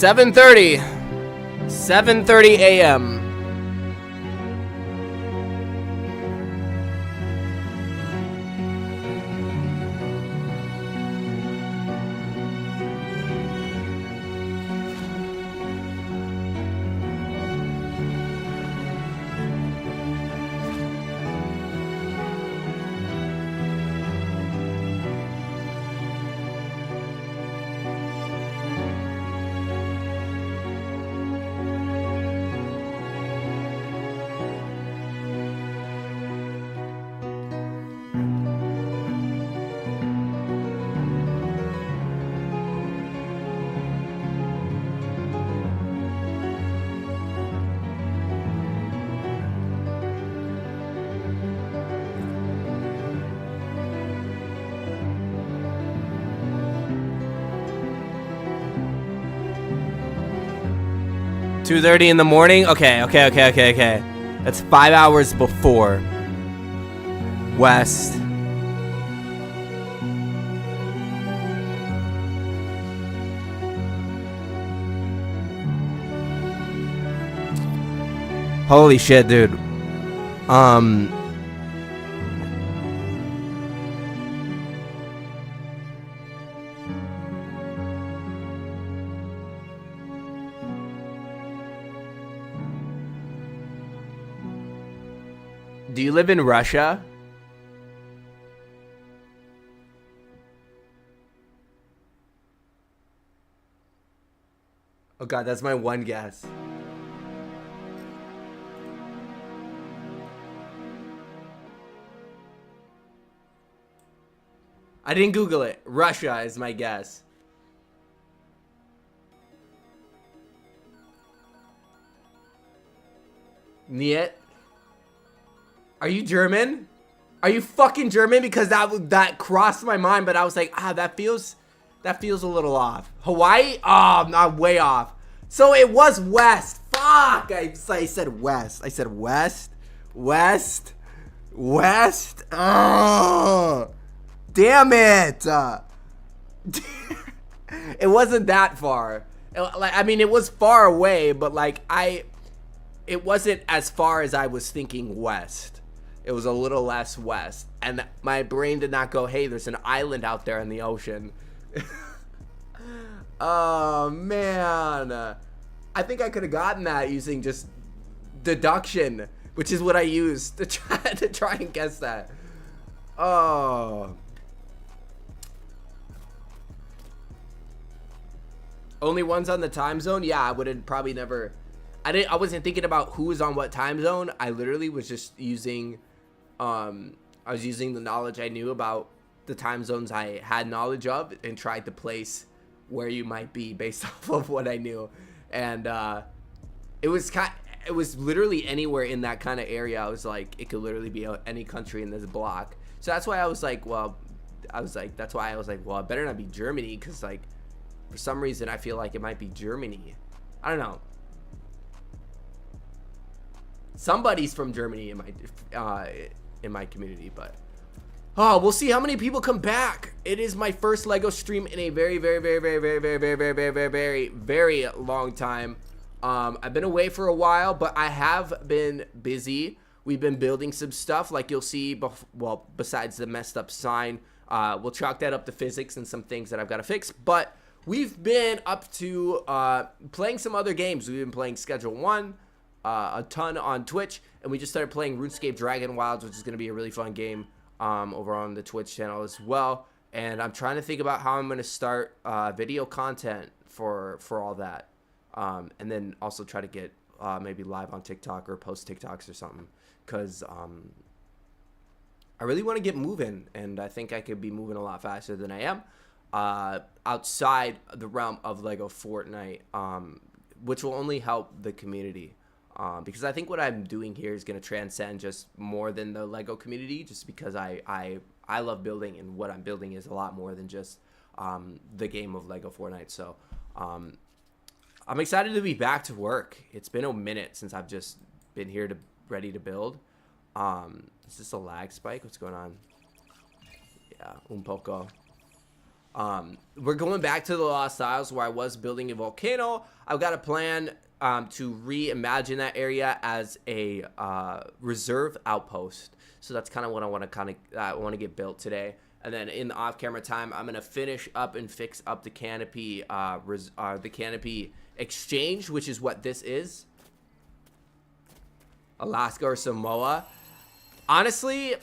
7:30. 7:30 a.m. $2:30 in the morning. Okay. That's 5 hours before West. Holy shit, dude. Do you live in Russia? Oh god, that's my one guess. I didn't Google it. Russia is my guess. Niet. Are you German? Are you fucking German? Because that crossed my mind, but I was like, that feels a little off. Hawaii? Oh, I'm not way off. So it was West. Fuck. I said West. I said West. West. West. Oh. Damn it. It wasn't that far. I mean, it was far away, but like it wasn't as far as I was thinking West. It was a little less west. And my brain did not go, hey, there's an island out there in the ocean. Oh, man. I think I could have gotten that using just deduction, which is what I used to try and guess that. Oh. Only ones on the time zone? Yeah, I would have probably never... I wasn't thinking about who was on what time zone. I literally was just using... I was using the knowledge I knew about the time zones I had knowledge of and tried to place where you might be based off of what I knew. And it was literally anywhere in that kind of area. I was like, it could literally be any country in this block. So that's why I was like, well, I better not be Germany, because like for some reason I feel like it might be Germany. I don't know. Somebody's from Germany in my community, but we'll see how many people come back. It is my first LEGO stream in a very long time. I've been away for a while, but I have been busy. We've been building some stuff, like you'll see. Well, besides the messed up sign, we'll chalk that up to physics and some things that I've got to fix. But we've been up to playing some other games. We've been playing Schedule 1. A ton on Twitch, and we just started playing RuneScape Dragon Wilds, which is going to be a really fun game over on the Twitch channel as well. And I'm trying to think about how I'm going to start video content for all that, and then also try to get maybe live on TikTok or post TikToks or something, because I really want to get moving, and I think I could be moving a lot faster than I am outside the realm of LEGO Fortnite, which will only help the community. Because I think what I'm doing here is going to transcend just more than the LEGO community, just because I love building, and what I'm building is a lot more than just the game of LEGO Fortnite. So I'm excited to be back to work. It's been a minute since I've just been here ready to build. Is this a lag spike? What's going on? Yeah, un poco. We're going back to the Lost Isles where I was building a volcano. I've got a plan to reimagine that area as a reserve outpost. So that's kind of what I want to get built today. And then in the off-camera time, I'm gonna finish up and fix up the Canopy, the Canopy exchange, which is what this is. Alaska or Samoa. Honestly,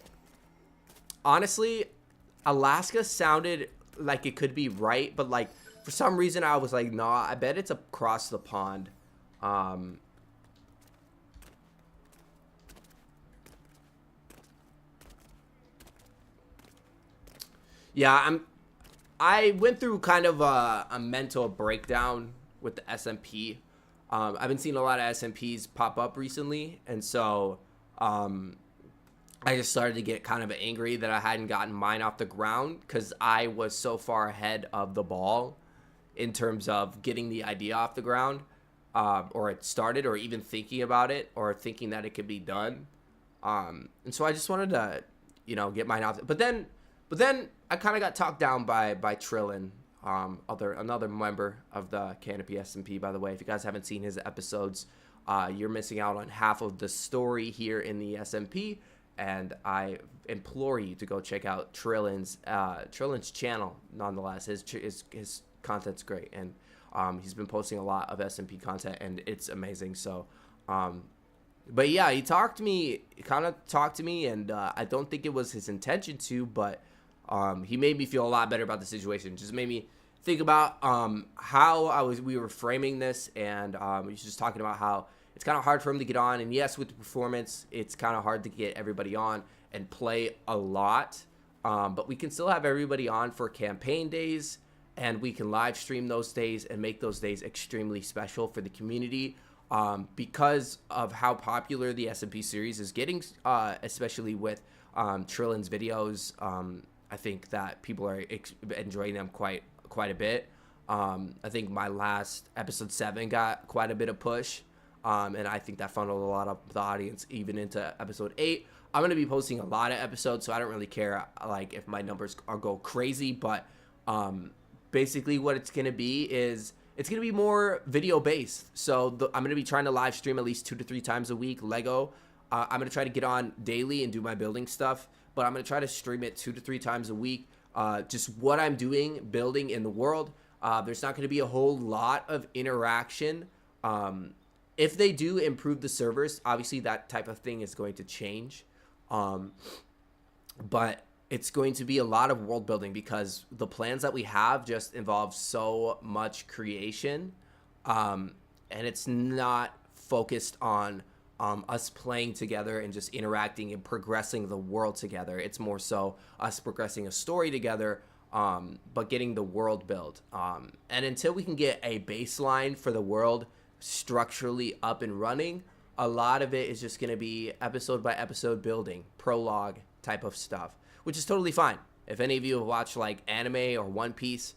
Alaska sounded like it could be right, but like for some reason I was like, nah, I bet it's across the pond. Yeah, I went through kind of a mental breakdown with the SMP. I've been seeing a lot of SMPs pop up recently, and so I just started to get kind of angry that I hadn't gotten mine off the ground because I was so far ahead of the ball in terms of getting the idea off the ground, or it started, or even thinking about it, or thinking that it could be done. And so I just wanted to, get mine off. But then I kind of got talked down by Trillin, another member of the Canopy SMP, by the way. If you guys haven't seen his episodes, you're missing out on half of the story here in the SMP, and I implore you to go check out Trillin's channel. Nonetheless, his content's great, and he's been posting a lot of SMP content, and it's amazing. So, but yeah, he kind of talked to me, and I don't think it was his intention to, but he made me feel a lot better about the situation. Just made me think about how we were framing this, and he was just talking about how it's kind of hard for him to get on. And yes, with the performance, it's kind of hard to get everybody on and play a lot. But we can still have everybody on for campaign days, and we can live stream those days and make those days extremely special for the community. Because of how popular the SMP series is getting, especially with Trillin's videos, I think that people are enjoying them quite a bit. I think my last episode 7 got quite a bit of push, and I think that funneled a lot of the audience even into episode 8. I'm gonna be posting a lot of episodes, so I don't really care like if my numbers go crazy. But basically, what it's gonna be is it's gonna be more video based. So I'm gonna be trying to live stream at least 2 to 3 times a week. Lego. I'm gonna try to get on daily and do my building stuff, but I'm gonna try to stream it 2 to 3 times a week. Just what I'm doing, building in the world. There's not gonna be a whole lot of interaction. If they do improve the servers, obviously that type of thing is going to change. But it's going to be a lot of world building because the plans that we have just involve so much creation. And it's not focused on us playing together and just interacting and progressing the world together. It's more so us progressing a story together, but getting the world built. And until we can get a baseline for the world structurally up and running, a lot of it is just going to be episode by episode building, prologue type of stuff, which is totally fine. If any of you have watched like anime or One Piece,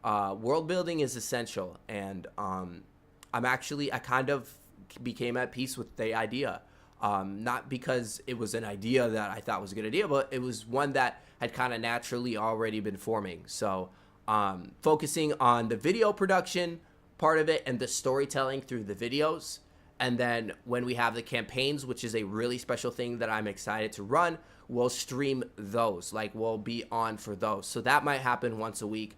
world building is essential. And I kind of became at peace with the idea. Not because it was an idea that I thought was a good idea, but it was one that had kind of naturally already been forming. So focusing on the video production part of it and the storytelling through the videos. And then when we have the campaigns, which is a really special thing that I'm excited to run, we'll stream those. Like, we'll be on for those. So that might happen once a week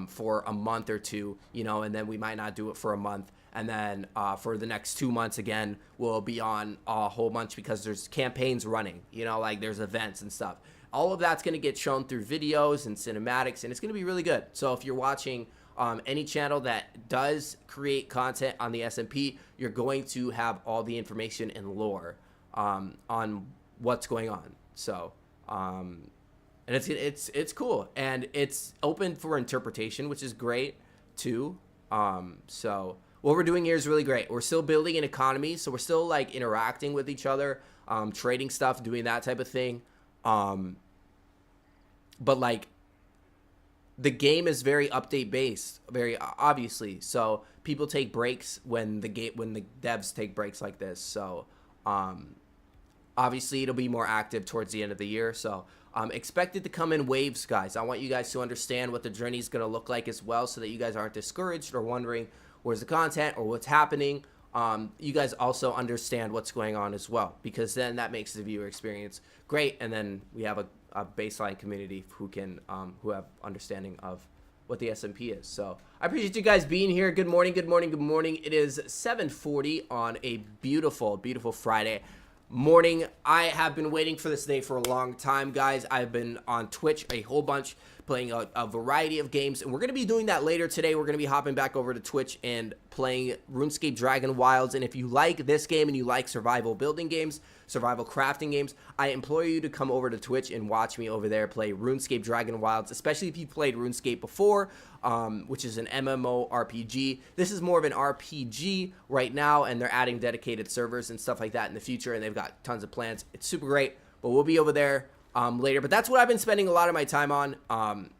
for a month or two, and then we might not do it for a month. And then for the next 2 months, again, we'll be on a whole bunch because there's campaigns running, like there's events and stuff. All of that's going to get shown through videos and cinematics, and it's going to be really good. So if you're watching any channel that does create content on the SMP, you're going to have all the information and lore on what's going on. So, and it's cool, and it's open for interpretation, which is great too. So what we're doing here is really great. We're still building an economy, so we're still like interacting with each other, trading stuff, doing that type of thing. But like, the game is very update based, very obviously. So people take breaks when the devs take breaks like this. So Obviously, it'll be more active towards the end of the year, so expect it to come in waves, guys. I want you guys to understand what the journey is going to look like as well, so that you guys aren't discouraged or wondering where's the content or what's happening. You guys also understand what's going on as well, because then that makes the viewer experience great, and then we have a baseline community who have understanding of what the SMP is. So I appreciate you guys being here. Good morning, good morning, good morning. It is 7:40 on a beautiful, beautiful Friday morning. I have been waiting for this day for a long time, guys. I've been on Twitch a whole bunch, playing a variety of games, and we're going to be doing that later today. We're going to be hopping back over to Twitch and playing RuneScape Dragon Wilds. And if you like this game and you like survival building games, survival crafting games, I implore you to come over to Twitch and watch me over there play RuneScape Dragon Wilds, especially if you played RuneScape before, which is an MMORPG. This is more of an RPG right now, and they're adding dedicated servers and stuff like that in the future, and they've got tons of plans. It's super great, but we'll be over there later. But that's what I've been spending a lot of my time on, and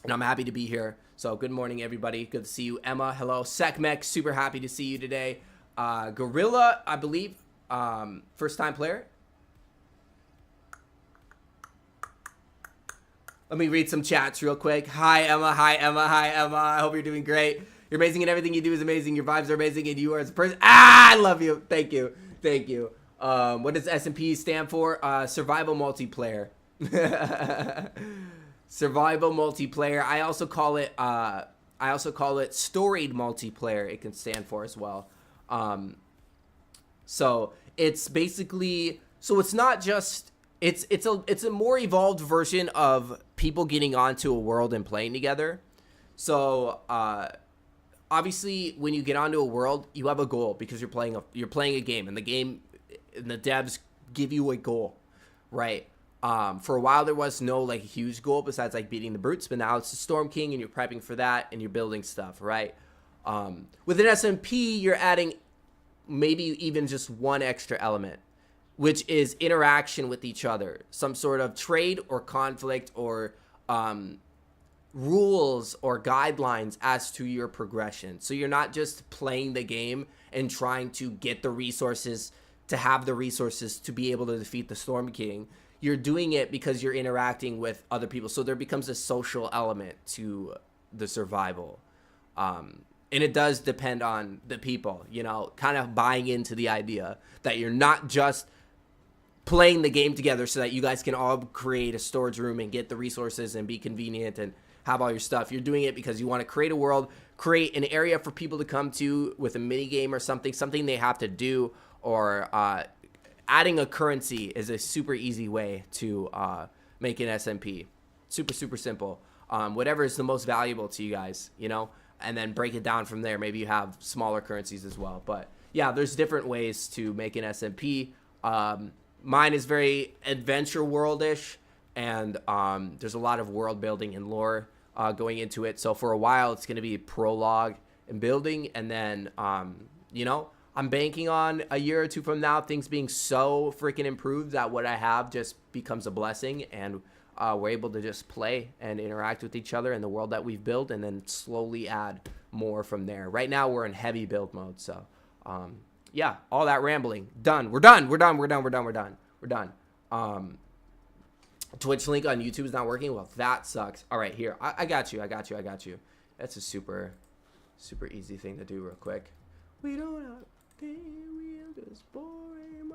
I'm happy to be here. So good morning, everybody. Good to see you. Emma, hello. Sekmek, super happy to see you today. Gorilla, I believe, first time player. Let me read some chats real quick. Hi, Emma. Hi, Emma. Hi, Emma. I hope you're doing great. You're amazing, and everything you do is amazing. Your vibes are amazing, and you are as a person. I love you. Thank you. Thank you. What does SMP stand for? Survival multiplayer. Survival multiplayer. I also call it storied multiplayer. It can stand for as well. So it's basically, so it's not just, it's a more evolved version of people getting onto a world and playing together. So obviously when you get onto a world, you have a goal because you're playing a game, and the devs give you a goal, right? For a while there was no like huge goal besides like beating the brutes, but now it's the Storm King, and you're prepping for that, and you're building stuff, right? With an SMP, you're adding maybe even just one extra element, which is interaction with each other, some sort of trade or conflict or rules or guidelines as to your progression. So you're not just playing the game and trying to get the resources to have the resources to be able to defeat the Storm King. You're doing it because you're interacting with other people. So there becomes a social element to the survival. And it does depend on the people, you know, kind of buying into the idea that you're not just playing the game together so that you guys can all create a storage room and get the resources and be convenient and have all your stuff. You're doing it because you want to create a world, create an area for people to come to with a mini game or something they have to do, or adding a currency is a super easy way to make an SMP. Super, super simple. Whatever is the most valuable to you guys, you know, and then break it down from there. Maybe you have smaller currencies as well. But yeah, there's different ways to make an SMP. Mine is very adventure world-ish, and there's a lot of world building and lore going into it. So for a while, it's going to be prologue and building, and then, you know, I'm banking on a year or two from now, things being so freaking improved that what I have just becomes a blessing, and we're able to just play and interact with each other in the world that we've built, and then slowly add more from there. Right now, we're in heavy build mode, so yeah, all that rambling done. We're done. Twitch link on YouTube is not working. Well, that sucks. All right, here, I got you. That's a super easy thing to do real quick. We don't have we'll just boring.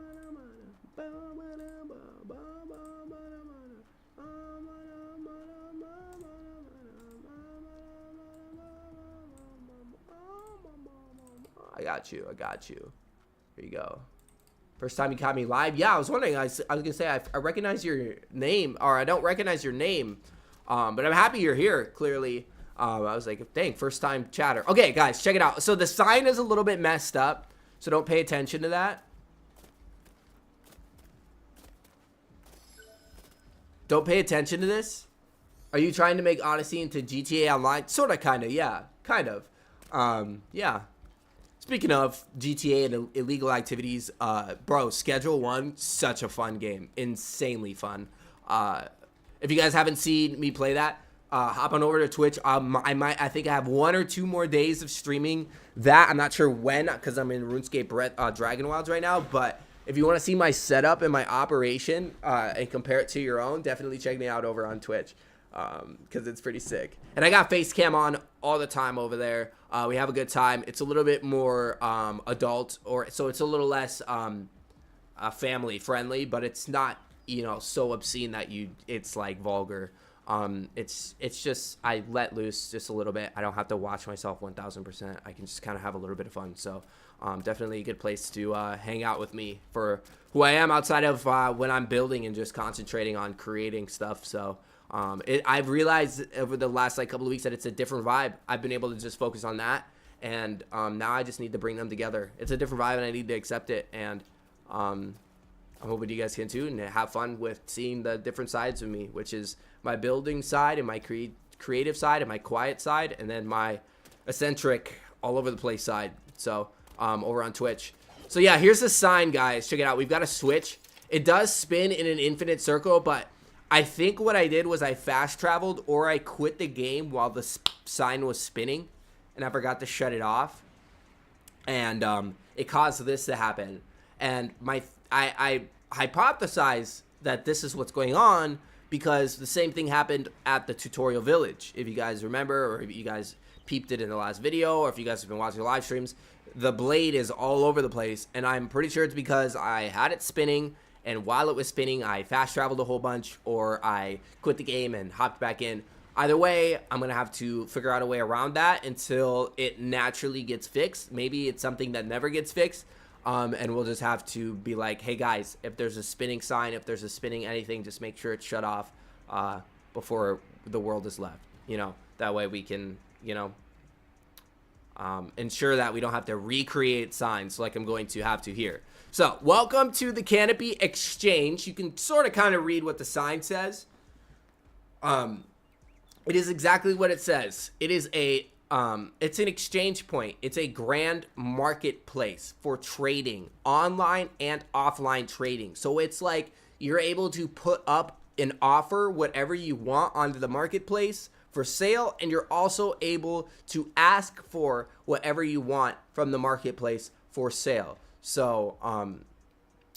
I got you. Here you go. First time you caught me live? Yeah, I was wondering. I was going to say, I recognize your name, or I don't recognize your name, but I'm happy you're here, clearly. I was like, dang, first time chatter. Okay, guys, check it out. So the sign is a little bit messed up, so don't pay attention to that. Don't pay attention to this. Are you trying to make Odyssey into GTA Online? Sort of, kind of, yeah. Kind of. Yeah. Speaking of GTA and illegal activities, bro, Schedule 1, such a fun game. Insanely fun. If you guys haven't seen me play that, hop on over to Twitch. I think I have 1 or 2 more days of streaming that. I'm not sure when, because I'm in RuneScape Dragon Wilds right now, but if you want to see my setup and my operation and compare it to your own, definitely check me out over on Twitch because it's pretty sick. And I got face cam on all the time over there. We have a good time. It's a little bit more adult, so it's a little less family friendly, but it's not, you know, so obscene that it's like vulgar. It's just, I let loose just a little bit. I don't have to watch myself 1000%. I can just kind of have a little bit of fun. So definitely a good place to hang out with me for who I am outside of when I'm building and just concentrating on creating stuff. So I've realized over the last like couple of weeks that it's a different vibe. I've been able to just focus on that, and now I just need to bring them together. It's a different vibe and I need to accept it, and I'm hoping you guys can too and have fun with seeing the different sides of me, which is my building side and my creative side and my quiet side, and then my eccentric all over the place side. So over on Twitch. So yeah, here's the sign, guys. Check it out. We've got a switch. It does spin in an infinite circle, but I think what I did was I fast traveled, or I quit the game while the sign was spinning and I forgot to shut it off, and it caused this to happen. And I hypothesize that this is what's going on because the same thing happened at the tutorial village. If you guys remember, or if you guys peeped it in the last video, or if you guys have been watching the live streams, the blade is all over the place, and I'm pretty sure it's because I had it spinning, and while it was spinning, I fast traveled a whole bunch, or I quit the game and hopped back in. Either way, I'm going to have to figure out a way around that until it naturally gets fixed. Maybe it's something that never gets fixed. And we'll just have to be like, hey guys, if there's a spinning sign, if there's a spinning anything, just make sure it's shut off before the world is left. You know, that way we can, you know, ensure that we don't have to recreate signs like I'm going to have to here. So welcome to the Canopy Exchange. You can sort of kind of read what the sign says. It is exactly what it says. It is it's an exchange point. It's a grand marketplace for trading, online and offline trading. So it's like you're able to put up an offer, whatever you want, onto the marketplace for sale, and you're also able to ask for whatever you want from the marketplace for sale. So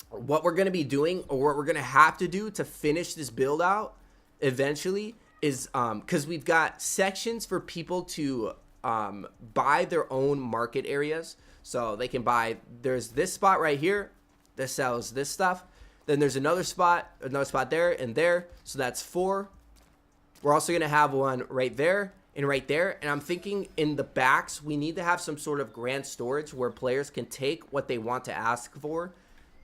what we're going to be doing, or what we're going to have to do to finish this build out eventually, is because we've got sections for people to buy their own market areas. So they can buy, there's this spot right here that sells this stuff. Then there's another spot there and there. So that's 4. We're also going to have one right there and right there. And I'm thinking in the backs, we need to have some sort of grand storage where players can take what they want to ask for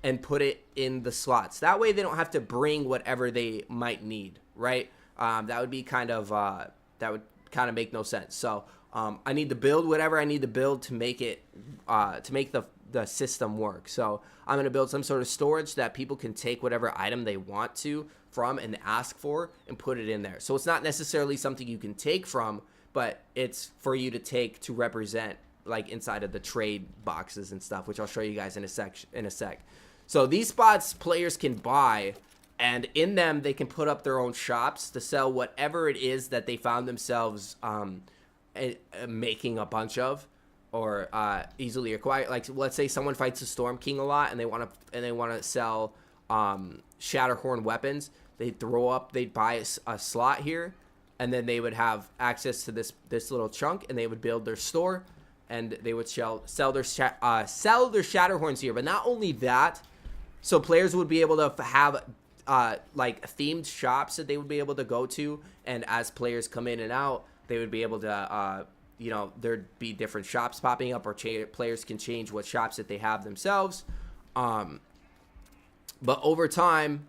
and put it in the slots. That way they don't have to bring whatever they might need, right? That would be kind of, make no sense. So I need to build whatever I need to build to make it, to make the system work. So I'm going to build some sort of storage that people can take whatever item they want to from and ask for and put it in there. So it's not necessarily something you can take from, but it's for you to take to represent, like inside of the trade boxes and stuff, which I'll show you guys in a sec. So these spots players can buy, and in them they can put up their own shops to sell whatever it is that they found themselves making a bunch of, or easily acquire. Like let's say someone fights a Storm King a lot and they want to sell Shatterhorn weapons. They'd buy a slot here, and then they would have access to this little chunk, and they would build their store, and they would sell their Shatterhorns here. But not only that, so players would be able to have like themed shops that they would be able to go to, and as players come in and out, they would be able to there'd be different shops popping up, or players can change what shops that they have themselves. But over time,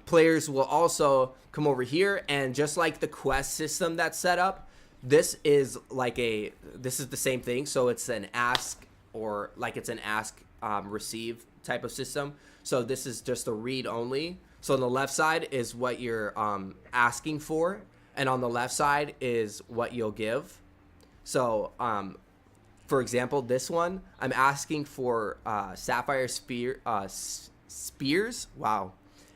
players will also come over here, and just like the quest system that's set up, this is the same thing. So it's an ask, or like it's an ask receive type of system. So this is just a read only. So on the left side is what you're asking for, and on the left side is what you'll give. So for example, this one, I'm asking for sapphire spears. Wow.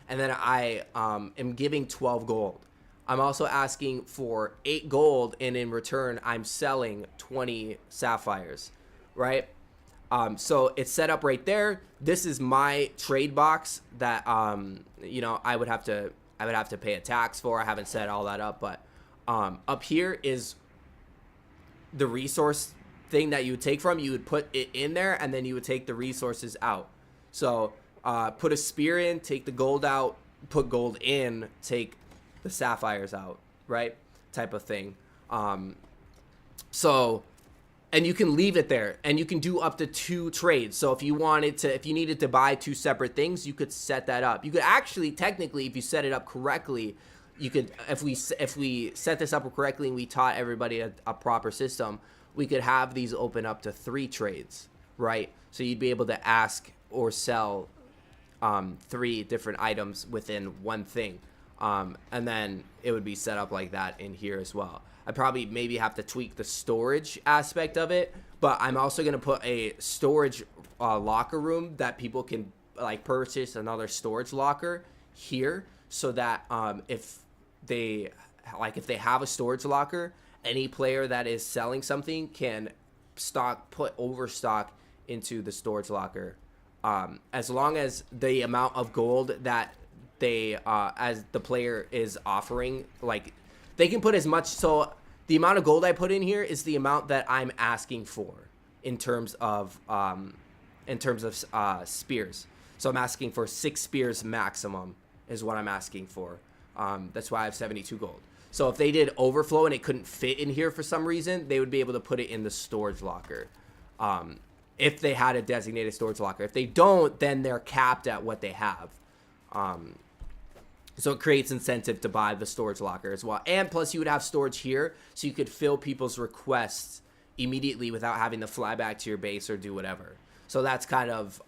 And then I am giving 12 gold. I'm also asking for 8 gold, and in return, I'm selling 20 sapphires, right? So it's set up right there. This is my trade box that you know, I would have to pay a tax for. I haven't set all that up, but up here is the resource thing that you would take from. You would put it in there, and then you would take the resources out. So put a spear in, take the gold out, put gold in, take the sapphires out, right? Type of thing. So, and you can leave it there, and you can do up to 2 trades. So if you needed to buy 2 separate things, you could set that up. You could actually, technically, if you set it up correctly, you could, if we set this up correctly and we taught everybody a proper system, we could have these open up to 3 trades, right? So you'd be able to ask or sell 3 different items within one thing. And then it would be set up like that in here as well. I probably maybe have to tweak the storage aspect of it, but I'm also going to put a storage locker room that people can like purchase another storage locker here, so that if they have a storage locker, any player that is selling something can put overstock into the storage locker, as long as the amount of gold that they as the player is offering, like they can put as much. So the amount of gold I put in here is the amount that I'm asking for in terms of spears. So I'm asking for 6 spears maximum is what I'm asking for. That's why I have 72 gold. So if they did overflow and it couldn't fit in here for some reason, they would be able to put it in the storage locker. If they had a designated storage locker. If they don't, then they're capped at what they have. So it creates incentive to buy the storage locker as well. And plus you would have storage here, so you could fill people's requests immediately without having to fly back to your base or do whatever. So that's kind of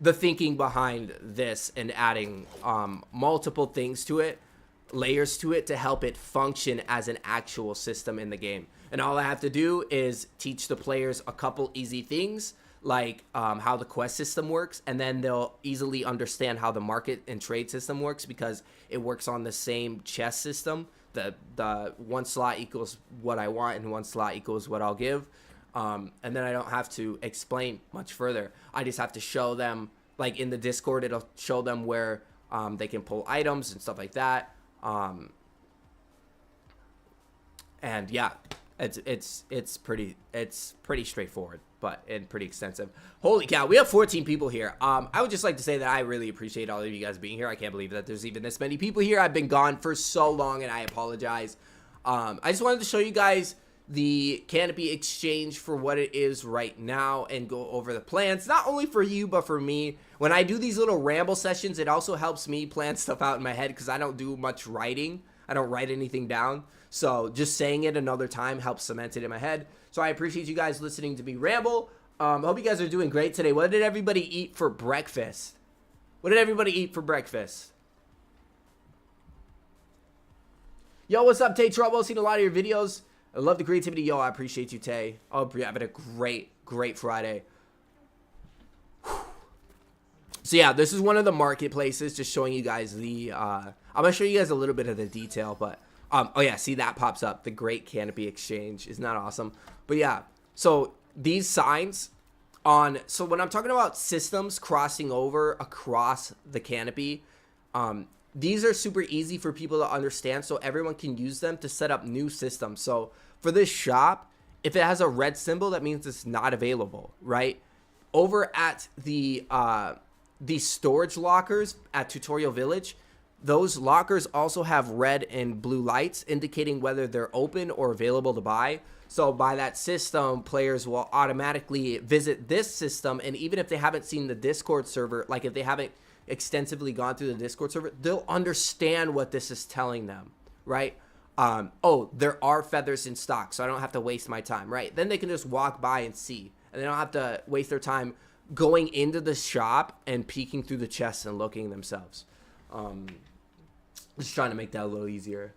the thinking behind this, and adding multiple things to it, layers to it, to help it function as an actual system in the game. And all I have to do is teach the players a couple easy things, like how the quest system works, and then they'll easily understand how the market and trade system works, because it works on the same chess system. The 1 slot equals what I want, and 1 slot equals what I'll give. And then I don't have to explain much further. I just have to show them, like in the Discord, it'll show them where they can pull items and stuff like that. And yeah, it's pretty straightforward, and pretty extensive. Holy cow, we have 14 people here. I would just like to say that I really appreciate all of you guys being here. I can't believe that there's even this many people here. I've been gone for so long, and I apologize. I just wanted to show you guys the Canopy exchange for what it is right now, and go over the plans, not only for you but for me. When I do these little ramble sessions, it also helps me plan stuff out in my head, because I don't do much writing. I don't write anything down, so just saying it another time helps cement it in my head. So I appreciate you guys listening to me ramble. Hope you guys are doing great today. What did everybody eat for breakfast? What did everybody eat for breakfast? Yo, what's up, Tay Trouble? Seen a lot of your videos. I love the creativity. Yo, I appreciate you, Tay. I hope you're having a great Friday. Whew. So yeah, this is one of the marketplaces, just showing you guys the, I'm going to show you guys a little bit of the detail, but, oh yeah, see, that pops up. The Great Canopy Exchange. Isn't that awesome? But yeah, so these signs so when I'm talking about systems crossing over across the canopy, these are super easy for people to understand, so everyone can use them to set up new systems. So for this shop, if it has a red symbol, that means it's not available, right? Over at the storage lockers at Tutorial Village, those lockers also have red and blue lights indicating whether they're open or available to buy. So by that system, players will automatically visit this system, and even if they haven't seen the Discord server, like if they haven't extensively gone through the Discord server, they'll understand what this is telling them, right? Oh, there are feathers in stock, so I don't have to waste my time, right? Then they can just walk by and see, and they don't have to waste their time going into the shop and peeking through the chests and looking themselves. Just trying to make that a little easier.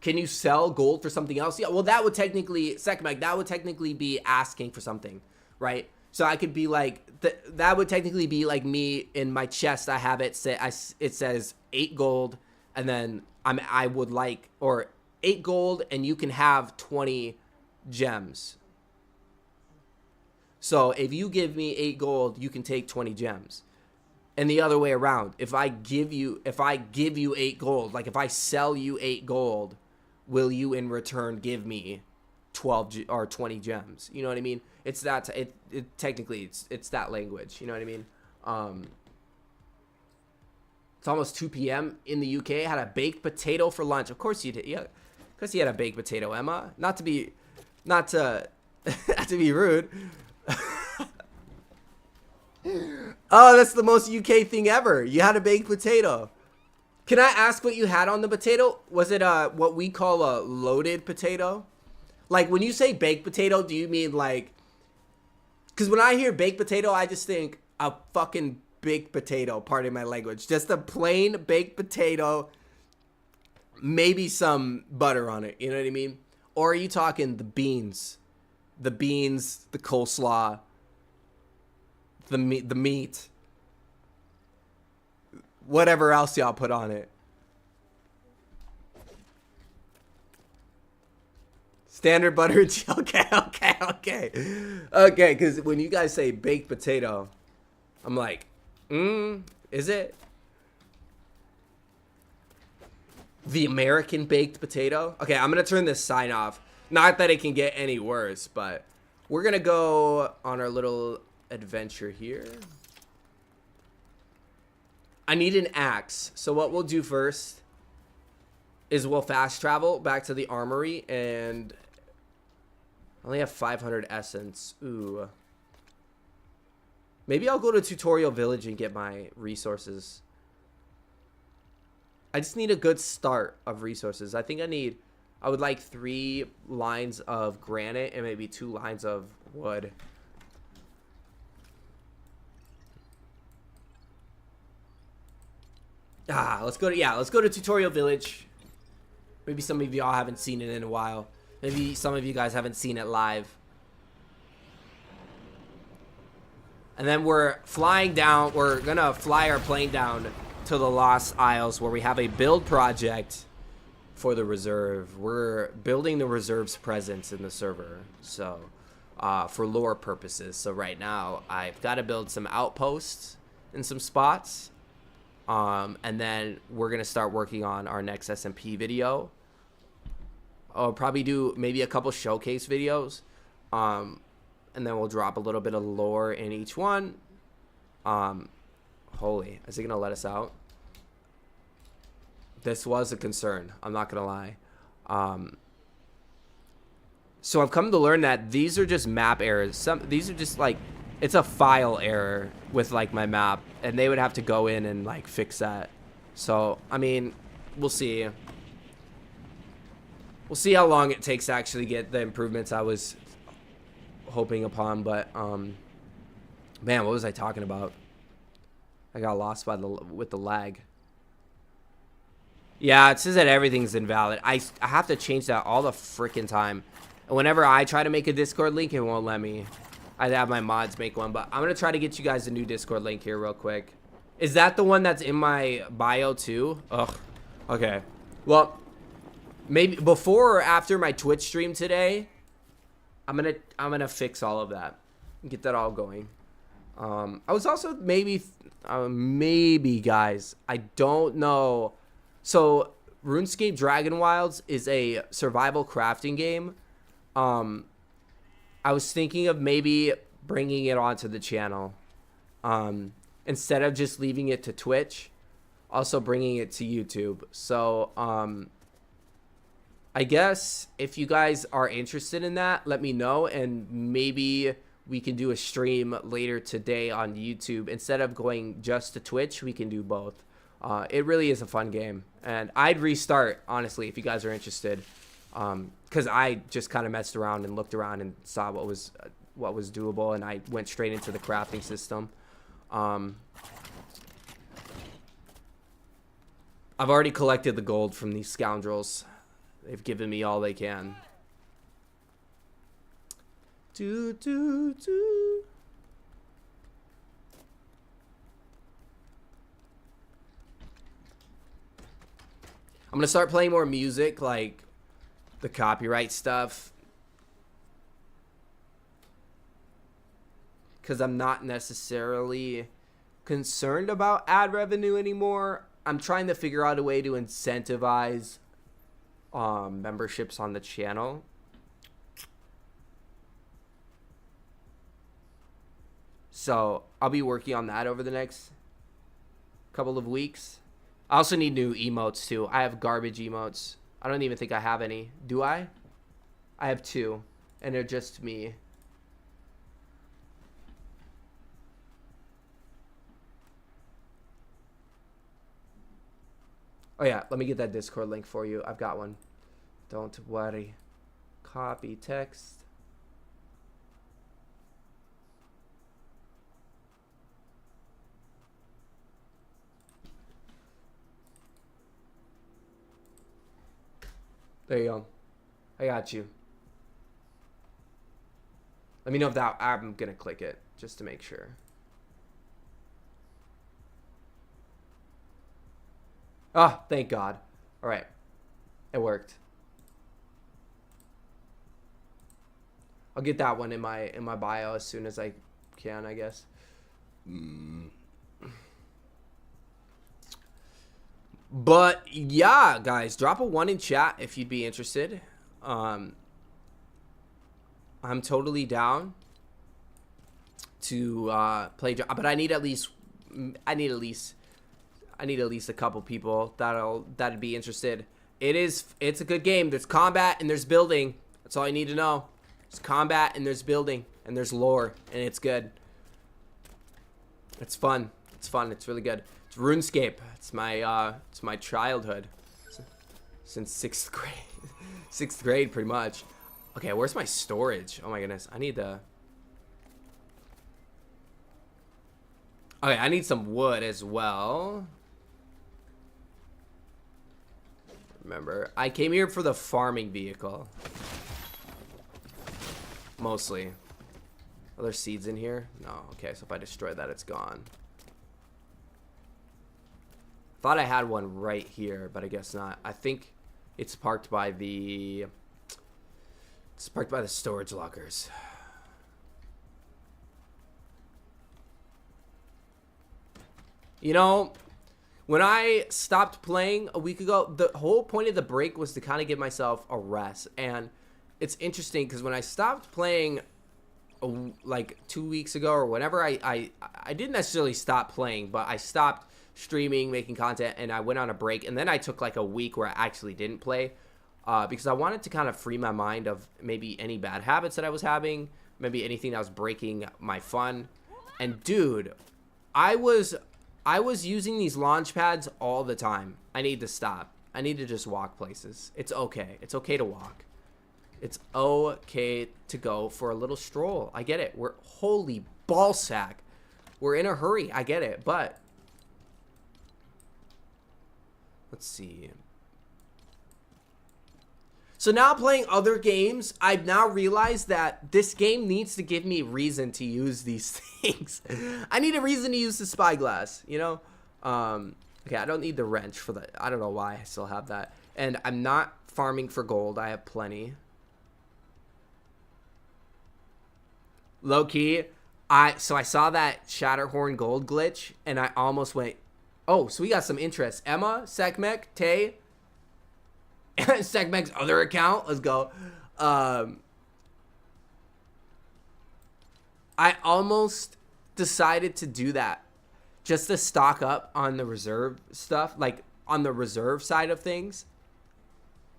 Can you sell gold for something else? Yeah, well, that would technically, that would technically be asking for something, right? So I could be like, that would technically be like me in my chest. I have it it says 8 gold, and then I would like, or 8 gold, and you can have 20 gems. So if you give me 8 gold, you can take 20 gems. And the other way around, if I give you 8 gold, like if I sell you 8 gold, will you in return give me 12 or 20 gems? You know what I mean? It's that technically it's that language. You know what I mean? It's almost 2 p.m. in the UK. Had a baked potato for lunch. Of course you did. Yeah, because you had a baked potato, Emma. Not to be not to be rude. Oh, that's the most UK thing ever. You had a baked potato. Can I ask what you had on the potato? Was it what we call a loaded potato? Like when you say baked potato, do you mean like, because when I hear baked potato, I just think a fucking baked potato, pardon my language. Just a plain baked potato, maybe some butter on it, you know what I mean? Or are you talking the beans? The beans, the coleslaw, the meat, whatever else y'all put on it. Standard butter. Okay. Because when you guys say baked potato, I'm like, is it? The American baked potato? Okay, I'm going to turn this sign off. Not that it can get any worse, but we're going to go on our little adventure here. I need an axe. So what we'll do first is we'll fast travel back to the armory, and I only have 500 essence. Ooh. Maybe I'll go to Tutorial Village and get my resources. I just need a good start of resources. I think I would like 3 lines of granite and maybe 2 lines of wood. Let's go to Tutorial Village. Maybe some of y'all haven't seen it in a while. Maybe some of you guys haven't seen it live. And then we're flying down. We're gonna fly our plane down to the Lost Isles, where we have a build project for the reserve. We're building the reserve's presence in the server, so for lore purposes. So right now I've got to build some outposts in some spots, and then we're gonna start working on our next SMP video. I'll probably do maybe a couple showcase videos, and then we'll drop a little bit of lore in each one. Holy, is it gonna let us out? This was a concern, I'm not gonna lie. So I've come to learn that these are just map errors. These are just like, it's a file error with like my map, and they would have to go in and like fix that. So I mean, we'll see. We'll see how long it takes to actually get the improvements I was hoping upon. But man, what was I talking about? I got lost with the lag. Yeah, it says that everything's invalid. I have to change that all the freaking time. And whenever I try to make a Discord link, it won't let me. I'd have my mods make one, but I'm gonna try to get you guys a new Discord link here real quick. Is that the one that's in my bio too? Ugh. Okay. Well, maybe before or after my Twitch stream today, I'm gonna fix all of that and get that all going. I was also maybe guys, I don't know. So RuneScape Dragon Wilds is a survival crafting game. I was thinking of maybe bringing it onto the channel, instead of just leaving it to Twitch, also bringing it to YouTube. So I guess if you guys are interested in that, let me know, and maybe we can do a stream later today on YouTube. Instead of going just to Twitch, we can do both. It really is a fun game, and I'd restart, honestly, if you guys are interested, because I just kind of messed around and looked around and saw what was doable, and I went straight into the crafting system. I've already collected the gold from these scoundrels. They've given me all they can. I'm gonna start playing more music, like the copyright stuff. because I'm not necessarily concerned about ad revenue anymore. I'm trying to figure out a way to incentivize memberships on the channel. So I'll be working on that over the next couple of weeks. I also need new emotes too. I have garbage emotes. I don't even think I have any. Do I? I have 2, and they're just me. Oh yeah, let me get that Discord link for you. I've got one. Don't worry. Copy text. There you go. I got you. Let me know if that, I'm gonna click it just to make sure. Oh, thank God. All right. It worked. I'll get that one in my bio as soon as I can, I guess. But yeah, guys, drop a 1 in chat if you'd be interested. I'm totally down to play, but I need at least a couple people that'd be interested. It's a good game. There's combat and there's building. That's all I need to know. There's combat and there's building and there's lore, and it's good. It's fun. It's fun. It's really good. It's RuneScape. It's my childhood. Since 6th grade. 6th grade, pretty much. Okay, where's my storage? Oh my goodness. I need the... Okay, I need some wood as well. Remember, I came here for the farming vehicle. Mostly. Are there seeds in here? No. Okay, so if I destroy that, it's gone. Thought I had one right here, but I guess not. I think it's parked by the... It's parked by the storage lockers. You know, when I stopped playing a week ago, the whole point of the break was to kind of give myself a rest. And it's interesting because when I stopped playing like 2 weeks ago or whenever, I didn't necessarily stop playing, but I stopped streaming, making content, and I went on a break. And then I took like a week where I actually didn't play because I wanted to kind of free my mind of maybe any bad habits that I was having, maybe anything that was breaking my fun. And dude, I was using these launch pads all the time. I need to stop. I need to just walk places. It's okay. It's okay to walk. It's okay to go for a little stroll. I get it. We're holy ball sack. We're in a hurry. I get it. But let's see. So now playing other games, I've now realized that this game needs to give me reason to use these things. I need a reason to use the spyglass, you know? Okay, I don't need the wrench for the... I don't know why I still have that. And I'm not farming for gold. I have plenty. Low-key, so I saw that Shatterhorn gold glitch, and I almost went, oh, so we got some interest. Emma, Sekmek, Tay... Segmek's other account. Let's go. I almost decided to do that just to stock up on the reserve stuff, like on the reserve side of things.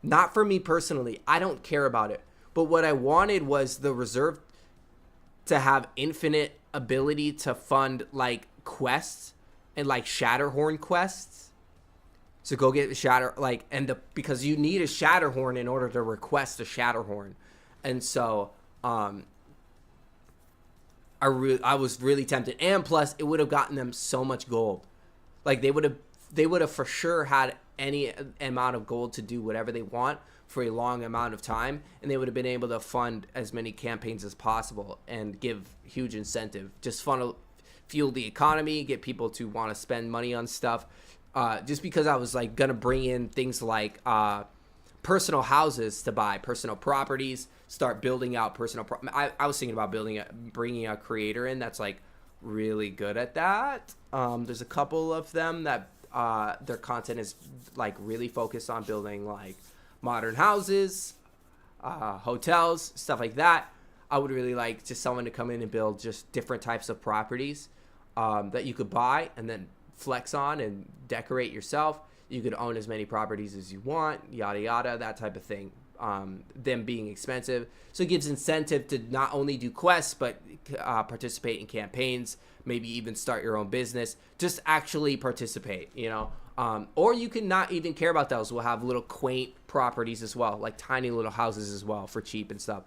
Not for me personally. I don't care about it. But what I wanted was the reserve to have infinite ability to fund like quests and like Shatterhorn quests. So go get the Shatter, like, because you need a Shatterhorn in order to request a Shatterhorn. And so, I was really tempted. And plus, it would have gotten them so much gold. Like, they would have for sure had any amount of gold to do whatever they want for a long amount of time. And they would have been able to fund as many campaigns as possible and give huge incentive. Just fuel the economy, get people to want to spend money on stuff. Just because I was like gonna bring in things like personal houses to buy, personal properties, start building out I was thinking about bringing a creator in that's like really good at that. There's a couple of them that their content is like really focused on building like modern houses, hotels, stuff like that. I would really like just someone to come in and build just different types of properties that you could buy and then flex on and decorate yourself. You could own as many properties as you want, yada yada, that type of thing. Them being expensive, so it gives incentive to not only do quests but participate in campaigns, maybe even start your own business. Just actually participate, you know. Or you can not even care about those. We'll have little quaint properties as well, like tiny little houses as well for cheap and stuff.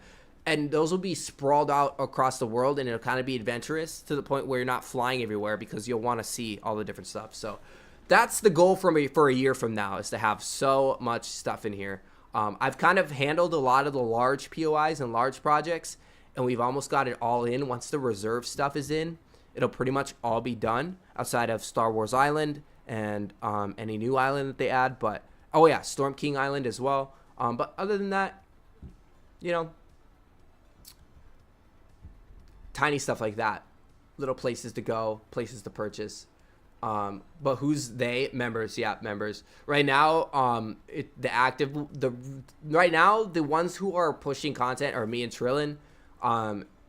And those will be sprawled out across the world, and it'll kind of be adventurous to the point where you're not flying everywhere because you'll want to see all the different stuff. So that's the goal for me for a year from now, is to have so much stuff in here. I've kind of handled a lot of the large POIs and large projects, and we've almost got it all in. Once the reserve stuff is in, it'll pretty much all be done outside of Star Wars Island and any new island that they add. But, oh yeah, Storm King Island as well. But other than that, you know, tiny stuff like that. Little places to go, places to purchase. But who's they? Members, yeah, members. Right now, right now, the ones who are pushing content are me and Trillin.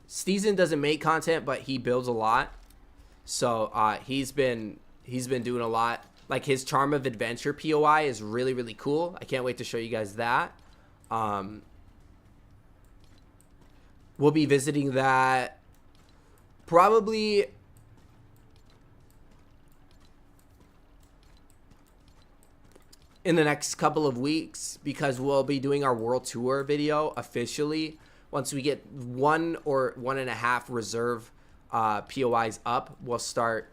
Steezen doesn't make content, but he builds a lot. So he's been doing a lot. Like his Charm of Adventure POI is really, really cool. I can't wait to show you guys that. We'll be visiting that probably in the next couple of weeks, because we'll be doing our world tour video officially. Once we get 1 or 1.5 reserve POIs up, we'll start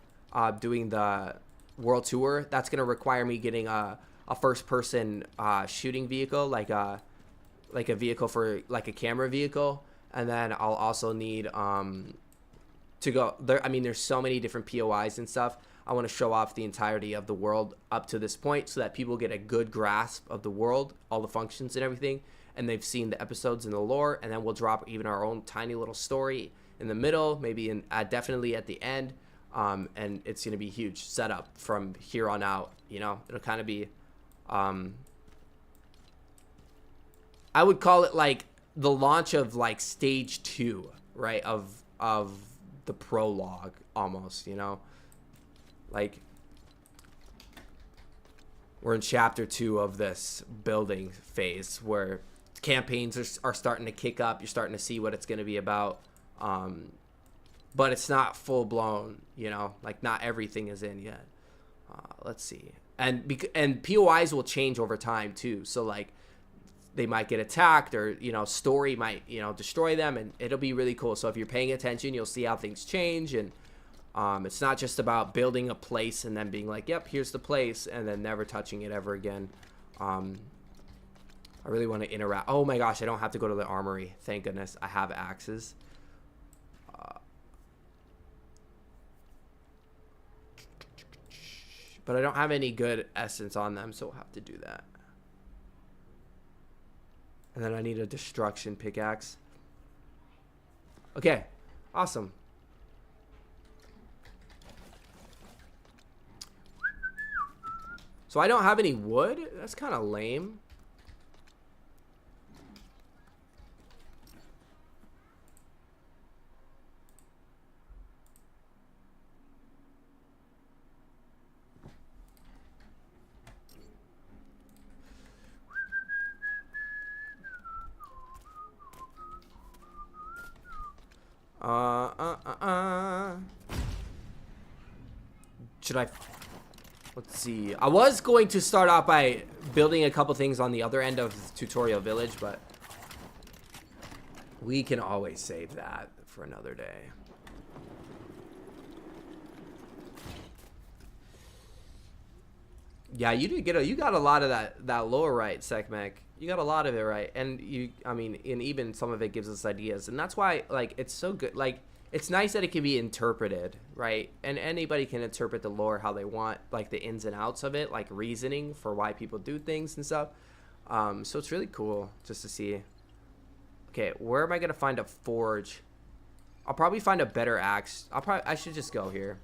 doing the world tour. That's going to require me getting a first person shooting vehicle, like a vehicle for like a camera vehicle. And then I'll also need to go there. I mean, there's so many different POIs and stuff. I want to show off the entirety of the world up to this point so that people get a good grasp of the world, all the functions and everything, and they've seen the episodes and the lore. And then we'll drop even our own tiny little story in the middle, maybe definitely at the end. And it's going to be a huge setup from here on out. You know, it'll kind of be, I would call it like the launch of like stage 2, right? Of the prologue almost, you know, like we're in chapter 2 of this building phase where campaigns are starting to kick up. You're starting to see what it's going to be about. But it's not full blown, you know, like not everything is in yet. Let's see. And POIs will change over time too. So like they might get attacked, or, you know, story might, you know, destroy them, and it'll be really cool. So if you're paying attention, you'll see how things change. And it's not just about building a place and then being like, yep, here's the place, and then never touching it ever again. I really want to interact. Oh my gosh, I don't have to go to the armory. Thank goodness. I have axes. But I don't have any good essence on them, so we'll have to do that. And then I need a destruction pickaxe. Okay, awesome. So I don't have any wood? That's kind of lame. Should I... Let's see. I was going to start off by building a couple things on the other end of the tutorial village, but we can always save that for another day. Yeah, you did get you got a lot of that lower right, Sekmek. You got a lot of it right, and I mean, and even some of it gives us ideas, and that's why, like, it's so good. Like, it's nice that it can be interpreted, right? And anybody can interpret the lore how they want, like the ins and outs of it, like reasoning for why people do things and stuff. So it's really cool just to see. Okay, where am I gonna find a forge? I'll probably find a better axe. I should just go here.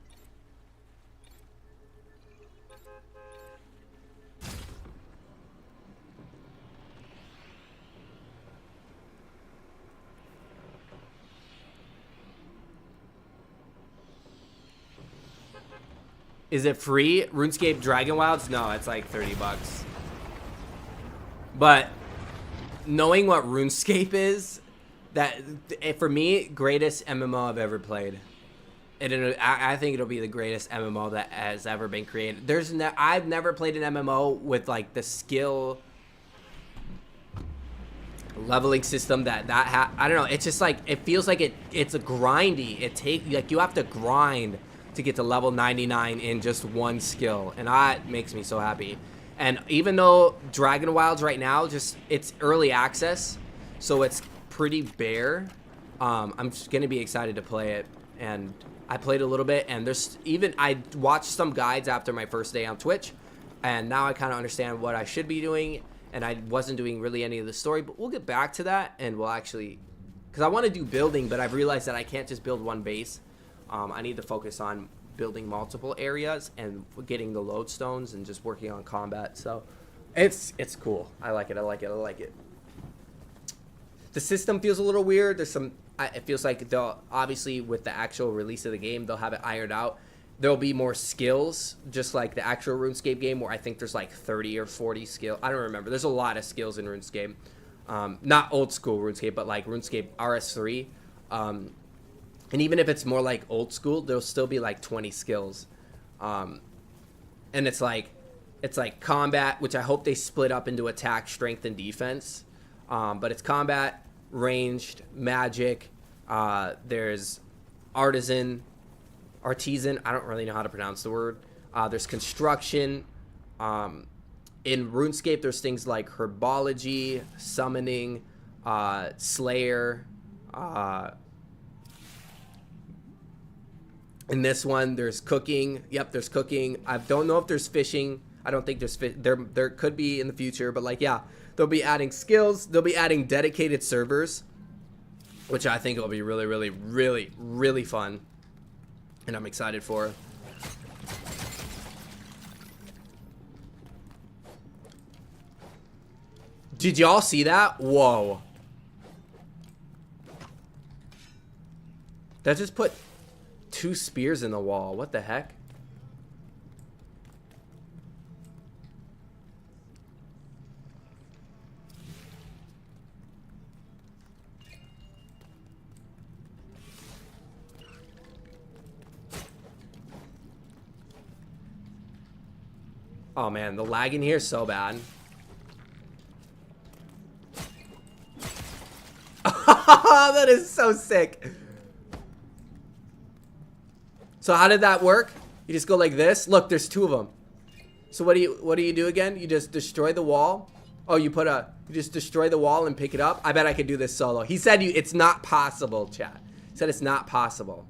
Is it free? RuneScape Dragon Wilds? No, it's like 30 bucks. But knowing what RuneScape is, that for me, greatest MMO I've ever played. I think it'll be the greatest MMO that has ever been created. I've never played an MMO with like the skill leveling system I don't know. It's just like it feels like it's a grindy. Like you have to grind to get to level 99 in just one skill, and that makes me so happy. And even though Dragon Wilds right now it's early access, so it's pretty bare, I'm just gonna be excited to play it. And I played a little bit, and I watched some guides after my first day on Twitch, and now I kind of understand what I should be doing, and I wasn't doing really any of the story, but we'll get back to that, and we'll actually, because I want to do building, but I've realized that I can't just build one base. I need to focus on building multiple areas and getting the lodestones and just working on combat. So it's cool. I like it. I like it. The system feels a little weird. It feels like they'll, obviously with the actual release of the game, they'll have it ironed out. There'll be more skills, just like the actual RuneScape game, where I think there's like 30 or 40 skills. I don't remember. There's a lot of skills in RuneScape. Not old school RuneScape, but like RuneScape RS3. And even if it's more like old school, there'll still be like 20 skills. And it's like combat, which I hope they split up into attack, strength, and defense. But it's combat, ranged, magic. There's artisan. I don't really know how to pronounce the word. There's construction. In RuneScape, there's things like herbology, summoning, slayer. In this one, there's cooking. Yep, there's cooking. I don't know if there's fishing. I don't think there's fish. There could be in the future, but like, yeah, they'll be adding skills. They'll be adding dedicated servers, which I think will be really, really, really, really fun, and I'm excited for. Did y'all see that? Whoa. That just put 2 spears in the wall. What the heck? Oh man, the lag in here is so bad. That is so sick. So how did that work? You just go like this. Look, there's 2 of them. So what do you do again? You just destroy the wall. Oh, you just destroy the wall and pick it up. I bet I could do this solo. He said it's not possible, chat. He said it's not possible.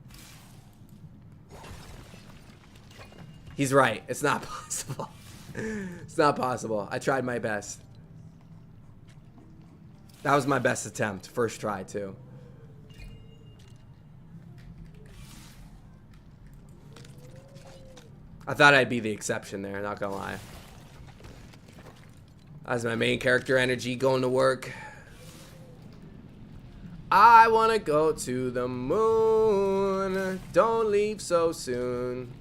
He's right. It's not possible. It's not possible. I tried my best. That was my best attempt. First try, too. I thought I'd be the exception there, not gonna lie. That's my main character energy going to work. I wanna go to the moon. Don't leave so soon.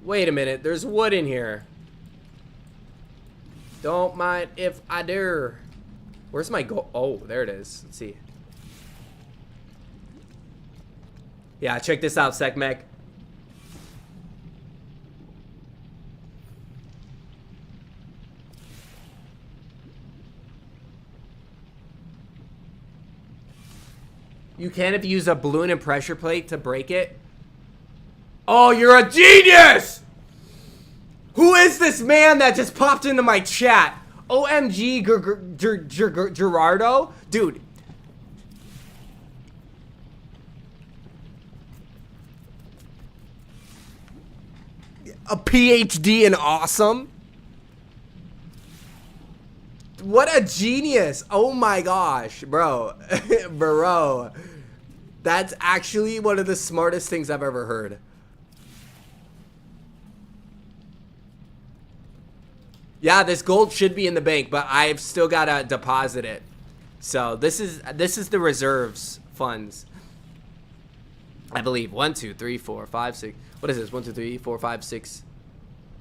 Wait a minute, there's wood in here. Don't mind if I do. Where's my goal? Oh, there it is. Let's see. Yeah, check this out, SecMech. You can if you use a balloon and pressure plate to break it. Oh, you're a genius! Who is this man that just popped into my chat? OMG, Gerardo, dude. A PhD in awesome. What a genius. Oh my gosh, bro. Bro. That's actually one of the smartest things I've ever heard. Yeah, this gold should be in the bank, but I've still gotta deposit it. So this is the reserves funds. I believe 1, 2, 3, 4, 5, 6. What is this? 1, 2, 3, 4, 5, 6,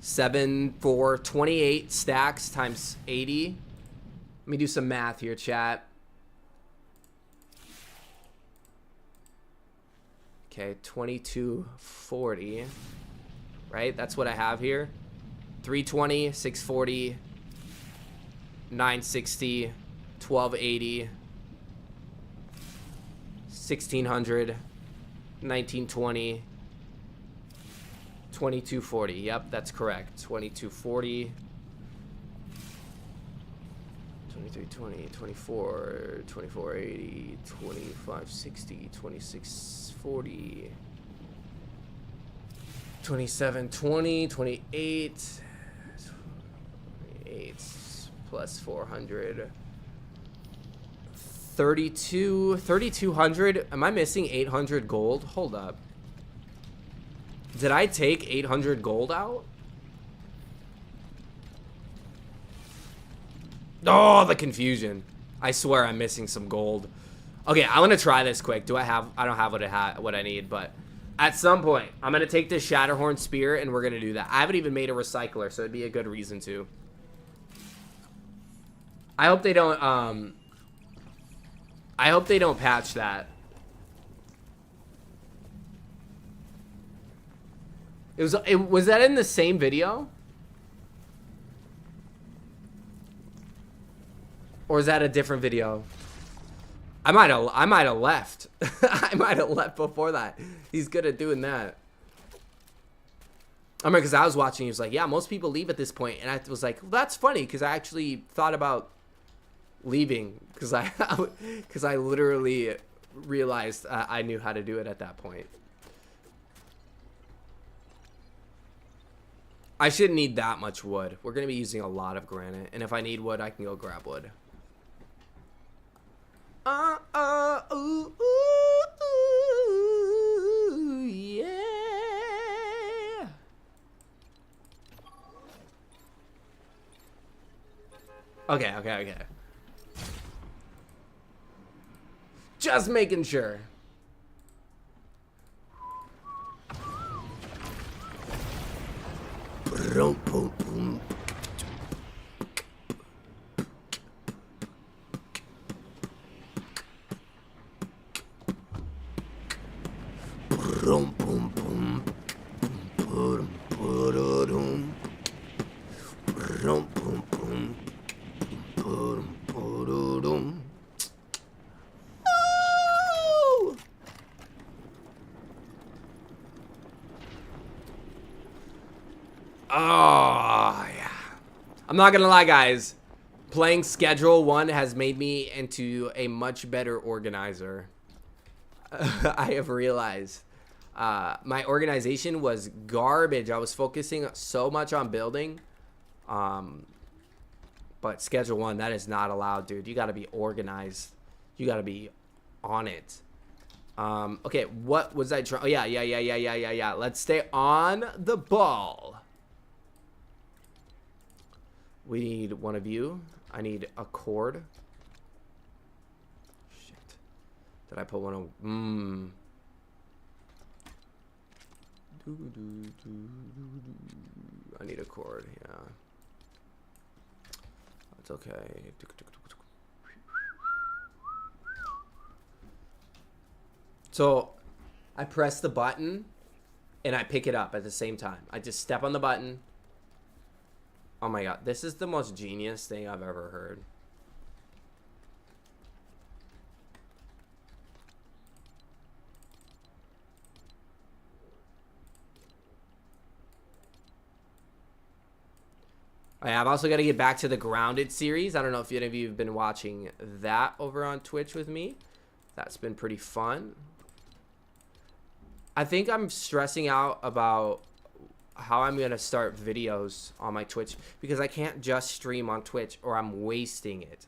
7, 4, 28 stacks times 80. Let me do some math here, chat. Okay, 2240. Right? That's what I have here. 320, 640, 960, 1280, 1600, 1920, 2240. Yep, that's correct. 2240, 2320, 24, 2480, 2560, 2640, 2720, 28 plus 400, 3200. Am I missing 800 gold? Hold up. Did I take 800 gold out? Oh, the confusion. I swear I'm missing some gold. Okay, I want to try this quick. I don't have what I need, but at some point, I'm going to take this Shatterhorn Spear and we're going to do that. I haven't even made a recycler, so it'd be a good reason to. I hope they don't patch that. Was that in the same video? Or is that a different video? I might have left. I might have left before that. He's good at doing that. I remember because I was watching, he was like, yeah, most people leave at this point. And I was like, well, that's funny because I actually thought about leaving because I literally realized I knew how to do it at that point. I shouldn't need that much wood. We're going to be using a lot of granite. And if I need wood, I can go grab wood. Ooh, ooh, ooh, yeah. Okay. Just making sure. Oh, yeah. I'm not gonna lie, guys. Playing Schedule 1 has made me into a much better organizer. I have realized my organization was garbage. I was focusing so much on building. But Schedule 1, that is not allowed, dude. You gotta be organized. You gotta be on it. Okay, what was I trying? Oh, yeah. Let's stay on the ball. We need one of you. I need a cord. Shit. Did I put one on? I need a cord, yeah. That's okay. So, I press the button, and I pick it up at the same time. I just step on the button. Oh my god, this is the most genius thing I've ever heard. I've also got to get back to the Grounded series. I don't know if any of you have been watching that over on Twitch with me. That's been pretty fun. I think I'm stressing out about how I'm going to start videos on my Twitch because I can't just stream on Twitch or I'm wasting it.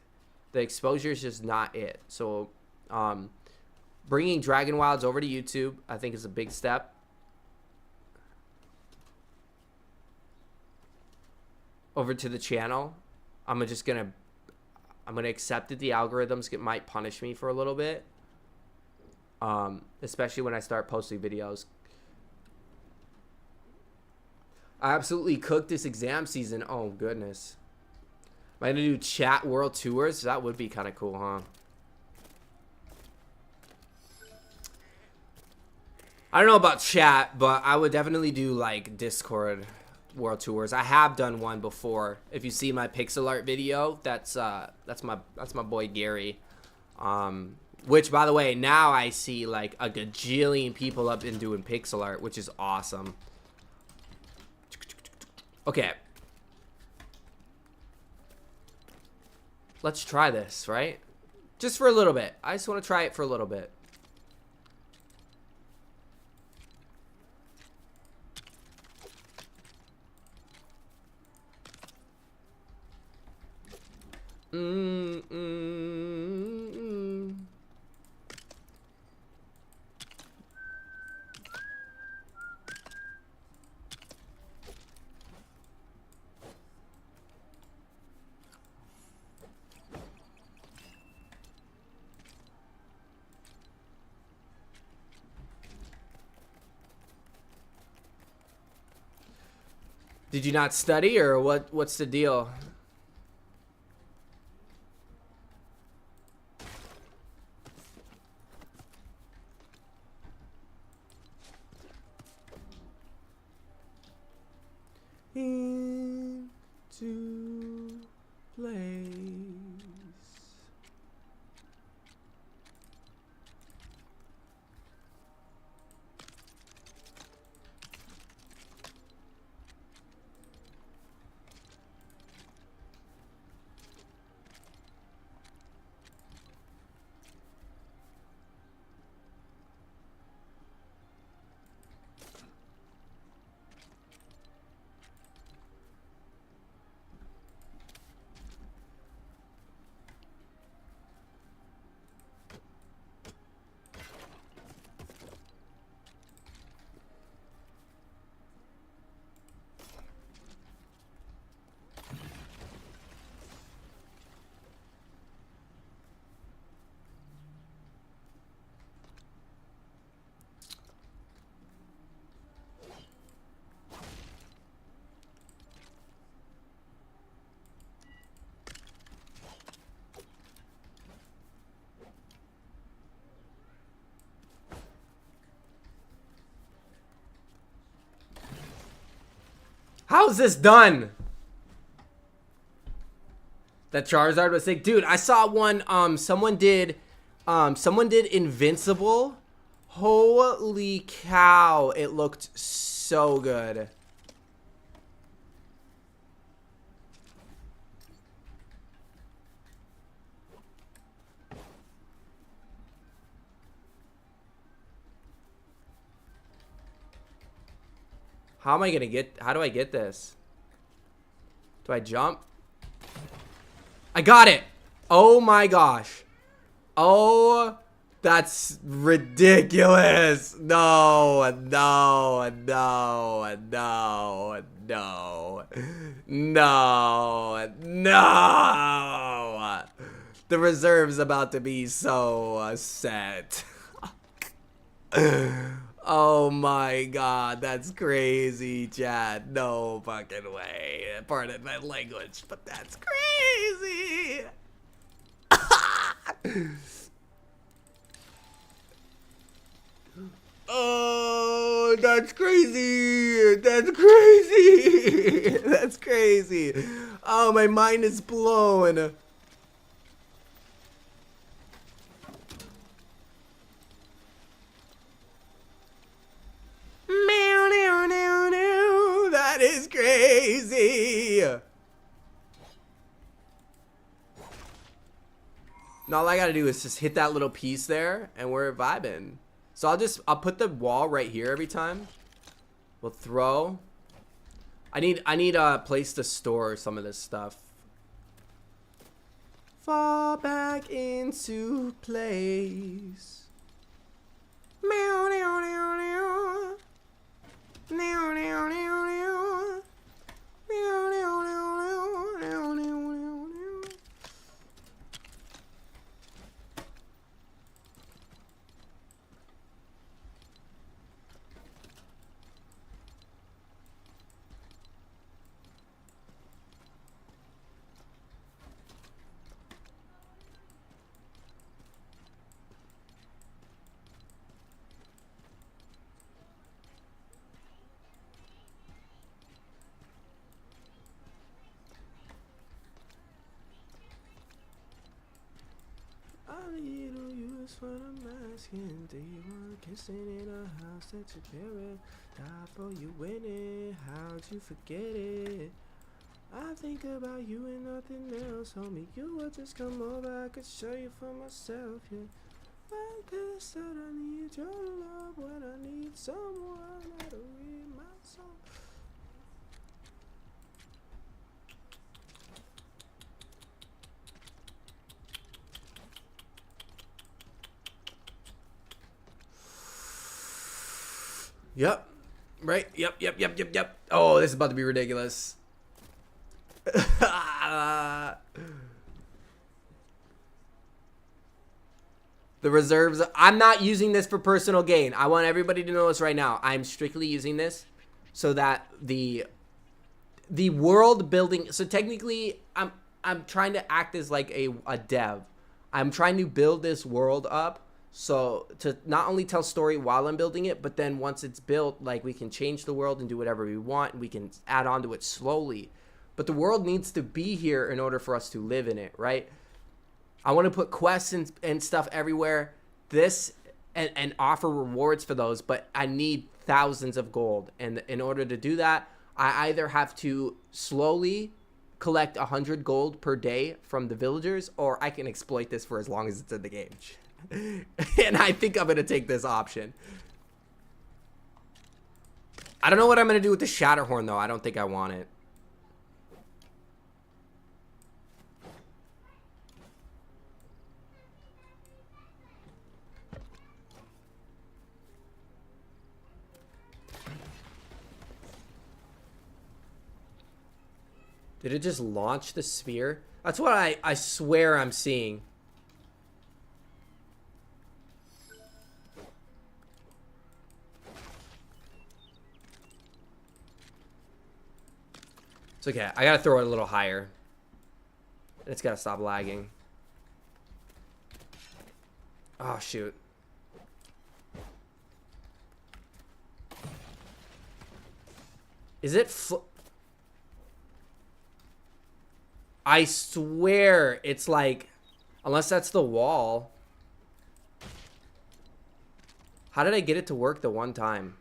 The exposure is just not it. So bringing Dragon Wilds over to YouTube, I think, is a big step. Over to the channel, I'm gonna accept that the algorithms might punish me for a little bit, especially when I start posting videos. I absolutely cooked this exam season. Oh goodness, am I gonna do chat world tours? That would be kind of cool, huh? I don't know about chat, but I would definitely do like Discord world tours. I have done one before. If you see my pixel art video, that's my boy Gary. Which, by the way, now I see like a gajillion people up and doing pixel art, which is awesome. Okay, let's try this, right? Just for a little bit. I just want to try it for a little bit. Did you not study, or what's the deal? Into place. How's this done? That Charizard was sick. Dude, I saw one, someone did Invincible. Holy cow, it looked so good. How am I gonna get, how do I get this? Do I jump? I got it! Oh my gosh. Oh, that's ridiculous. No, no, no, no, no, no, no. The reserve's about to be so set. Oh my god, that's crazy, Chad. No fucking way. Pardon my language, but that's crazy. Oh, that's crazy. That's crazy. That's crazy. Oh, my mind is blown. That is crazy. And all I gotta do is just hit that little piece there, and we're vibing. So I'll put the wall right here every time. We'll throw. I need a place to store some of this stuff. Fall back into place. Meow, meow, meow, meow. Meow, meow, meow, meow. Meow, meow, meow, meow, meow, meow, meow. A little use for the masking. Do you want kissing in a house that you built? Die for you winning. How'd you forget it? I think about you and nothing else, homie. You would just come over, I could show you for myself. Yeah, I could have said I need your love when I need someone to read my soul. Yep. Right? Yep. Oh, this is about to be ridiculous. The reserves. I'm not using this for personal gain. I want everybody to know this right now. I'm strictly using this so that the world building. So technically, I'm trying to act as like a dev. I'm trying to build this world up. So to not only tell story while I'm building it, but then once it's built, like we can change the world and do whatever we want. And we can add on to it slowly. But the world needs to be here in order for us to live in it, right? I want to put quests and stuff everywhere. This and offer rewards for those, but I need thousands of gold. And in order to do that, I either have to slowly collect 100 gold per day from the villagers, or I can exploit this for as long as it's in the game. And I think I'm going to take this option. I don't know what I'm going to do with the Shatterhorn, though. I don't think I want it. Did it just launch the sphere? That's what I swear I'm seeing. It's okay. I gotta throw it a little higher. It's gotta stop lagging. Oh, shoot. Is it I swear it's like, unless that's the wall. How did I get it to work the one time?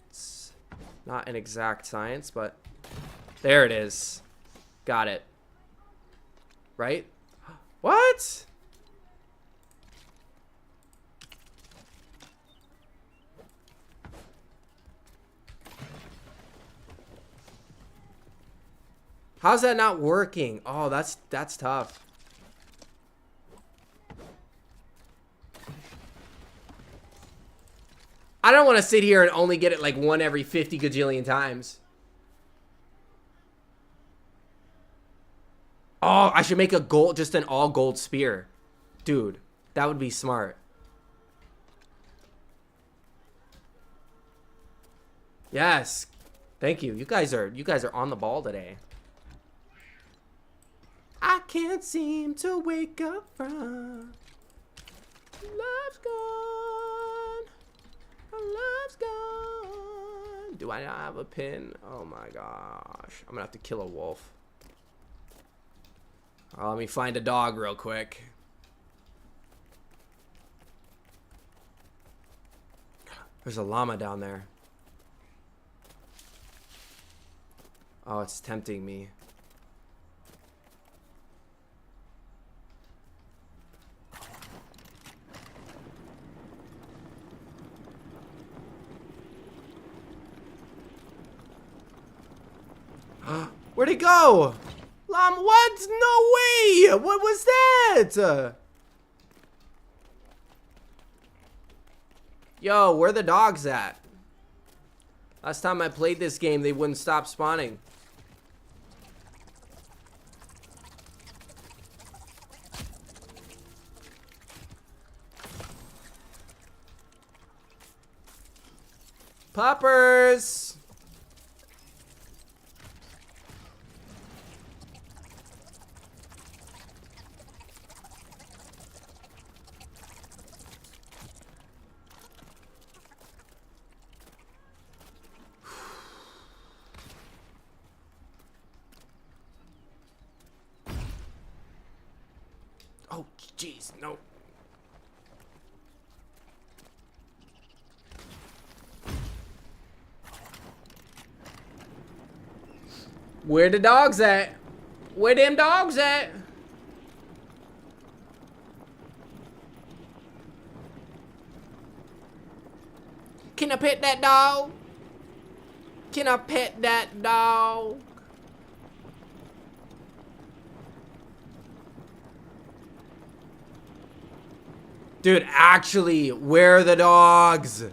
It's not an exact science, but there it is. Got it. Right? What? How's that not working? Oh, that's tough. I don't want to sit here and only get it like one every 50 gajillion times. Oh, I should make a gold, just an all gold spear. Dude, that would be smart. Yes. Thank you. You guys are on the ball today. I can't seem to wake up from love's gone. Love's gone. Do I not have a pin? Oh my gosh. I'm gonna have to kill a wolf. Oh, let me find a dog real quick. There's a llama down there. Oh, it's tempting me. Where'd it go? What? No way! What was that? Yo, where are the dogs at? Last time I played this game, they wouldn't stop spawning. Puppers! Oh, jeez, no. Where the dogs at? Where them dogs at? Can I pet that dog? Can I pet that dog? Dude, actually, where are the dogs?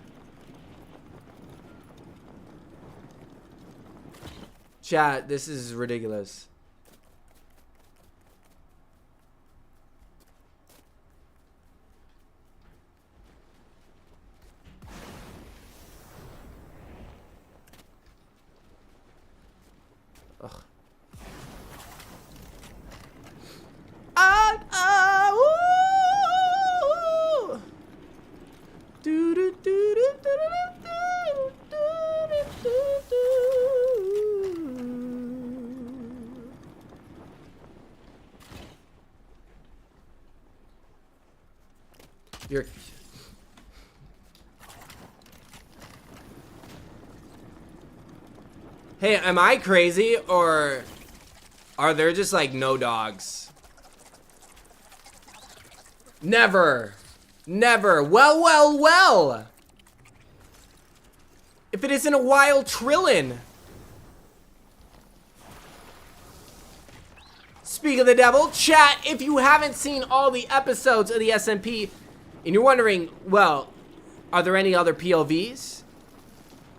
Chat, this is ridiculous. Ugh. Ooh. Do, do, do, do, do, do, do, do, do. You're... Hey, am I crazy, or are there just like no dogs? Never. Never. Well. If it isn't a wild Trillin. Speak of the devil, chat, if you haven't seen all the episodes of the SMP and you're wondering, well, are there any other POVs?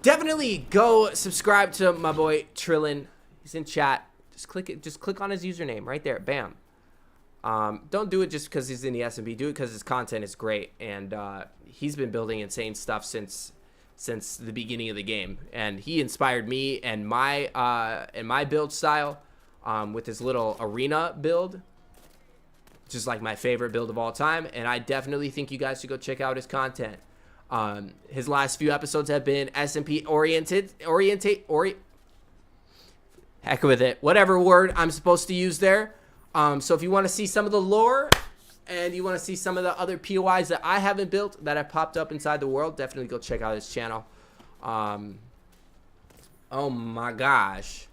Definitely go subscribe to my boy Trillin. He's in chat. Just click it. Just click on his username right there. Bam. Don't do it just because he's in the SMP. Do it because his content is great, and he's been building insane stuff since the beginning of the game. And he inspired me and my build style with his little arena build, which is like my favorite build of all time. And I definitely think you guys should go check out his content. His last few episodes have been SMP oriented. Heck with it. Whatever word I'm supposed to use there. So if you want to see some of the lore and you want to see some of the other POIs that I haven't built that have popped up inside the world, definitely go check out his channel. Oh my gosh.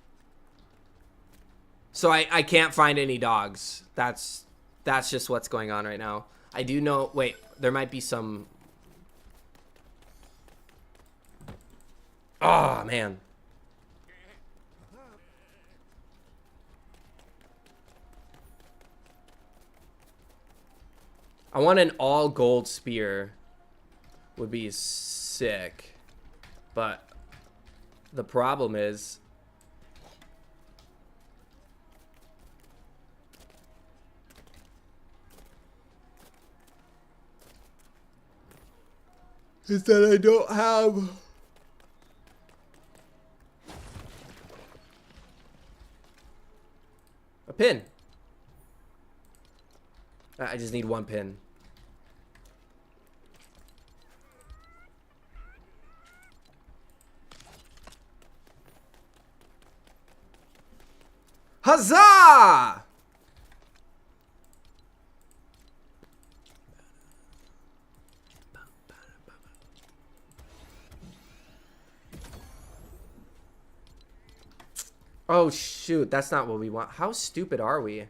So I can't find any dogs. That's just what's going on right now. I do know, wait, there might be some. Oh man. I want an all gold spear. Would be sick. But the problem is that I don't have a pin. I just need one pin. Huzzah! Oh, shoot. That's not what we want. How stupid are we?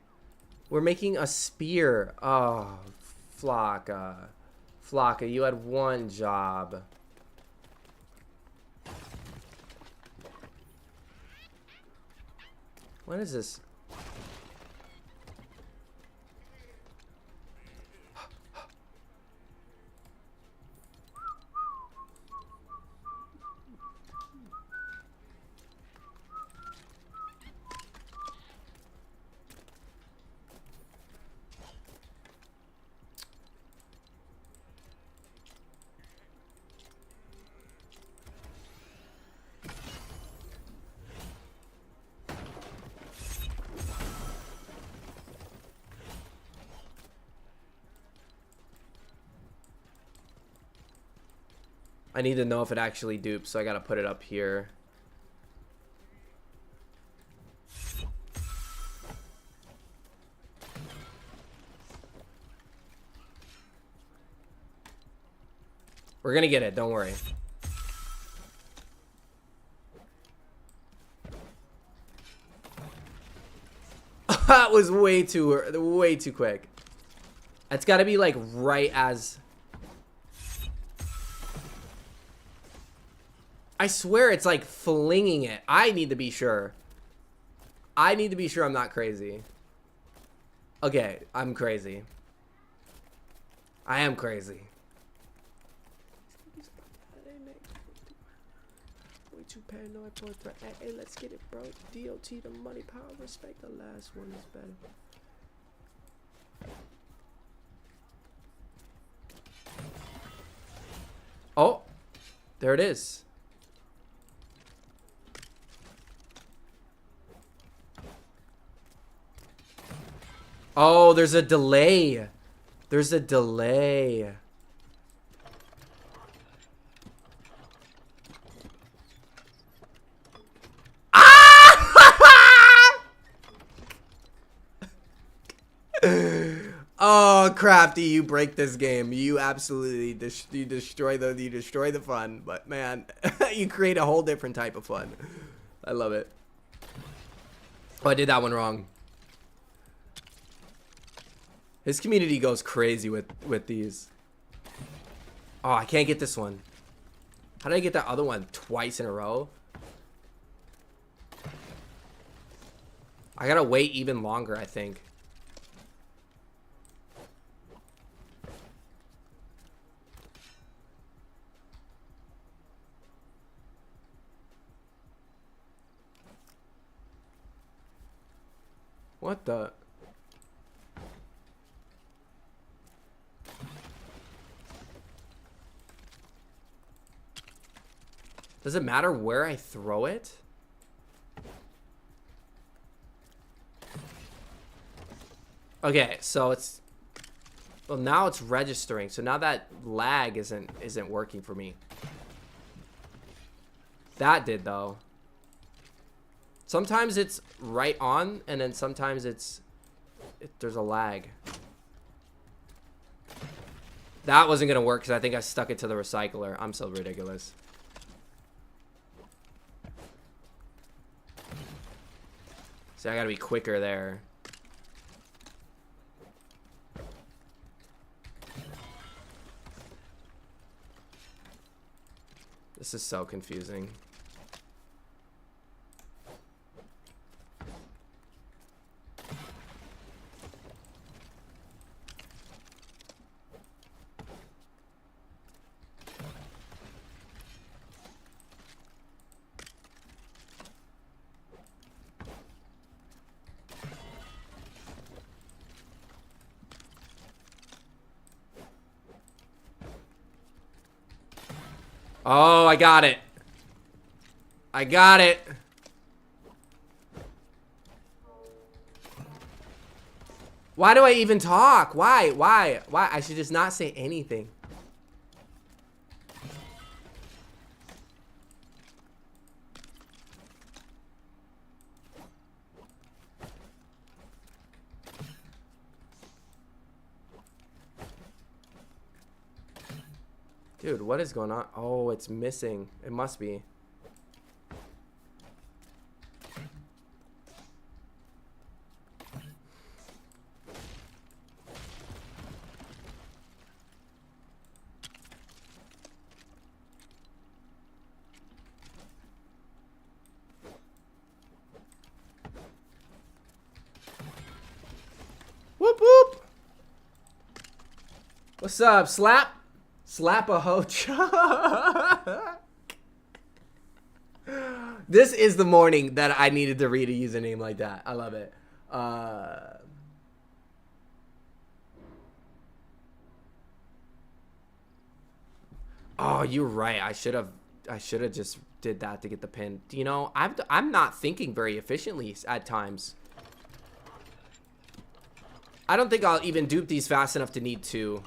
We're making a spear. Oh, Flocka. Flocka, you had one job. What is this? I need to know if it actually dupes, so I gotta put it up here. We're gonna get it, don't worry. That was way too quick. It's gotta be like right as... I swear it's like flinging it. I need to be sure. I need to be sure I'm not crazy. Okay, I'm crazy. I am crazy. Way too paranoid for a threat. Hey, let's get it, bro. DOT, the money, power, respect. The last one is better. Oh, there it is. Oh, there's a delay. There's a delay. Ah! Oh, Crafty, you break this game. You absolutely destroy the fun. But man, you create a whole different type of fun. I love it. Oh, I did that one wrong. His community goes crazy with these. Oh, I can't get this one. How did I get that other one twice in a row? I gotta wait even longer, I think. What the... Does it matter where I throw it? Okay, so it's... Well, now it's registering. So now that lag isn't working for me. That did, though. Sometimes it's right on, and then sometimes there's a lag. That wasn't going to work because I think I stuck it to the recycler. I'm so ridiculous. See, I gotta be quicker there. This is so confusing. Oh, I got it. I got it. Why do I even talk? Why? Why? I should just not say anything. Dude, what is going on? Oh, it's missing. It must be. What's up, Slap? Slap a ho. This is the morning that I needed to read a username like that. I love it. Oh, you're right. I should have just did that to get the pin. You know, I'm not thinking very efficiently at times. I don't think I'll even dupe these fast enough to need to.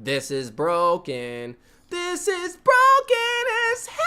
This is broken. This is broken as hell.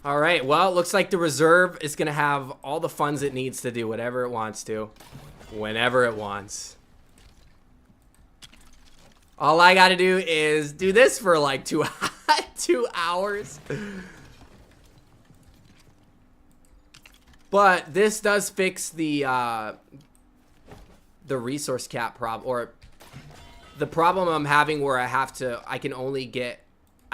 All right, well, it looks like the reserve is going to have all the funds it needs to do whatever it wants to, whenever it wants. All I got to do is do this for like 2 hours. But this does fix the resource cap problem, or the problem I'm having where I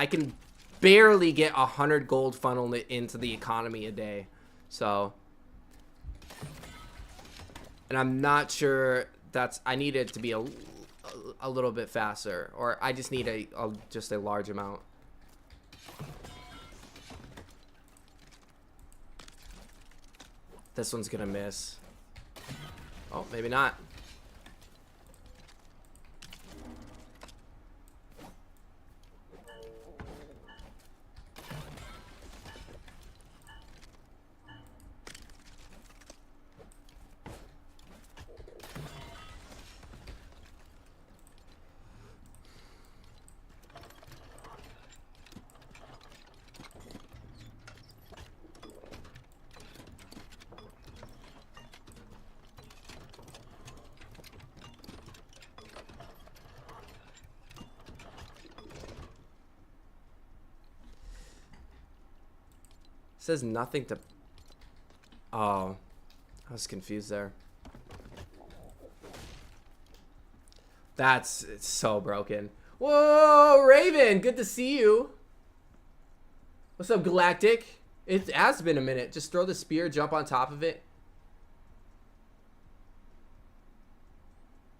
can barely get 100 gold funneled into the economy a day. So, and I'm not sure I need it to be a little bit faster, or I just need just a large amount. This one's gonna miss. Oh, maybe not. Says nothing to... Oh, I was confused there. It's so broken. Whoa, Raven, good to see you. What's up, Galactic? It has been a minute. Just throw the spear, jump on top of it.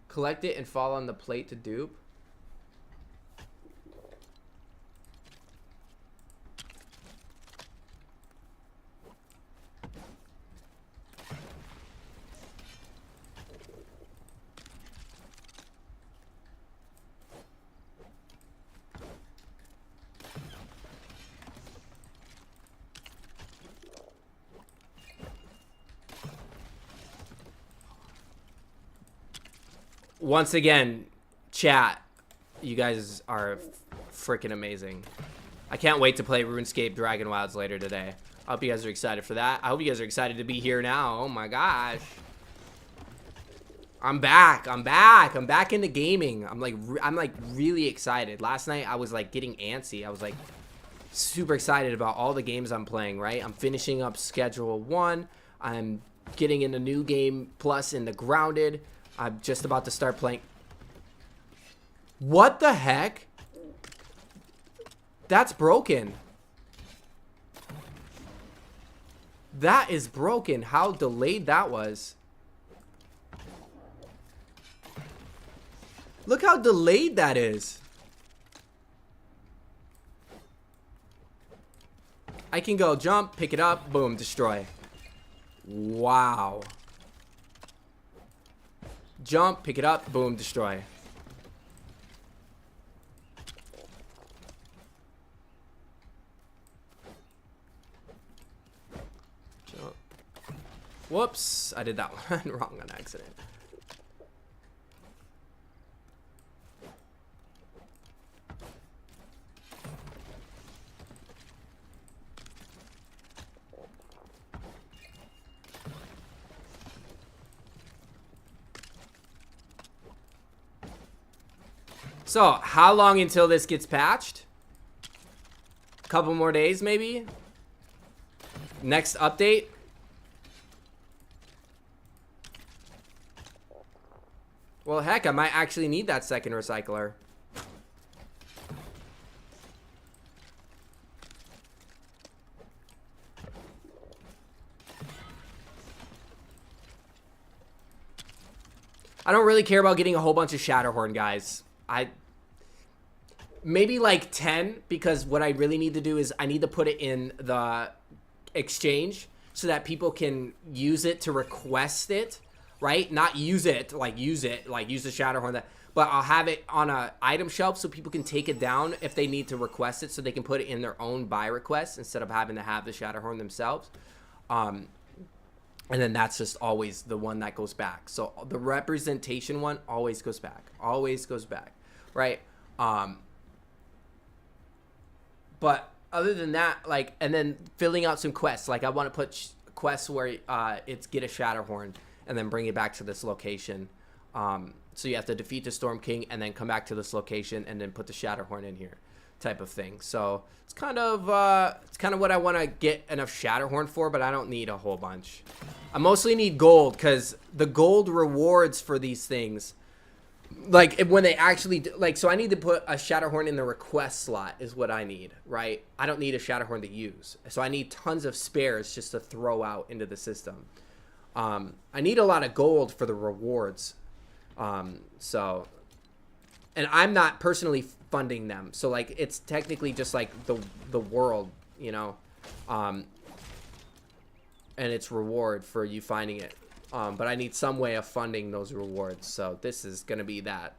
Collect it and fall on the plate to dupe. Once again, chat, you guys are freaking amazing. I can't wait to play RuneScape Dragon Wilds later today. I hope you guys are excited for that. I hope you guys are excited to be here now. Oh my gosh. I'm back. I'm back into gaming. I'm like really excited. Last night I was like getting antsy. I was like super excited about all the games I'm playing, right? I'm finishing up Schedule 1. I'm getting into New Game Plus into Grounded. I'm just about to start playing. What the heck? That's broken. That is broken. How delayed that was. Look how delayed that is. I can go jump, pick it up, boom, destroy. Wow. Jump, pick it up, boom, destroy. Jump. Whoops, I did that one wrong on accident. So, how long until this gets patched? A couple more days, maybe? Next update? Well, heck, I might actually need that second recycler. I don't really care about getting a whole bunch of Shatterhorn, guys. Maybe like 10, because what I really need to do is I need to put it in the exchange so that people can use it to request it, right? Not use it, like use the Shatterhorn, but I'll have it on a item shelf so people can take it down if they need to request it, so they can put it in their own buy request instead of having to have the Shatterhorn themselves. And then that's just always the one that goes back. So the representation one always goes back. Always goes back. Right? But other than that, like, and then filling out some quests. Like, I want to put quests where it's get a Shatterhorn and then bring it back to this location. So you have to defeat the Storm King and then come back to this location and then put the Shatterhorn in here, type of thing. So it's kind of what I want to get enough Shatterhorn for, but I don't need a whole bunch. I mostly need gold, because the gold rewards for these things, like when they actually like, so I need to put a Shatterhorn in the request slot is what I need, right? I don't need a Shatterhorn to use, so I need tons of spares just to throw out into the system. I need a lot of gold for the rewards, so, and I'm not personally funding them, so like it's technically just like the world, you know, and it's reward for you finding it, but I need some way of funding those rewards, so this is gonna be that.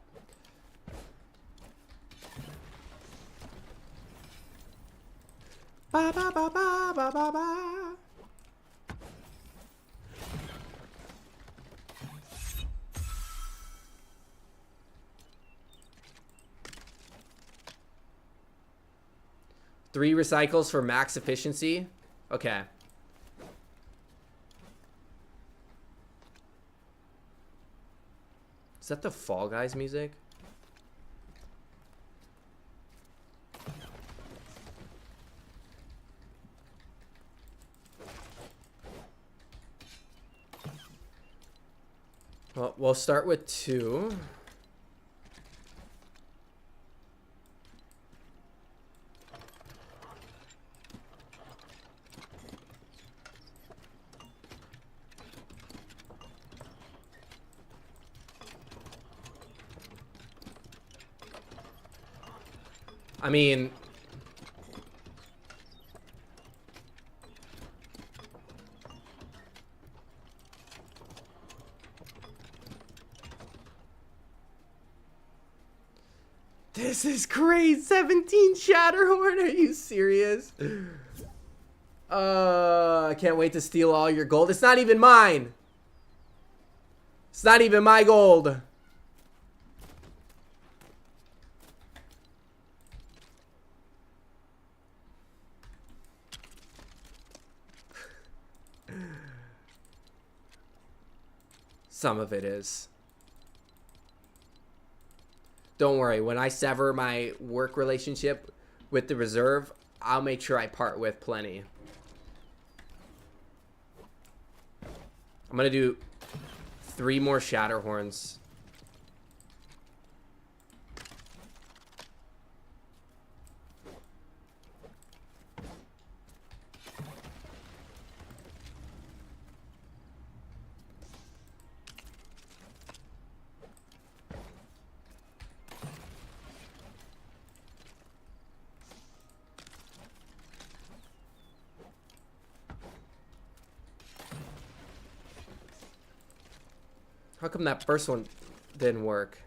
Ba ba ba ba ba ba ba. Three recycles for max efficiency. Okay. Is that the Fall Guys music? Well, we'll start with 2. I mean, this is crazy. 17 Shatterhorn. Are you serious? I can't wait to steal all your gold. It's not even mine. It's not even my gold. Some of it is. Don't worry, when I sever my work relationship with the reserve, I'll make sure I part with plenty. I'm gonna do 3 more Shatterhorns. How come that first one didn't work?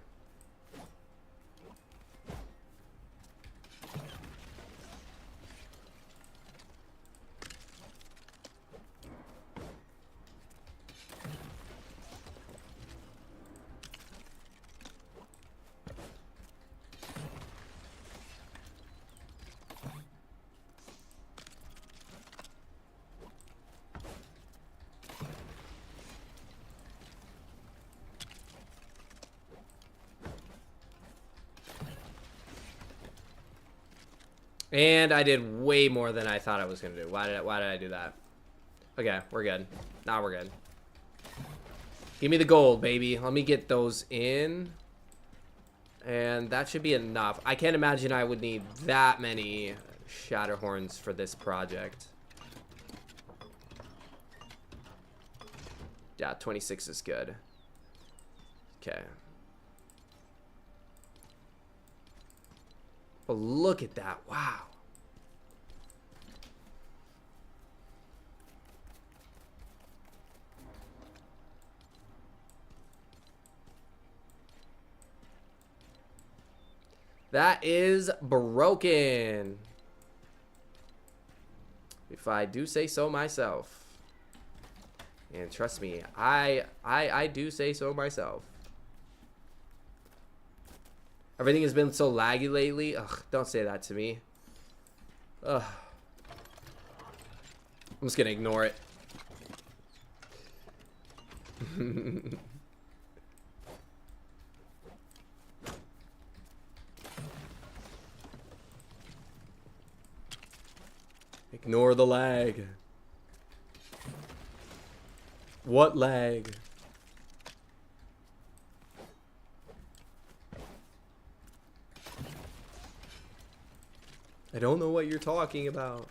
And I did way more than I thought I was gonna do. Why did I do that? Okay, we're good. Now we're good. Give me the gold, baby. Let me get those in. And that should be enough. I can't imagine I would need that many Shatterhorns for this project. Yeah, 26 is good. Okay. But look at that. Wow. That is broken. If I do say so myself. And trust me, I do say so myself. Everything has been so laggy lately. Ugh, don't say that to me. Ugh. I'm just gonna ignore it. Ignore the lag. What lag? I don't know what you're talking about.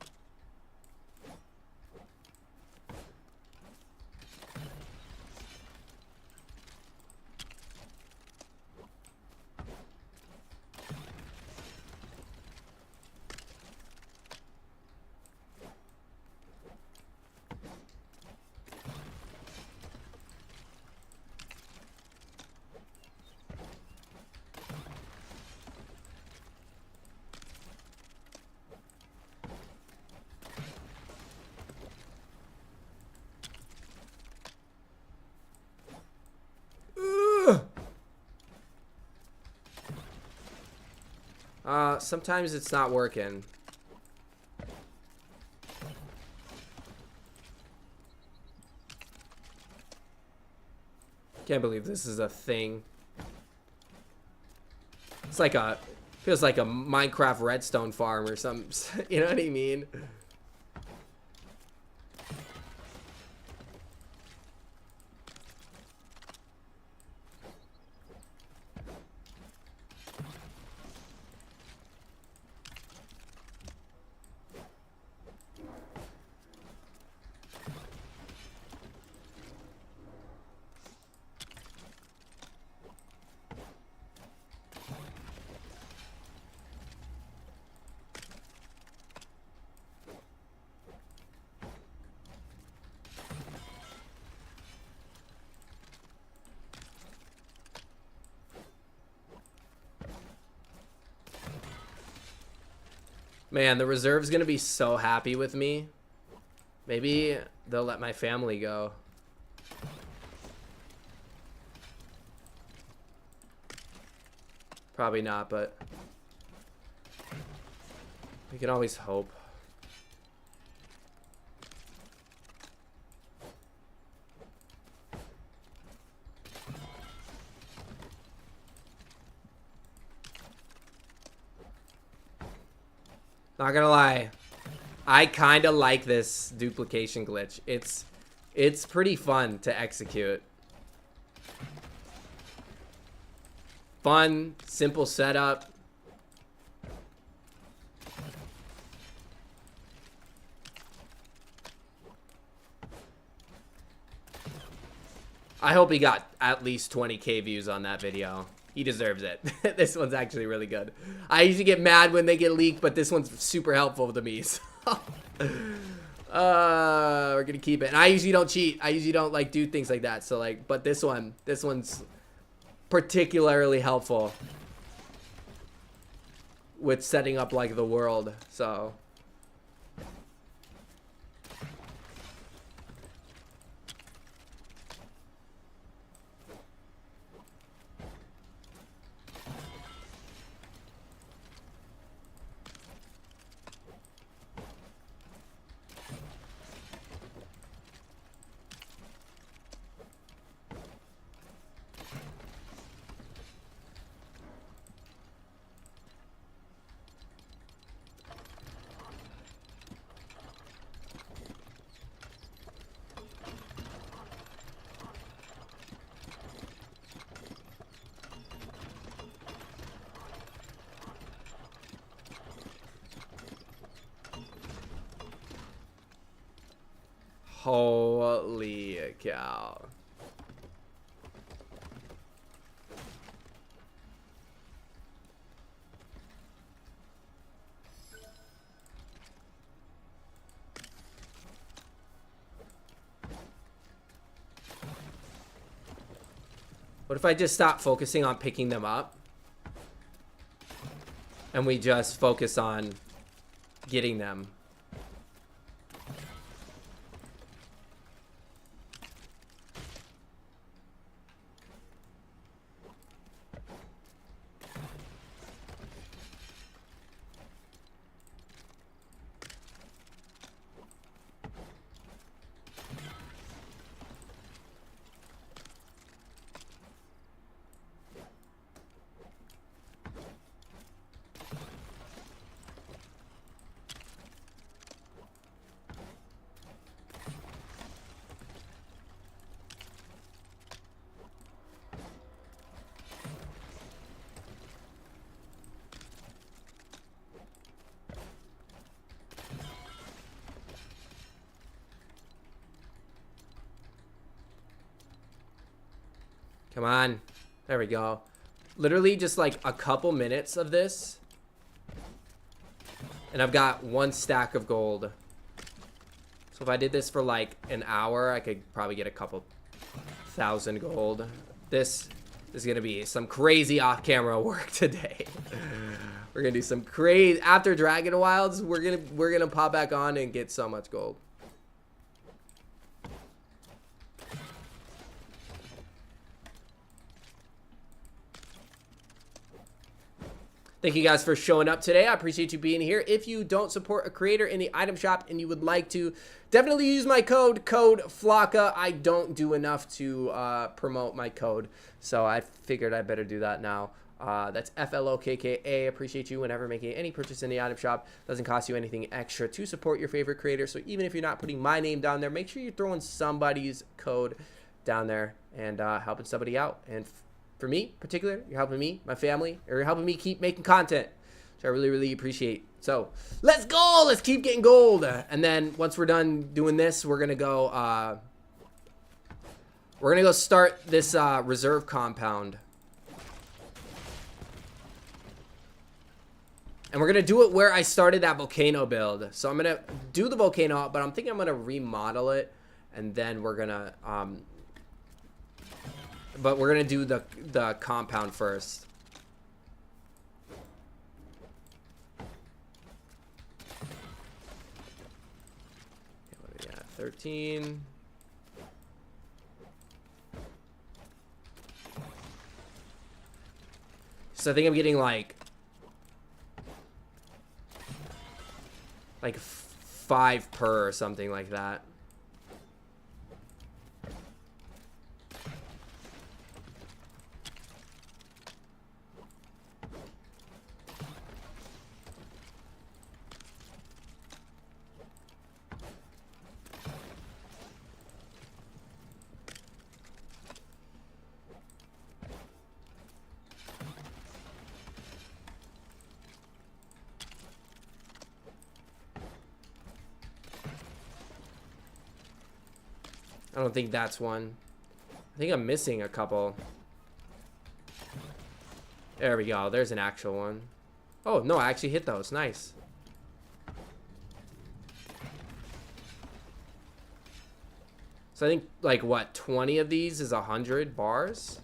Sometimes it's not working. Can't believe this is a thing. It's like a, feels like a Minecraft redstone farm or something. You know what I mean? Man, the reserve's gonna be so happy with me. Maybe they'll let my family go. Probably not, but we can always hope. Not gonna lie, I kind of like this duplication glitch. It's pretty fun to execute. Fun, simple setup. I hope he got at least 20K views on that video. He deserves it. This one's actually really good. I usually get mad when they get leaked, but this one's super helpful to me. So. We're gonna keep it. And I usually don't cheat. I usually don't like do things like that. So like, but this one's particularly helpful with setting up like the world. So. Holy cow. What if I just stop focusing on picking them up? And we just focus on getting them. Come on. There we go. Literally just like a couple minutes of this. And I've got 1 stack of gold. So if I did this for like an hour, I could probably get a couple thousand gold. This is going to be some crazy off-camera work today. We're going to do some crazy... After Dragon Wilds, we're going to pop back on and get so much gold. Thank you guys for showing up today. I appreciate you being here. If you don't support a creator in the item shop and you would like to, definitely use my code FLACA. I don't do enough to promote my code, so I figured I better do that now. That's FLOKKA. Appreciate you whenever making any purchase in the item shop. Doesn't cost you anything extra to support your favorite creator. So even if you're not putting my name down there, make sure you're throwing somebody's code down there and helping somebody out. And for me, in particular, you're helping me, my family, or you're helping me keep making content, which I really, really appreciate. So let's go. Let's keep getting gold. And then once we're done doing this, we're gonna go start this reserve compound. And we're gonna do it where I started that volcano build. So I'm gonna do the volcano, but I'm thinking I'm gonna remodel it, and then we're gonna but we're gonna do the compound first. What are we at? 13. So I think I'm getting like 5 per or something like that. I don't think that's one. I think I'm missing a couple. There we go. There's an actual one. Oh, no, I actually hit those. Nice. So I think, like, what, 20 of these is 100 bars?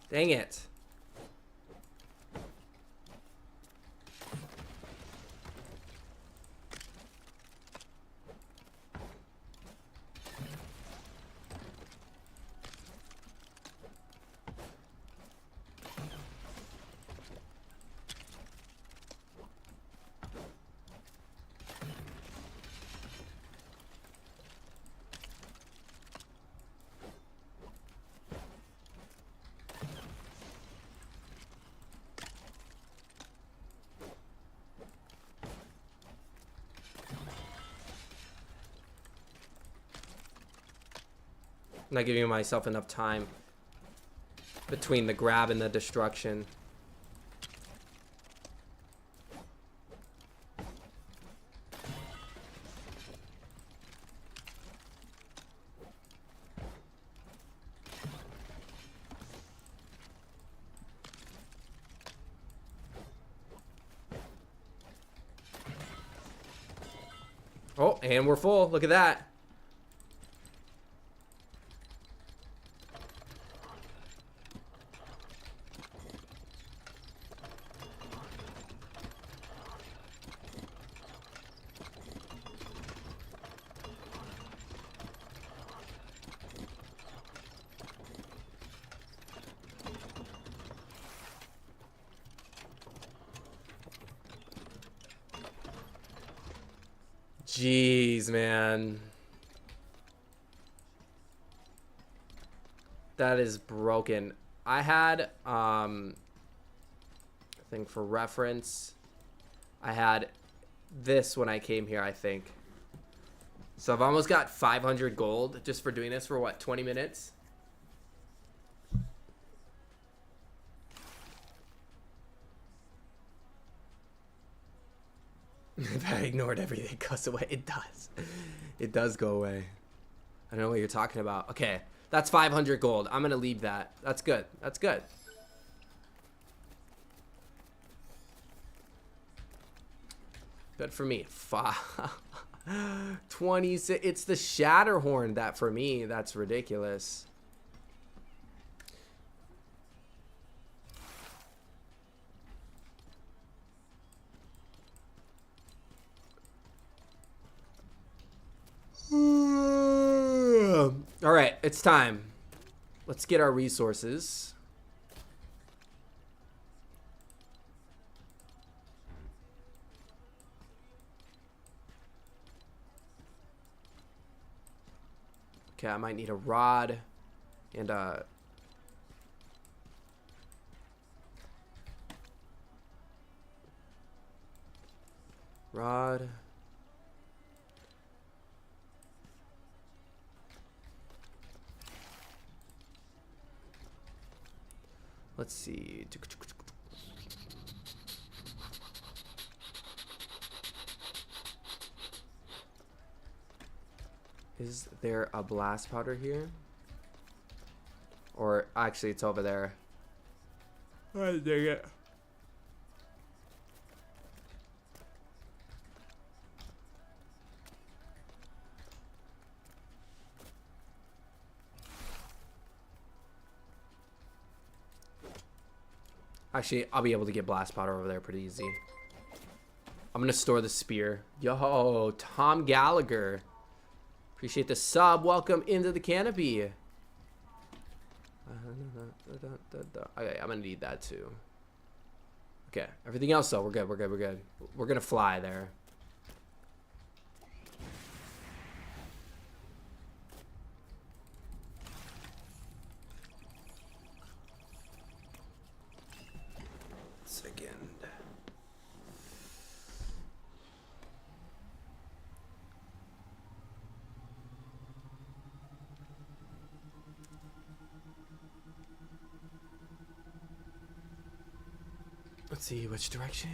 Dang it. not giving myself enough time between the grab and the destruction. Oh, and we're full. Look at that. Jeez, man. That is broken. I had, I think for reference, I had this when I came here, I think. So I've almost got 500 gold just for doing this for what, 20 minutes? If I ignored everything, it goes away. It does. It does go away. I don't know what you're talking about. Okay, that's 500 gold. I'm going to leave that. That's good. That's good. Good for me. 26. It's the Shatterhorn that for me, that's ridiculous. All right, it's time. Let's get our resources. Okay, I might need a rod and a rod. Let's see. Is there a blast powder here? Or actually it's over there. Oh, dang it. Actually, I'll be able to get blast powder over there pretty easy. I'm gonna store the spear. Yo, Tom Gallagher. Appreciate the sub. Welcome into the Canopy. Okay, I'm gonna need that too. Okay, everything else though, we're good, we're good, we're good. We're gonna fly there. Second. Let's see which direction.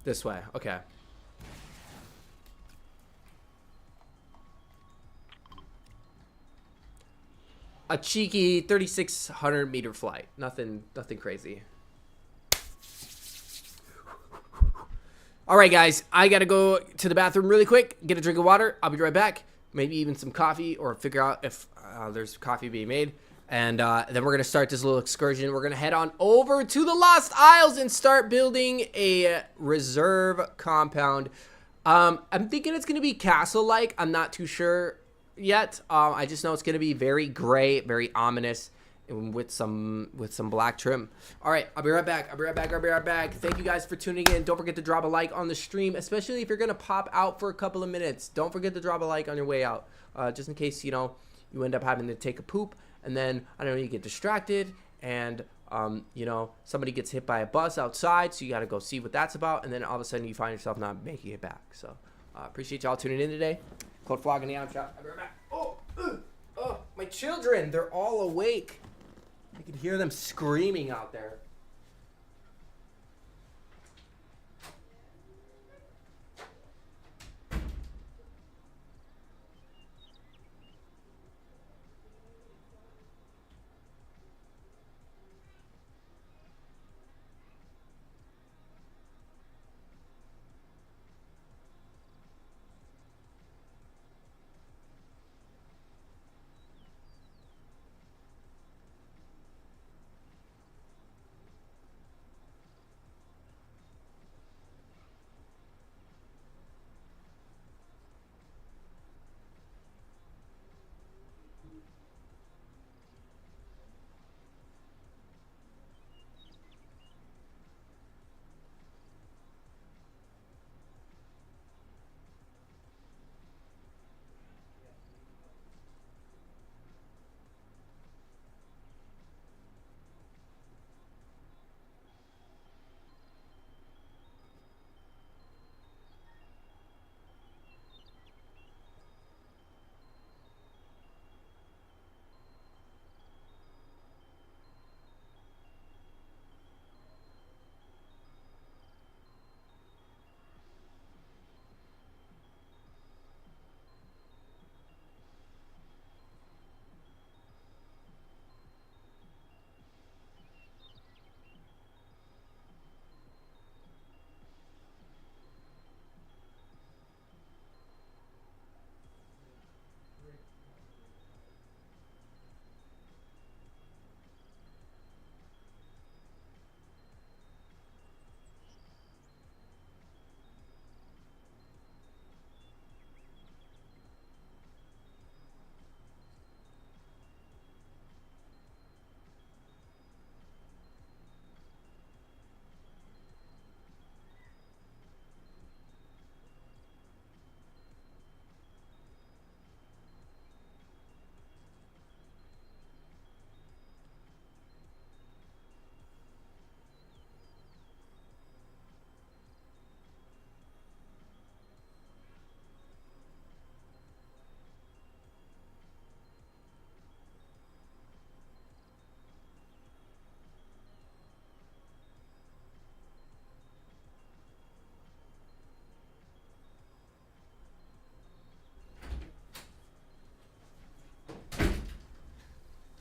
This way, okay. A cheeky 3,600 meter flight. Nothing crazy. All right, guys, I gotta go to the bathroom really quick, get a drink of water. I'll be right back. Maybe even some coffee, or figure out if there's coffee being made. And then we're gonna start this little excursion. We're gonna head on over to the Lost Isles and start building a reserve compound. I'm thinking it's gonna be castle-like. I'm not too sure yet. I just know it's gonna be very gray, very ominous, with some black trim. All right, I'll be right back. I'll be right back. Thank you guys for tuning in. Don't forget to drop a like on the stream, especially if you're gonna pop out for a couple of minutes. Don't forget to drop a like on your way out, just in case you end up having to take a poop, and then I don't know, you get distracted, and somebody gets hit by a bus outside, so you got to go see what that's about, and then all of a sudden you find yourself not making it back. So appreciate y'all tuning in today. Code Flog in the Shop. I'll be right back. Oh, my children, they're all awake. I can hear them screaming out there.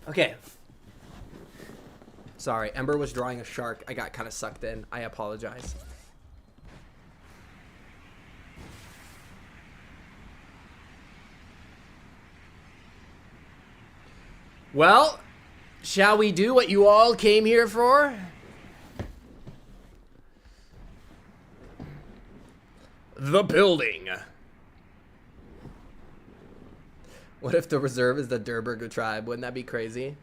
Okay. Sorry, Ember was drawing a shark. I got kind of sucked in. I apologize. Well, shall we do what you all came here for? The building. What if the reserve is the Durburger tribe? Wouldn't that be crazy?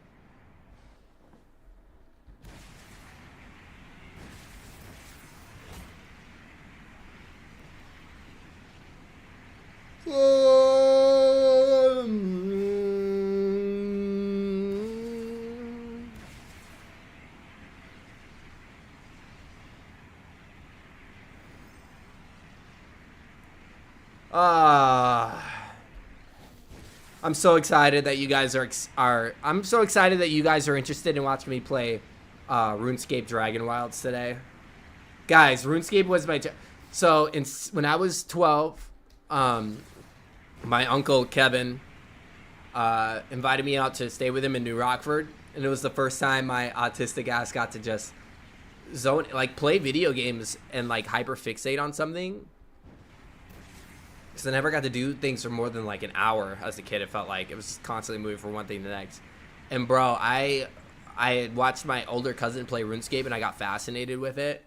I'm so excited that you guys I'm so excited that you guys are interested in watching me play RuneScape Dragon Wilds today. Guys, RuneScape was my so when I was 12, my uncle Kevin invited me out to stay with him in New Rockford, and it was the first time my autistic ass got to just play video games and hyper fixate on something. Because I never got to do things for more than an hour as a kid. It felt like it was just constantly moving from one thing to the next. And bro, I had watched my older cousin play RuneScape, and I got fascinated with it.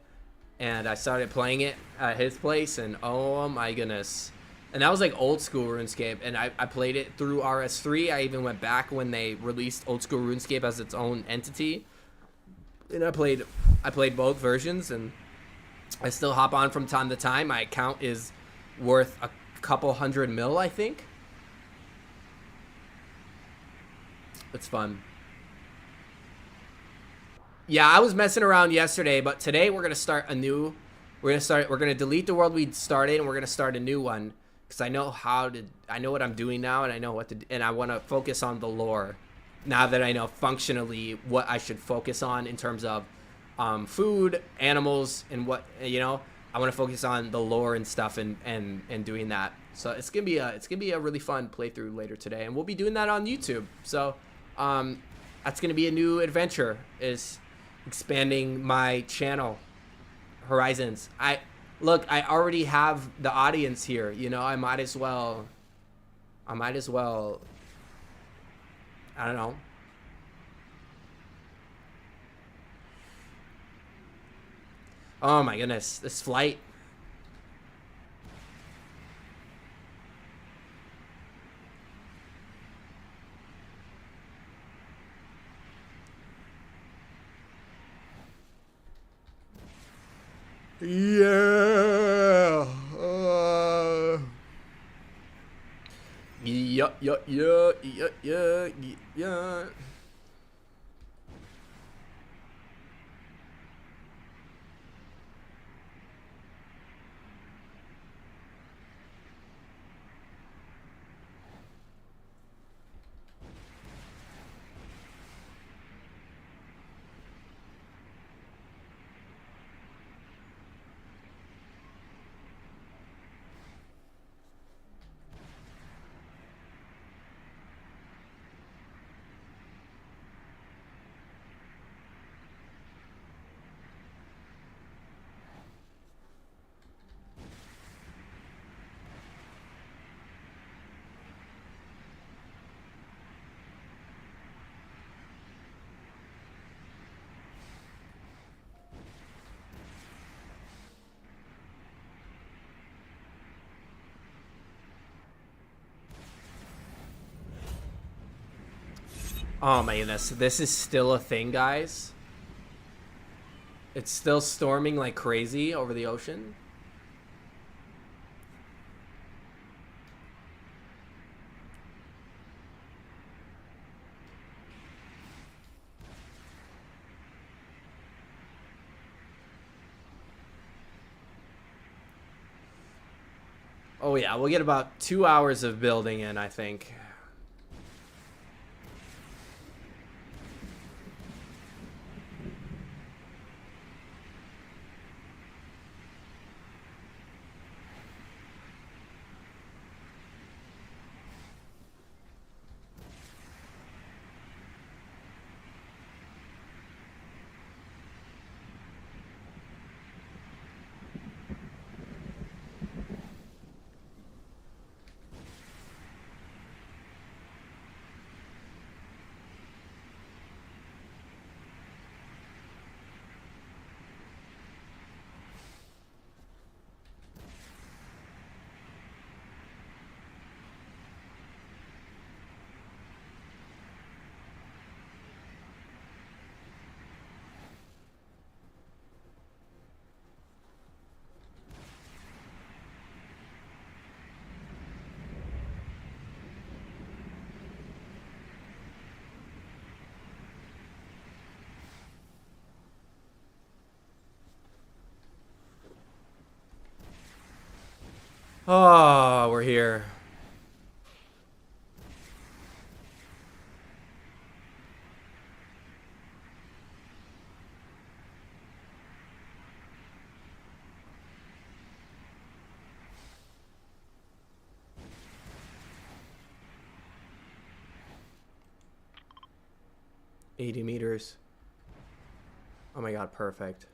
And I started playing it at his place, and oh my goodness, And that was like old school RuneScape, and I played it through RS3. I even went back when they released old school RuneScape as its own entity, and I played both versions, and I still hop on from time to time. My account is worth a couple hundred mil, I think. It's fun. Yeah, I was messing around yesterday, but today we're gonna start a new. We're gonna delete the world we started, and we're gonna start a new one because I know how to. I know what I'm doing now, and I know what to. And I want to focus on the lore. Now that I know functionally what I should focus on in terms of food, animals, and what I want to focus on the lore and stuff, and doing that. So it's gonna be a really fun playthrough later today, and we'll be doing that on YouTube. So that's gonna be a new adventure. Is expanding my channel horizons. I already have the audience here, I might as well I don't know. Oh my goodness, this flight. Yeah. Yeah. Oh my goodness, this is still a thing, guys. It's still storming like crazy over the ocean. Oh yeah, we'll get about 2 hours of building in, I think. Oh, we're here. $80 meters. Oh my god, perfect.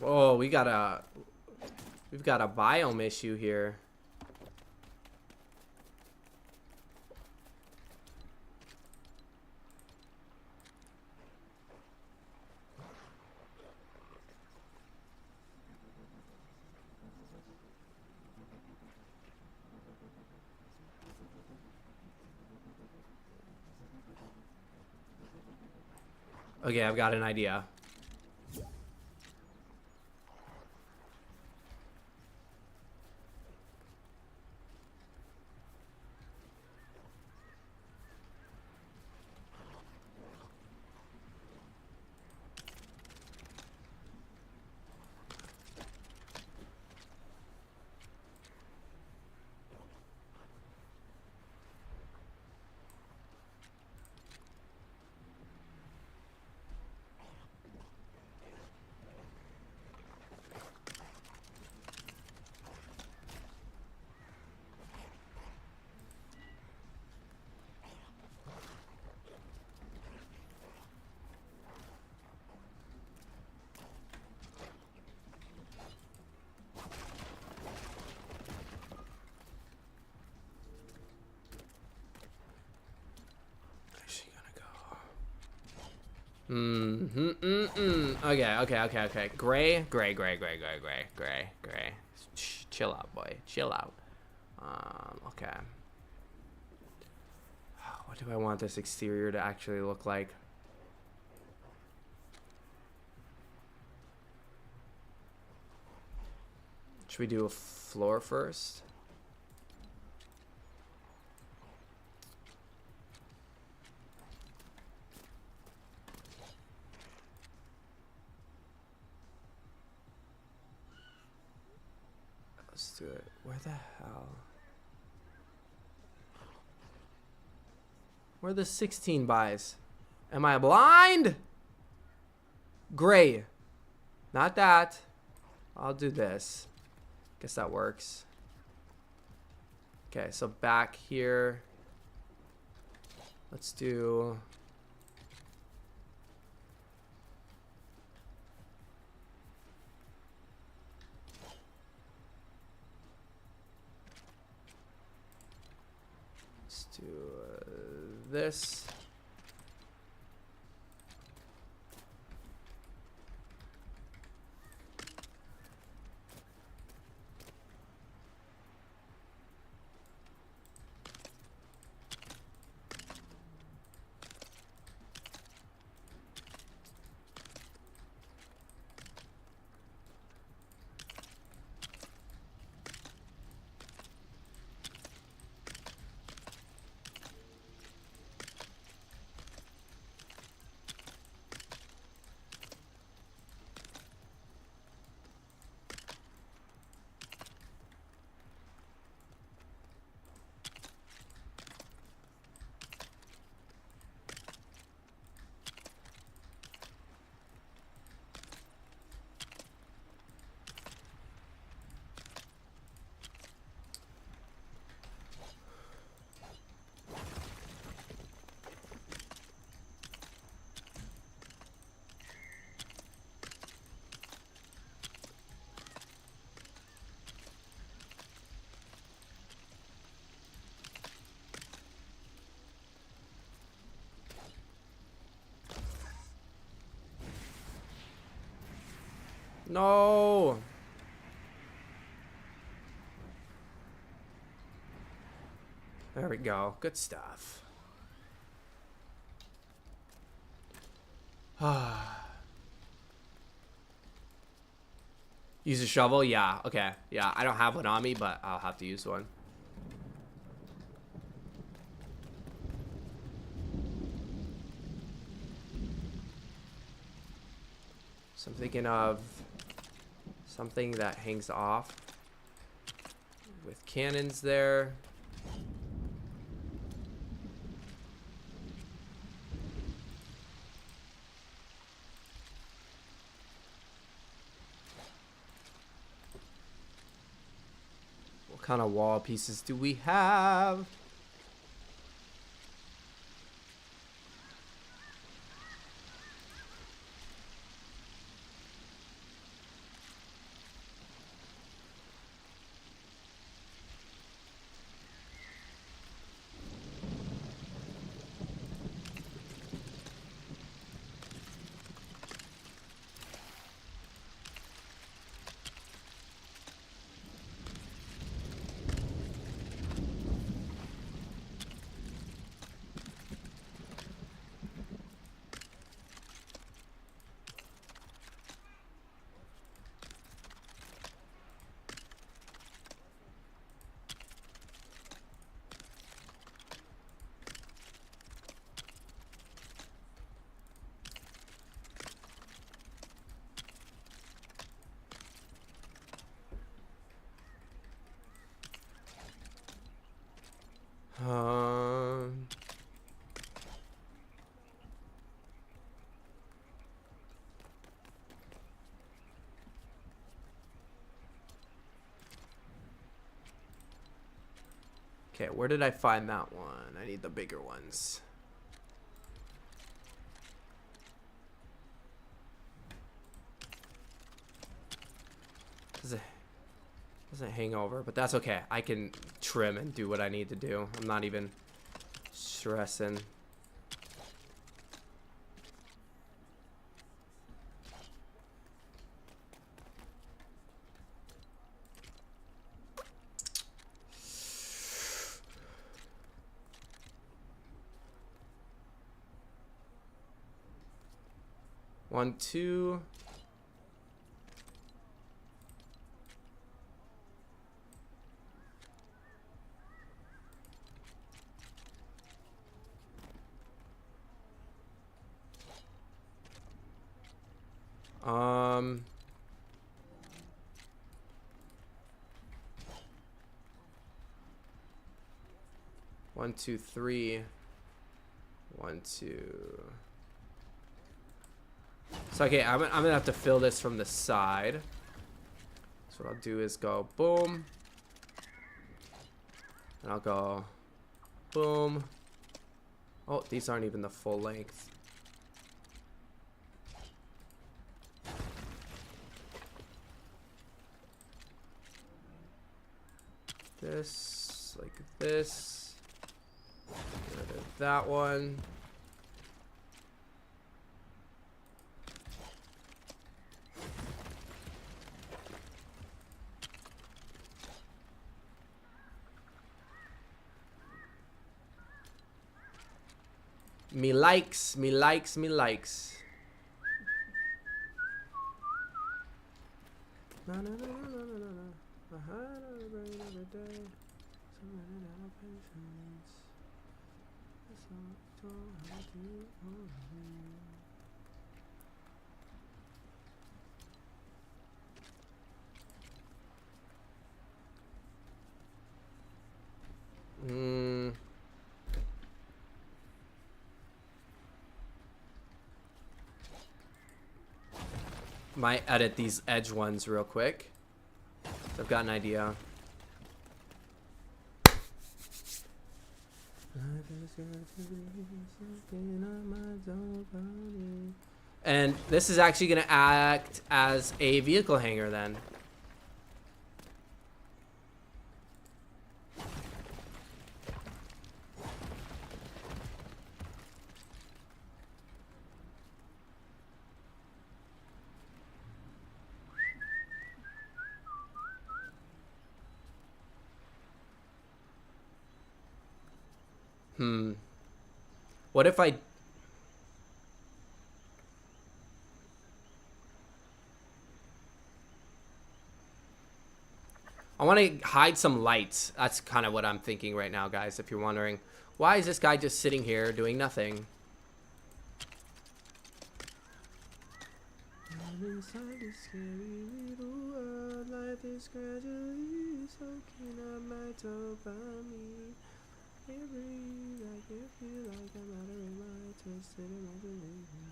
Oh, we've got a biome issue here. Okay, I've got an idea. Okay. Gray. Chill out, boy. Chill out. Okay. What do I want this exterior to actually look like? Should we do a floor first? Let's do it. Where the hell? Where are the 16 buys? Am I blind? Gray. Not that. I'll do this. Guess that works. Okay, so back here. Let's do... this. No. There we go. Good stuff. Use a shovel? Yeah. Okay. Yeah, I don't have one on me, but I'll have to use one. So I'm thinking of something that hangs off with cannons there. What kind of wall pieces do we have? Okay, where did I find that one? I need the bigger ones. Doesn't hang over, but that's okay. I can trim and do what I need to do. I'm not even stressing. One, two. One, two, three. One, two. So, okay, I'm gonna have to fill this from the side. So what I'll do is go boom. And I'll go boom. Oh, these aren't even the full length. This, like this. Get rid of that one. Me likes, me likes, me likes. No, no, no, no, no, no, no. I had a brain every day. So many little patience. That's all I told her to do. Might edit these edge ones real quick. I've got an idea. And this is actually going to act as a vehicle hanger then. What if I... I want to hide some lights. That's kind of what I'm thinking right now, guys, if you're wondering. Why is this guy just sitting here doing nothing? Inside this scary little world, life is gradually soaking up my dopamine. Every I can feel like I'm out of my twisted imagination.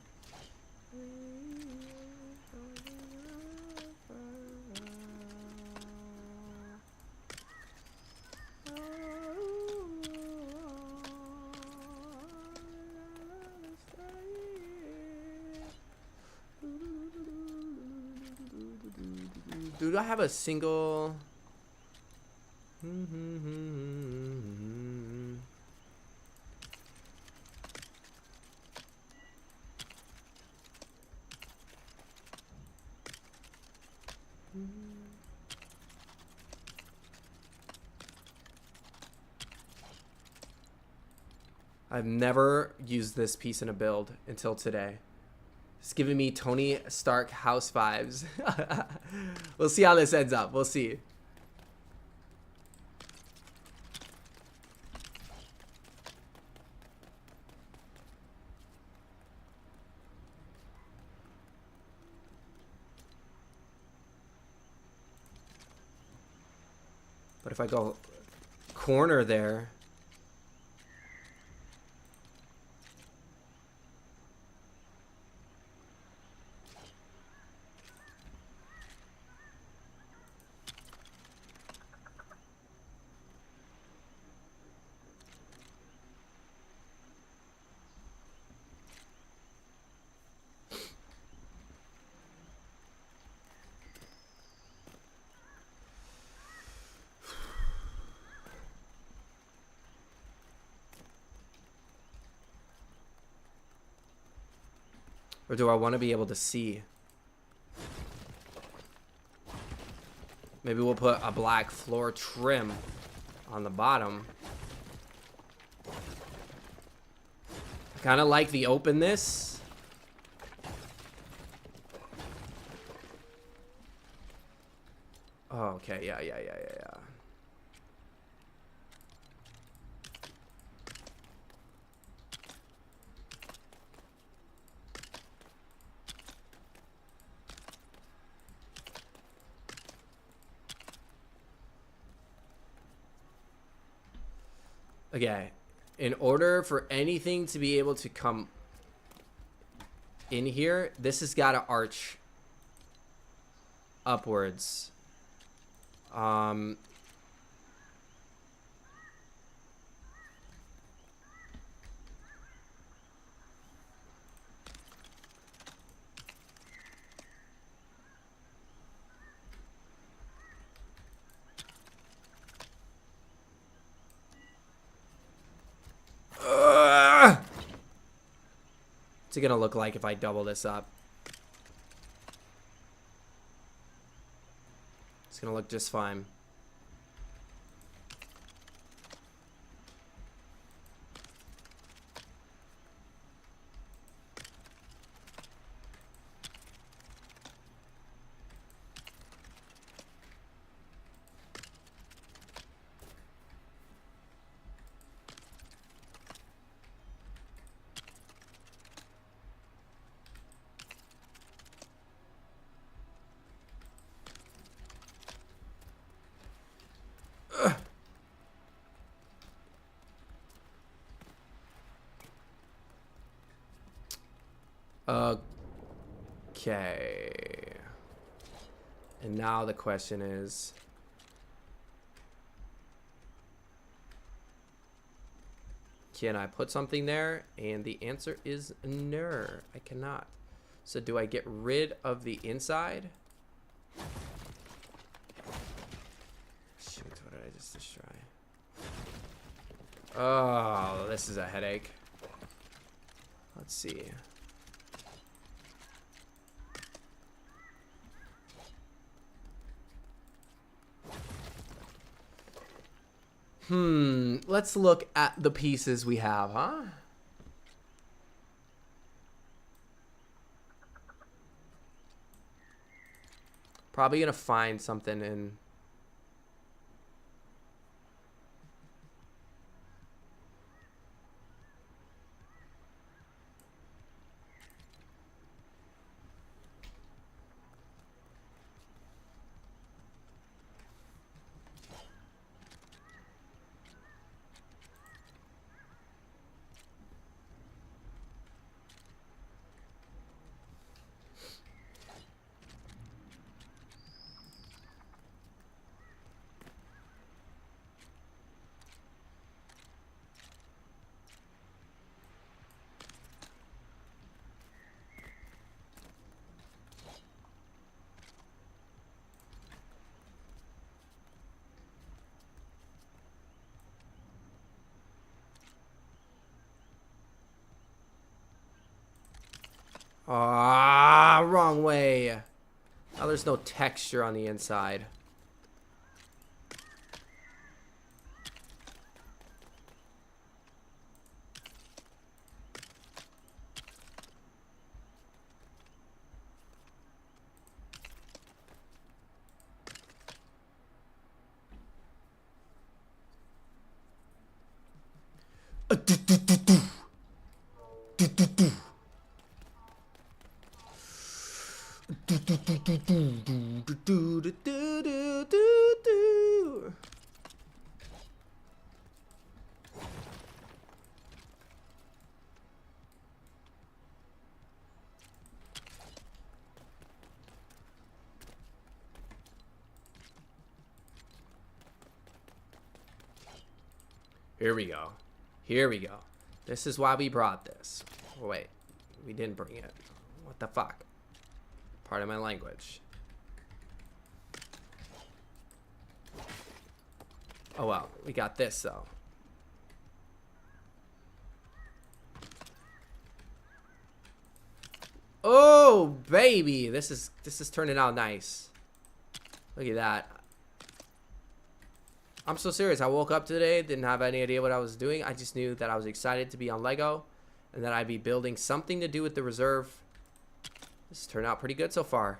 Do I have a single? I've never used this piece in a build until today. It's giving me Tony Stark house vibes. We'll see how this ends up. We'll see. But if I go corner there... Or do I want to be able to see? Maybe we'll put a black floor trim on the bottom. I kind of like the openness. Oh, okay, yeah. Okay, in order for anything to be able to come in here, this has got to arch upwards. What's it gonna look like if I double this up? It's gonna look just fine. Okay. And now the question is, can I put something there? And the answer is no, I cannot. So do I get rid of the inside? Shoot, what did I just destroy? Oh, this is a headache. Let's see. Let's look at the pieces we have, huh? Probably gonna find something in... Ah, wrong way. Oh, there's no texture on the inside. Here we go. Here we go. This is why we brought this. Oh, wait, we didn't bring it. What the fuck? Part of my language. Oh well, we got this though. Oh, baby. This is turning out nice. Look at that. I'm so serious. I woke up today, didn't have any idea what I was doing. I just knew that I was excited to be on LEGO and that I'd be building something to do with the reserve. This has turned out pretty good so far.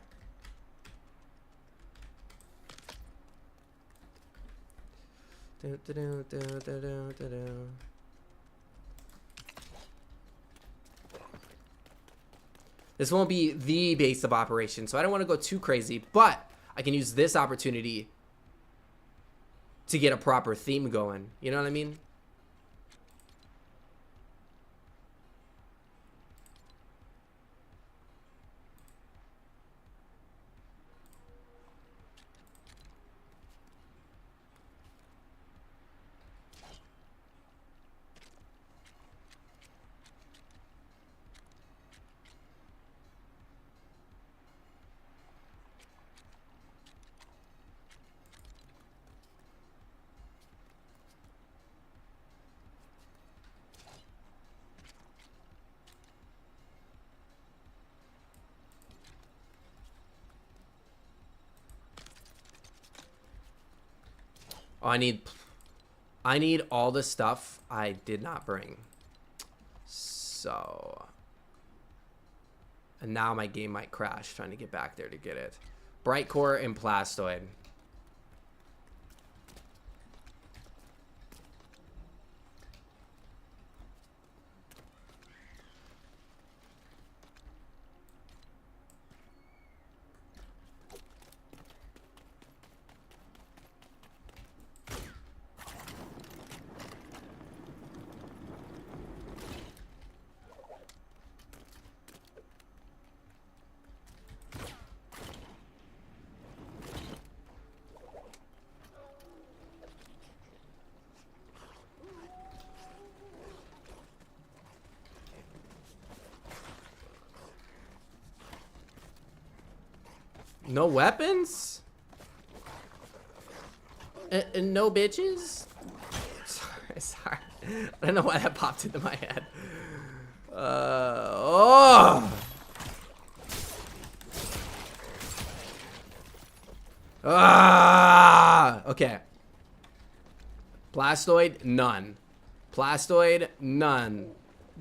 This won't be the base of operation, so I don't want to go too crazy, but I can use this opportunity to get a proper theme going. You know what I mean? Oh, I need all the stuff I did not bring. So, and now my game might crash trying to get back there to get it. Bright core and plastoid. No weapons? And no bitches? Sorry. I don't know why that popped into my head. Oh! Ah! Okay. Plastoid, none. Plastoid, none.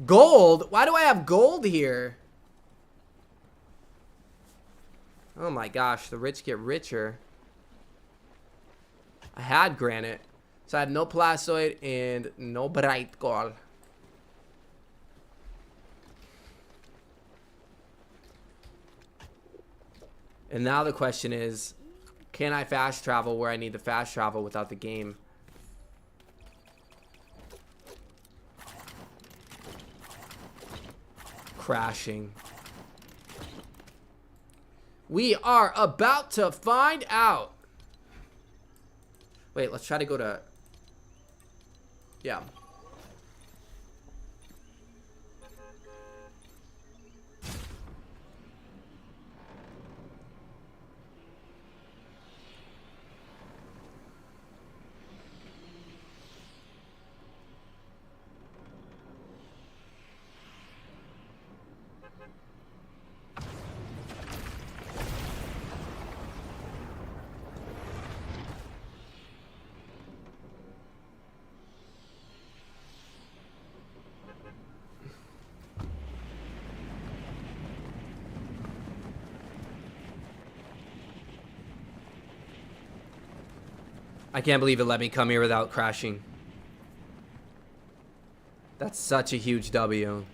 Gold? Why do I have gold here? Oh my gosh, the rich get richer. I had granite. So I had no plastoid and no bright gold. And now the question is, can I fast travel where I need to fast travel without the game? Crashing. We are about to find out. Wait, let's try to go to... Yeah. I can't believe it let me come here without crashing. That's such a huge W.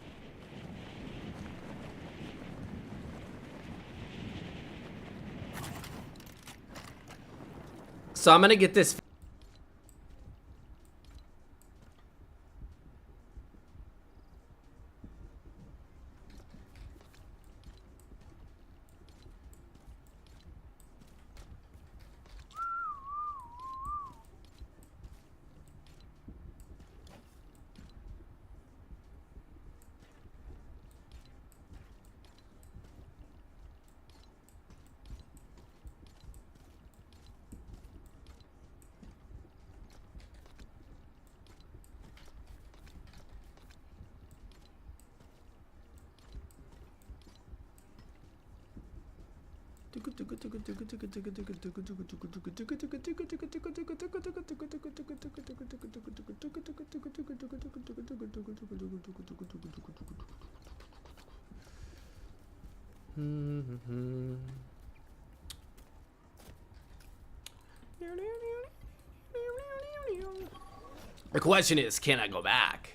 So I'm gonna get this. The question is, can I go back?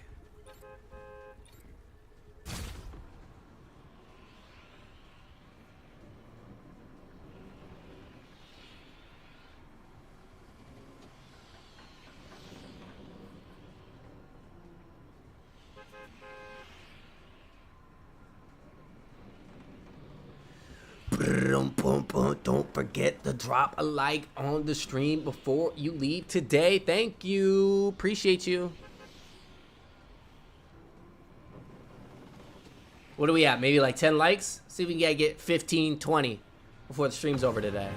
Don't forget to drop a like on the stream before you leave today. Thank you. Appreciate you. What do we have? Maybe like 10 likes? See if we can get 15, 20 before the stream's over today.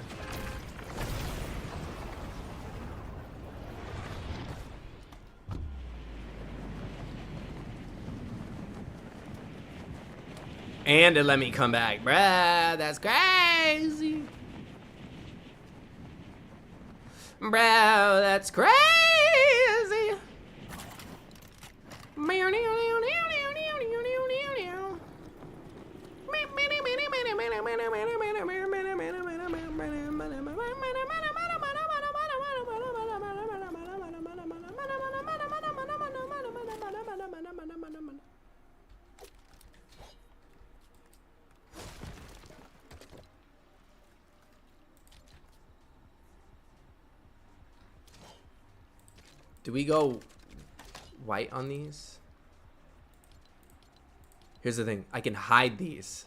And it let me come back. Bruh, that's crazy. Bro, that's crazy. Do we go white on these? Here's the thing. I can hide these.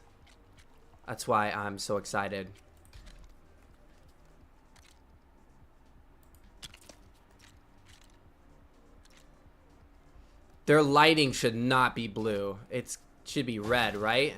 That's why I'm so excited. Their lighting should not be blue. It should be red, right?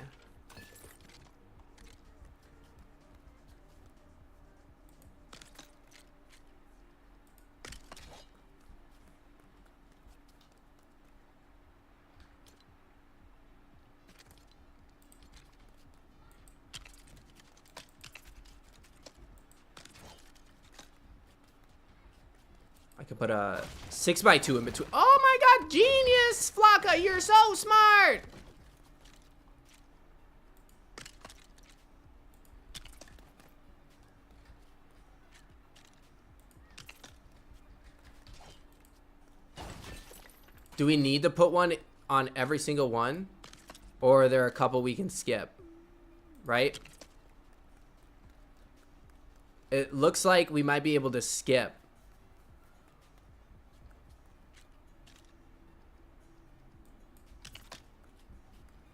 I could put a 6x2 in between. Oh my god, genius! Flocka, you're so smart! Do we need to put one on every single one? Or are there a couple we can skip? Right? It looks like we might be able to skip.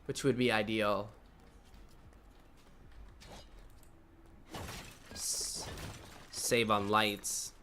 Which would be ideal. Save on lights.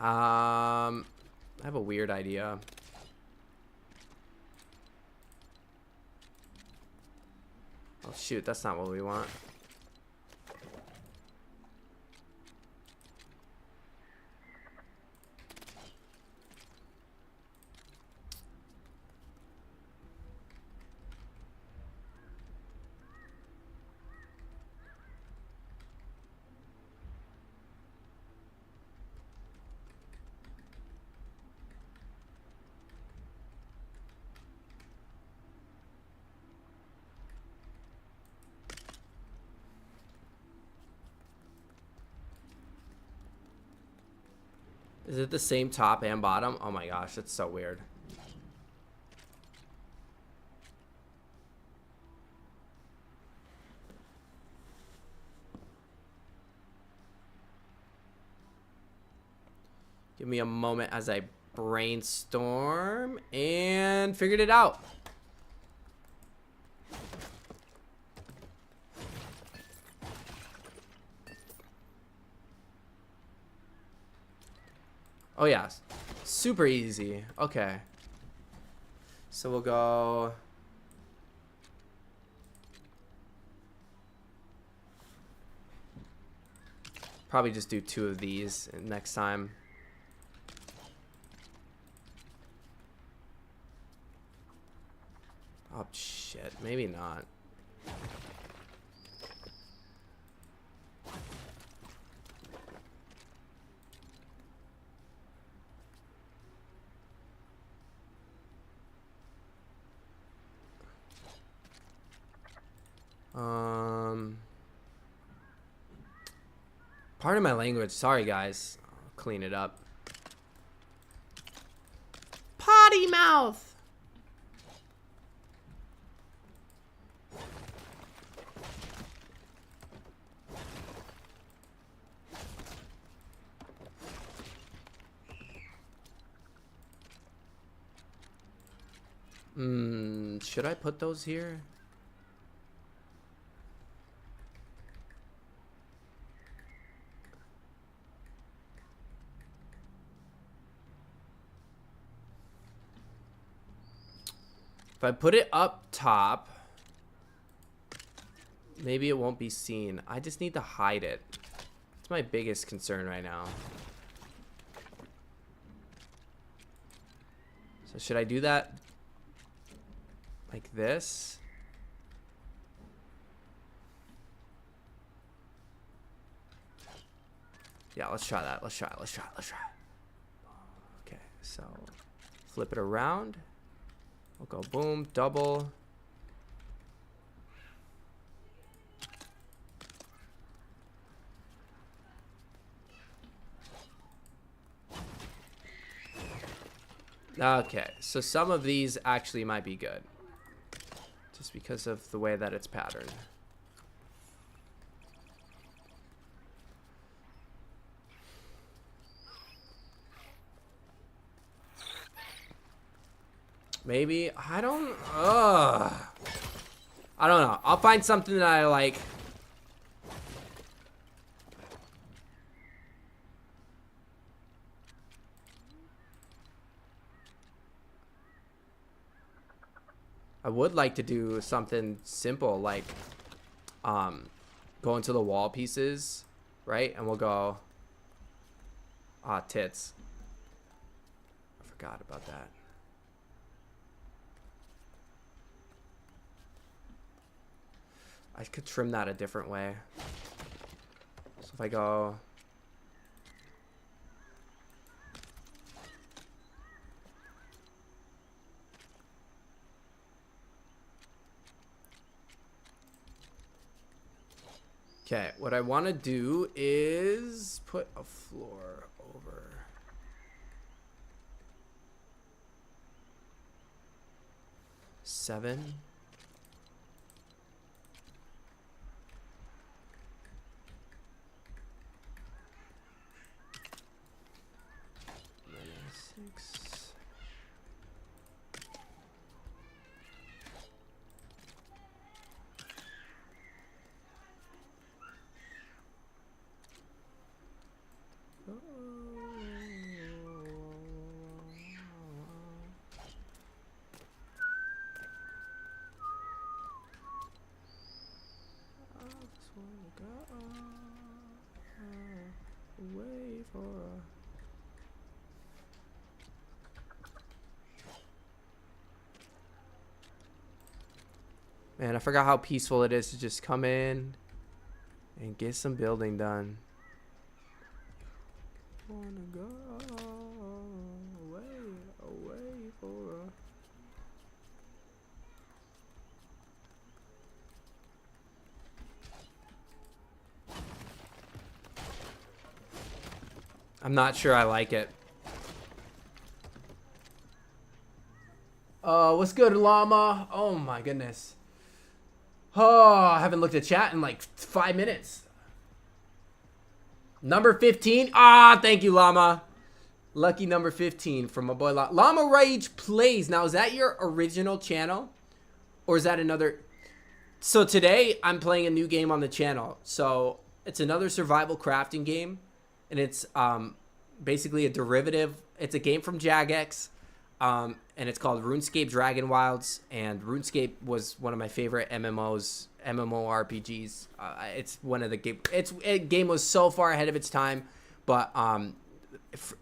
I have a weird idea. Oh shoot, that's not what we want. Is it the same top and bottom? Oh my gosh, that's so weird. Give me a moment as I brainstorm and figured it out. Oh yeah, super easy. Okay, so we'll go probably just do 2 of these next time. Oh shit, maybe not. Pardon my language. Sorry, guys. I'll clean it up. Potty mouth. Should I put those here? If I put it up top, maybe it won't be seen. I just need to hide it. It's my biggest concern right now. So should I do that like this? Yeah, let's try that. Let's try it. Let's try it. Let's try it. Okay, so flip it around. We'll go boom, double. Okay, so some of these actually might be good. Just because of the way that it's patterned. Maybe, I don't know. I'll find something that I like. I would like to do something simple like go into the wall pieces, right? And we'll go tits. I forgot about that. I could trim that a different way. So if I go okay, what I want to do is put a floor over. Seven. Six. Wait for a man, I forgot how peaceful it is to just come in and get some building done. Wanna go away for a I'm not sure I like it. What's good, llama? Oh my goodness. Oh, I haven't looked at chat in like 5 minutes. Number 15. Ah, thank you, llama. Lucky number 15 from my boy Llama Rage Plays. Now, is that your original channel? Or is that another? So today, I'm playing a new game on the channel. So it's another survival crafting game. And it's basically a derivative. It's a game from Jagex. And it's called RuneScape Dragon Wilds. And RuneScape was one of my favorite MMORPGs. It's one of the game was so far ahead of its time. But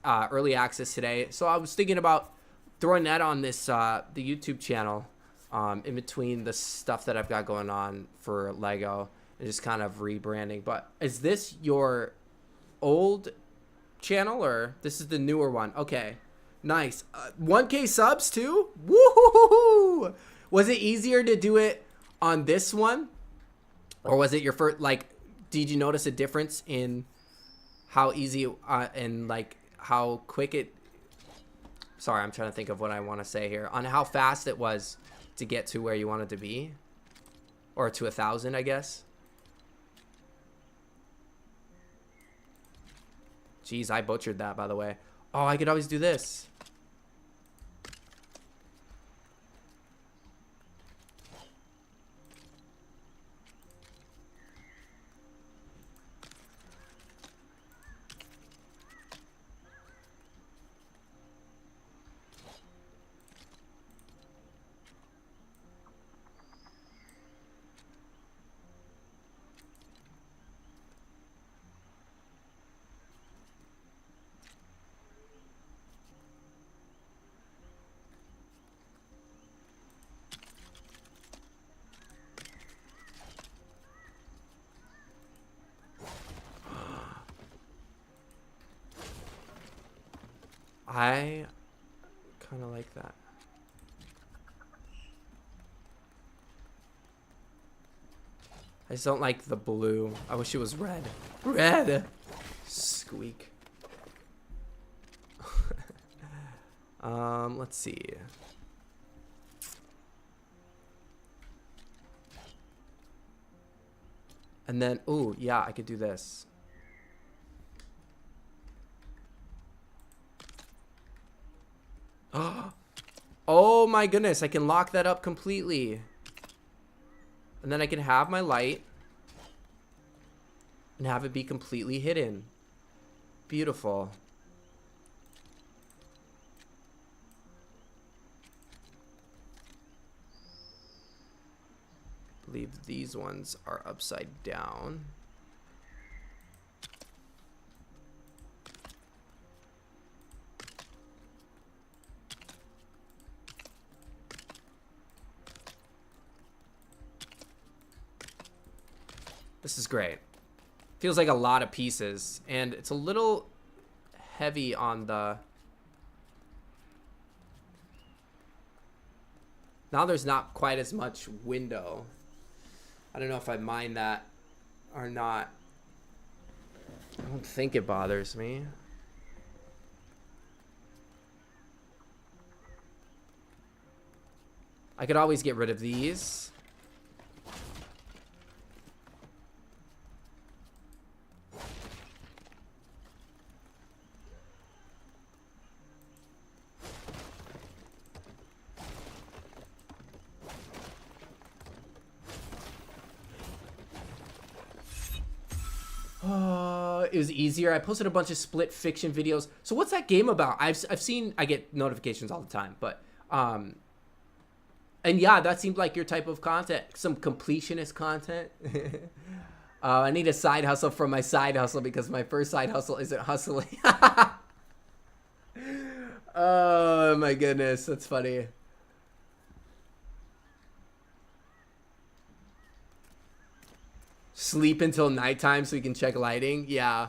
early access today. So I was thinking about throwing that on this the YouTube channel in between the stuff that I've got going on for LEGO and just kind of rebranding. But is this your old channel or this is the newer one? Okay, nice. 1K subs too. Woohoo! Was it easier to do it on this one, or was it your first? Like, did you notice a difference in how easy and like how quick it? Sorry, I'm trying to think of what I want to say here on how fast it was to get to where you wanted to be, or to 1,000, I guess. Jeez, I butchered that, by the way. Oh, I could always do this. I kind of like that. I just don't like the blue. I wish it was red. Red! Squeak. Let's see. And then, ooh, yeah, I could do this. Oh my goodness, I can lock that up completely. And then I can have my light and have it be completely hidden. Beautiful. I believe these ones are upside down. This is great. Feels like a lot of pieces, and it's a little heavy on the... Now there's not quite as much window. I don't know if I mind that or not. I don't think it bothers me. I could always get rid of these. It was easier. I posted a bunch of split fiction videos. So what's that game about? I've seen, I get notifications all the time, but and yeah, that seemed like your type of content, some completionist content. I need a side hustle from my side hustle because my first side hustle isn't hustling. Oh my goodness, that's funny. Sleep until nighttime so you can check lighting. Yeah,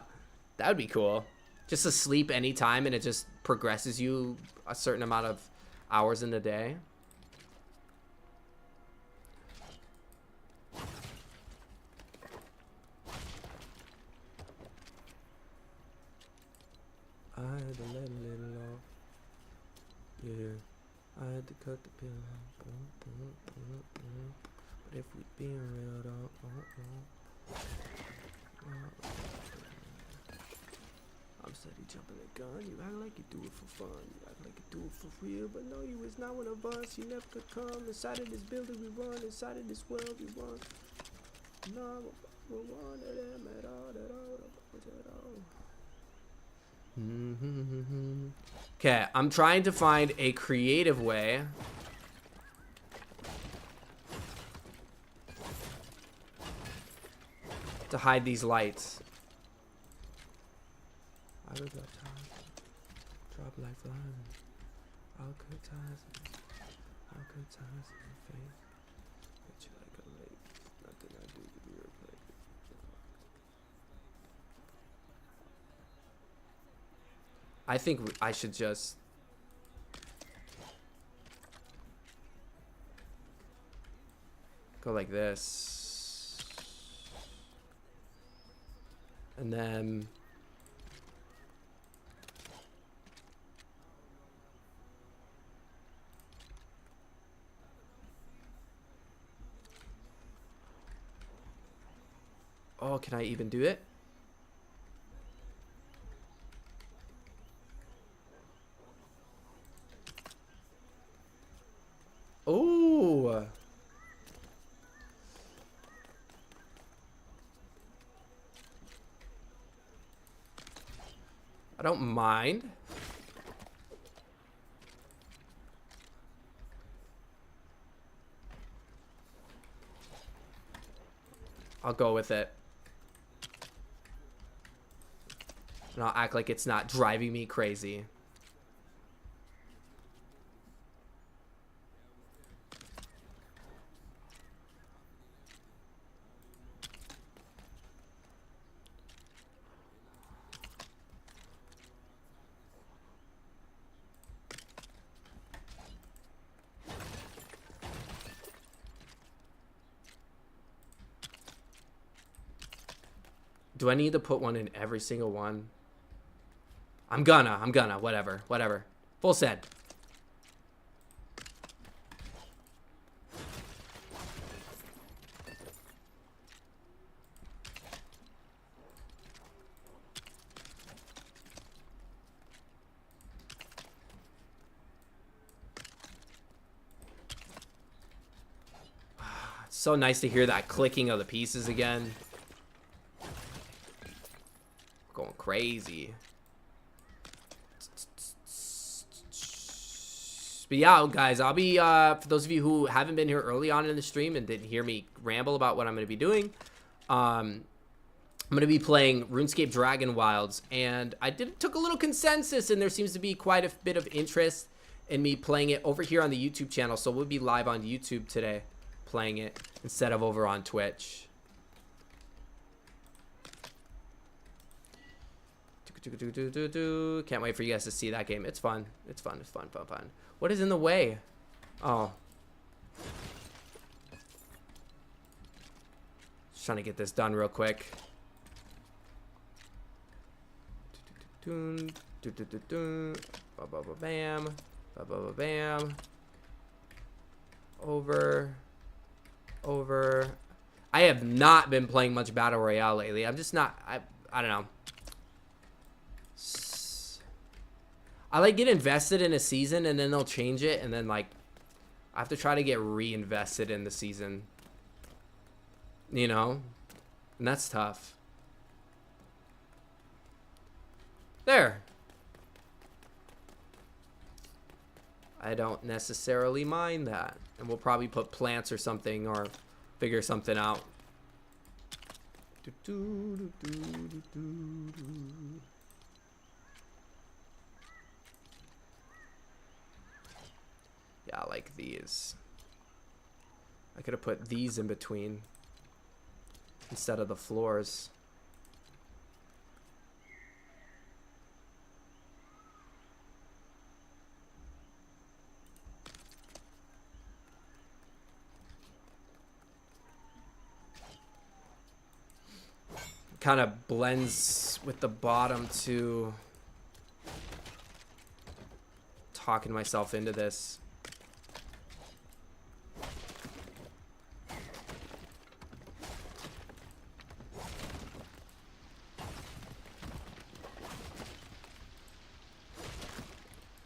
that would be cool. Just to sleep anytime and it just progresses you a certain amount of hours in the day. I had to let a little off. Yeah, I had to cut the pill off. But if we being real though, I'm Steady jumping the gun. You act like you do it for fun. You act like you do it for real, but no, you is not one of us. You never could come inside of this building we run. Inside of this world we run. No, we're one of them at all. Okay, I'm trying to find a creative way to hide these lights. I would drop lifeline. I'll cut ties. I'll cut ties in the face. Hit you like a lake. Nothing I do to be replaced. I think I should just go like this. And then oh, can I even do it? Oh. I don't mind. I'll go with it. And I'll act like it's not driving me crazy. Do I need to put one in every single one? I'm gonna, whatever. Full set. It's so nice to hear that clicking of the pieces again. Going crazy. But yeah, guys, I'll be for those of you who haven't been here early on in the stream and didn't hear me ramble about what I'm going to be doing, I'm going to be playing RuneScape Dragon Wilds, and I took a little consensus, and there seems to be quite a bit of interest in me playing it over here on the YouTube channel. So we'll be live on YouTube today playing it instead of over on Twitch. Can't wait for you guys to see that game. It's fun. It's fun. What is in the way? Oh. Just trying to get this done real quick. Bam. Bam. Over. I have not been playing much Battle Royale lately. I'm just not. I don't know. I like get invested in a season and then they'll change it, and then like I have to try to get reinvested in the season, you know, and that's tough. There. I don't necessarily mind that, and we'll probably put plants or something or figure something out. Yeah, I like these. I could have put these in between instead of the floors. Kind of blends with the bottom too. Talking myself into this.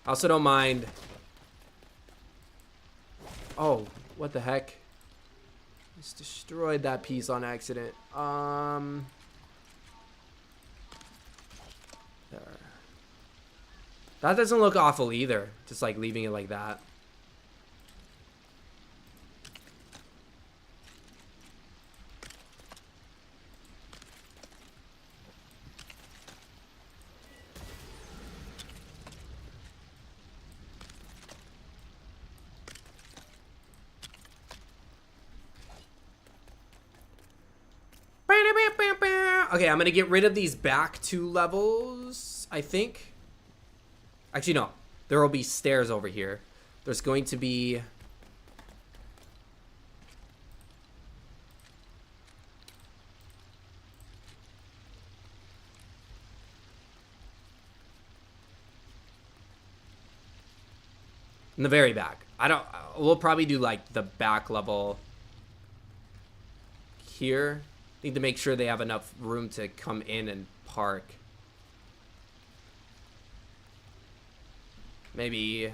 I also don't mind. Oh, what the heck? Just destroyed that piece on accident. There. That doesn't look awful either. Just like leaving it like that. Okay, I'm gonna get rid of these back 2 levels, I think. Actually, no. There will be stairs over here. There's going to be... in the very back. We'll probably do like the back level here. Need to make sure they have enough room to come in and park. Maybe...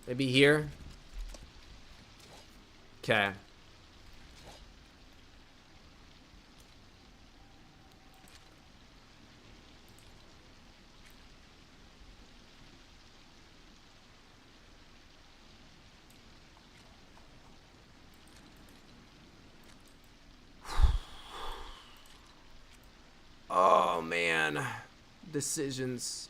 maybe here? Okay. Oh, man. Decisions.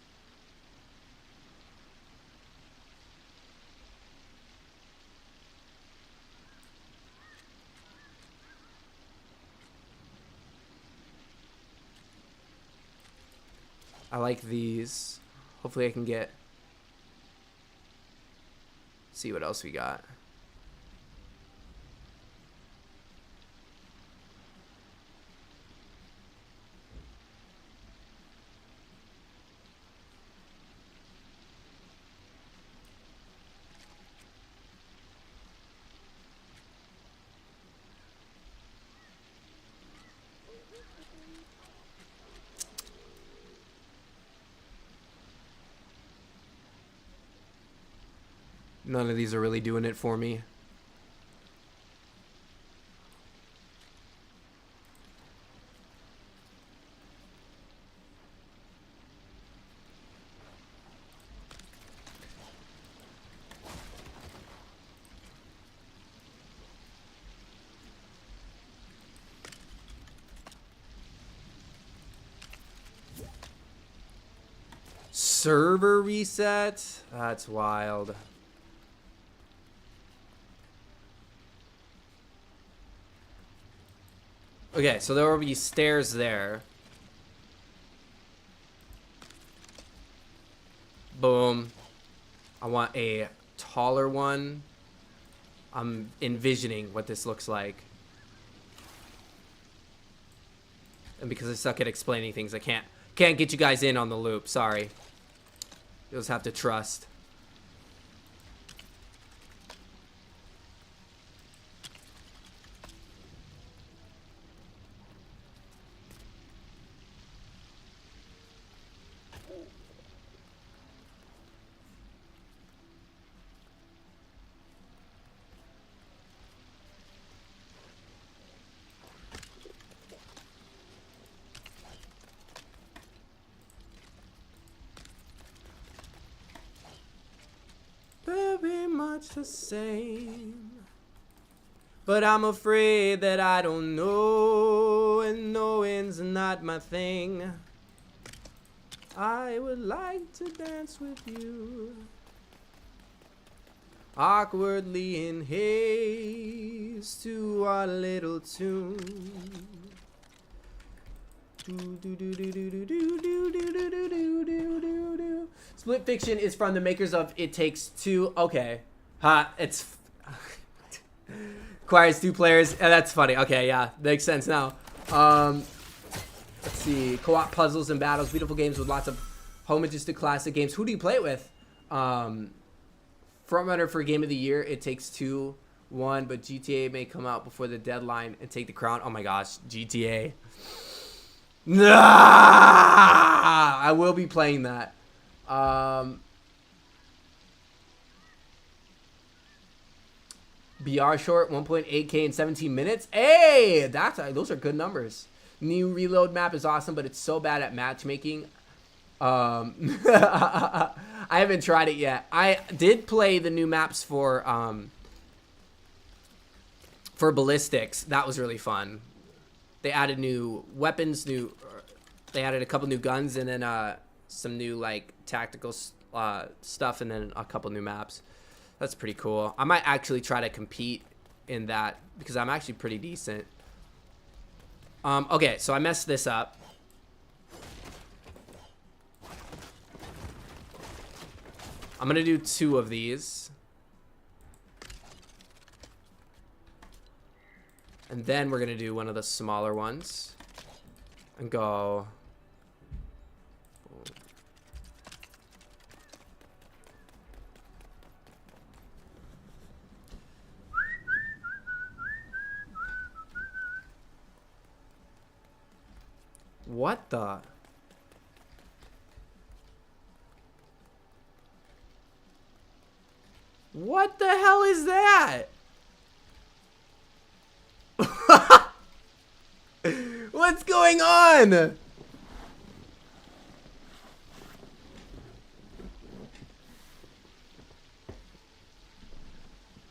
I like these. Hopefully I can get... see what else we got. None of these are really doing it for me. Server reset? That's wild. Okay, so there will be stairs there. Boom. I want a taller one. I'm envisioning what this looks like. And because I suck at explaining things, I can't get you guys in on the loop. Sorry. You'll just have to trust. Very much the same, but I'm afraid that I don't know, and knowing's not my thing. I would like to dance with you, awkwardly in haze, to our little tune. Split Fiction is from the makers of It Takes Two. Okay. It's... requires 2 players. Yeah, that's funny. Okay, yeah. Makes sense now. Let's see. Co-op puzzles and battles. Beautiful games with lots of homages to classic games. Who do you play it with? Frontrunner for Game of the Year, It Takes Two. 1, but GTA may come out before the deadline and take the crown. Oh my gosh, GTA. Nah! I will be playing that. BR short 1.8K in 17 minutes. Hey, those are good numbers. New reload map is awesome, but it's so bad at matchmaking. I haven't tried it yet. I did play the new maps for ballistics. That was really fun. They added new weapons, they added a couple new guns, and then some new like tactical stuff, and then a couple new maps. That's pretty cool. I might actually try to compete in that because I'm actually pretty decent. Okay, so I messed this up. I'm gonna do 2 of these. And then we're gonna do one of the smaller ones. And go... What the... What the hell is that? What's going on?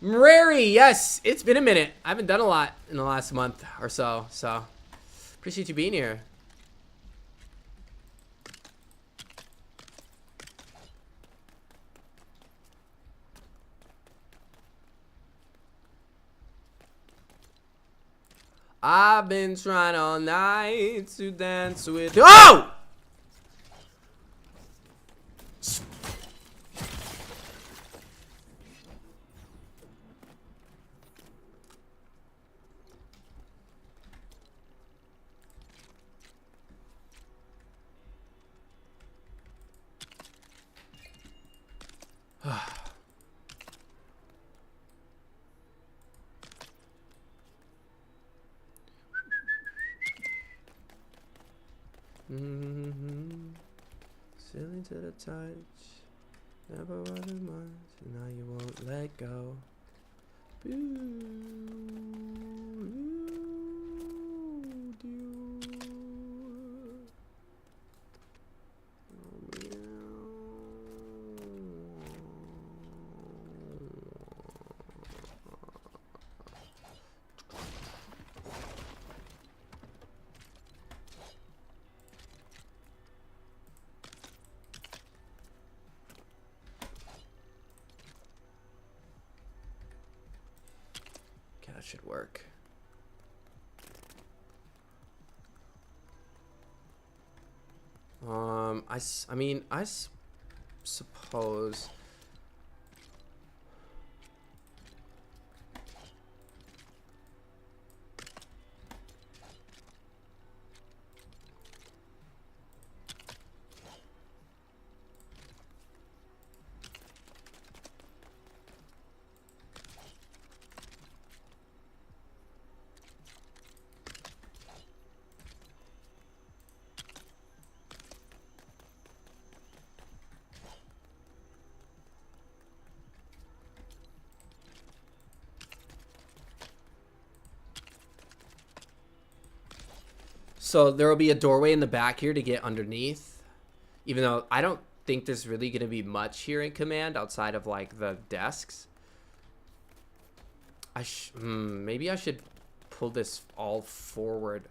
Mrari, yes, it's been a minute. I haven't done a lot in the last month or so, so appreciate you being here. I've been trying all night to dance with... Oh! Silly to the touch, never wanted much, and now you won't let go. That should work. I mean, I suppose. So there will be a doorway in the back here to get underneath, even though I don't think there's really going to be much here in command outside of like the desks. Maybe I should pull this all forward.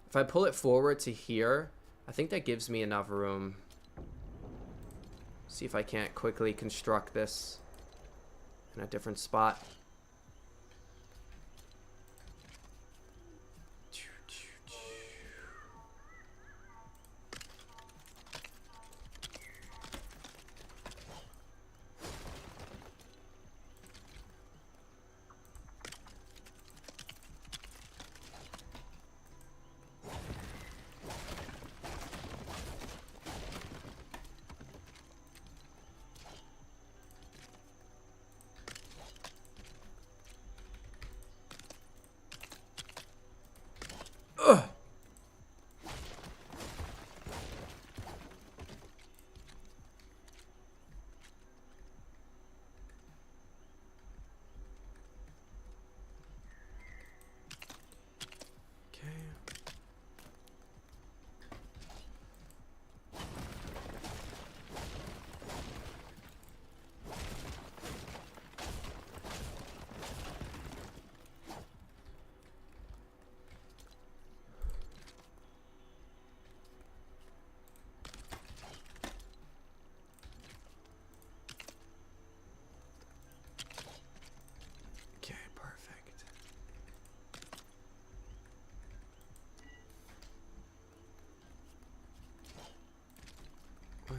If I pull it forward to here, I think that gives me enough room. See if I can't quickly construct this in a different spot.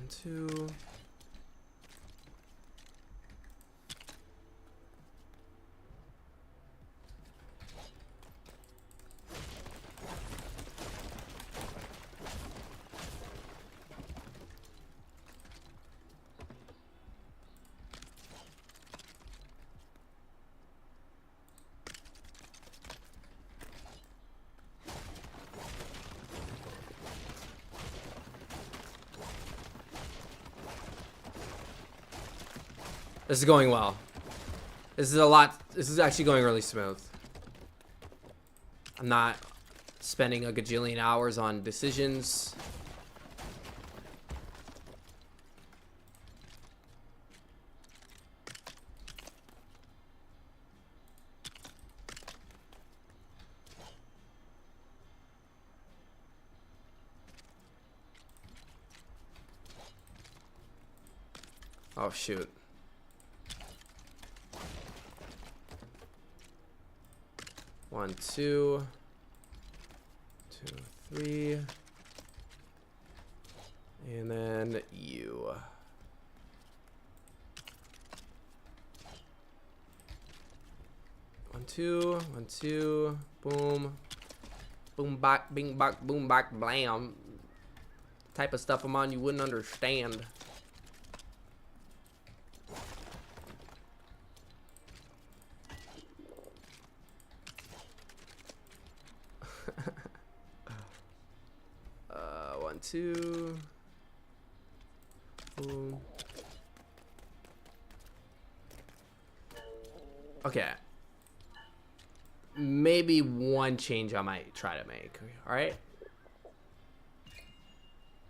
1, 2. This is going well. This is actually going really smooth. I'm not spending a gajillion hours on decisions. Oh, shoot. One, two, 2, 3, and then you. One, two, boom, boom, back, bing, back, boom, back, blam. Type of stuff I'm on you wouldn't understand. One, two. Boom. Okay. Maybe one change I might try to make. All right.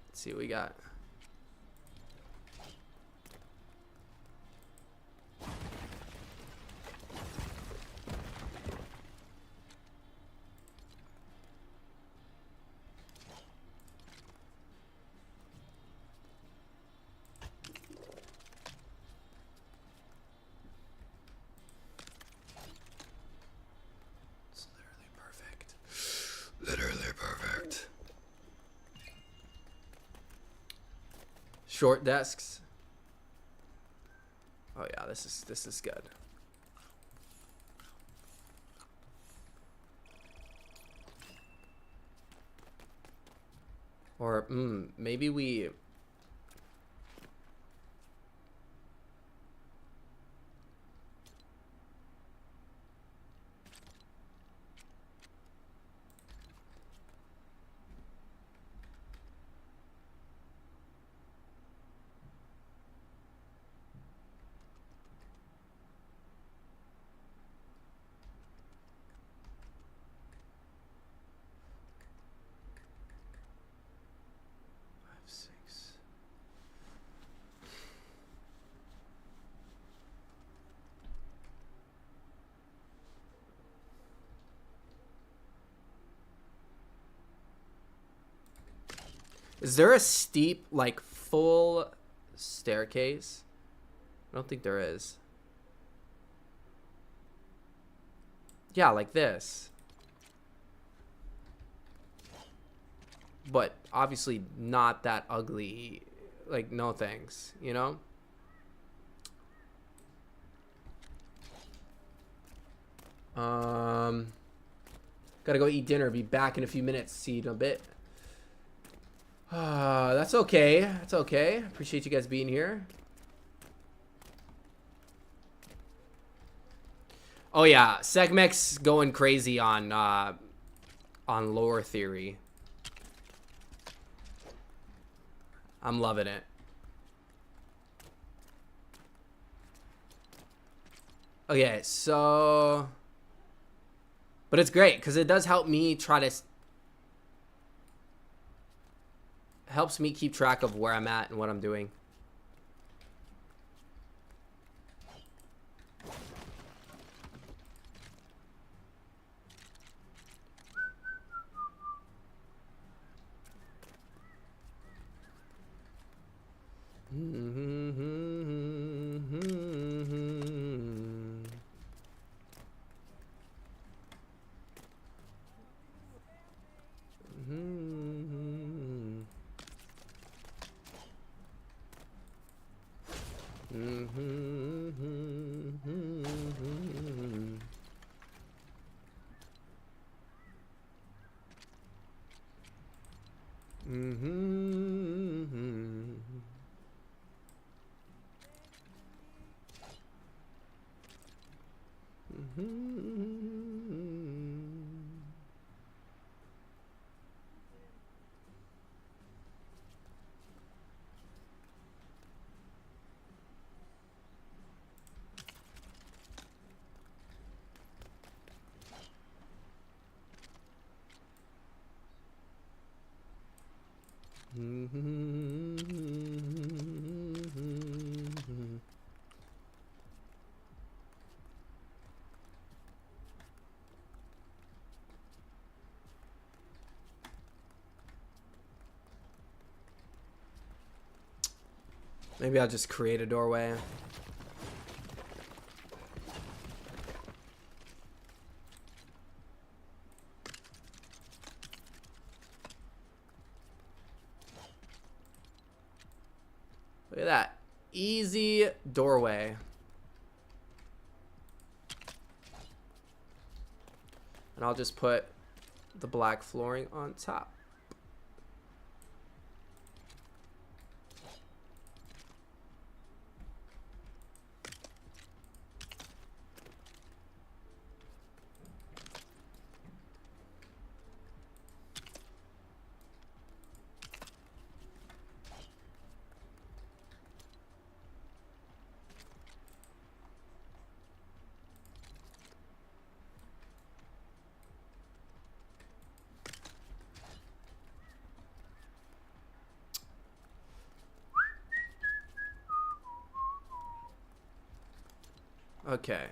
Let's see what we got. Literally perfect. Short desks. Oh yeah, this is good. Or maybe we Is there a steep, like, full staircase? I don't think there is. Yeah, like this. But obviously not that ugly. Like, no thanks, you know? Gotta go eat dinner. Be back in a few minutes. See you in a bit. That's okay. That's okay. Appreciate you guys being here. Oh yeah, Segmex going crazy on lore theory. I'm loving it. Okay, so, but it's great because it does help me try to. Helps me keep track of where I'm at and what I'm doing. Maybe I'll just create a doorway. Look at that. Easy doorway. And I'll just put the black flooring on top. Okay.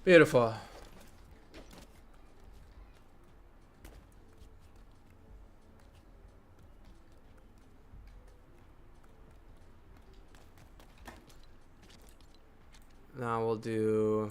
Beautiful. Now we'll do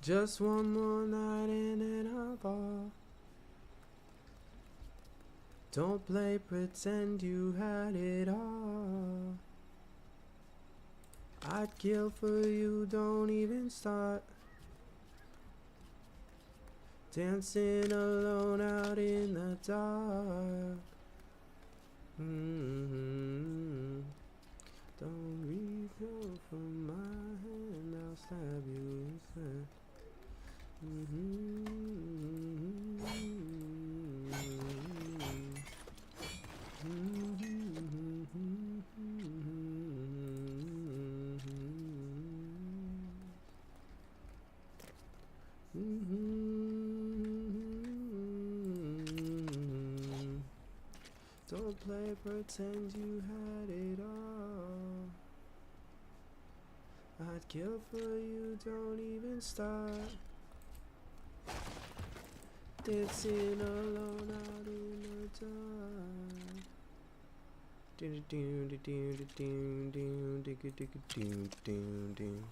just one more night in an bar. Don't play pretend you had it all. I'd kill for you, don't even start. Dancing alone out in the dark. Don't reach out from my hand, I'll stab you instead. Don't play pretend you had it all. I'd kill for you, don't even start. Dancing alone out in the dark. Do do do do do do do do do do do do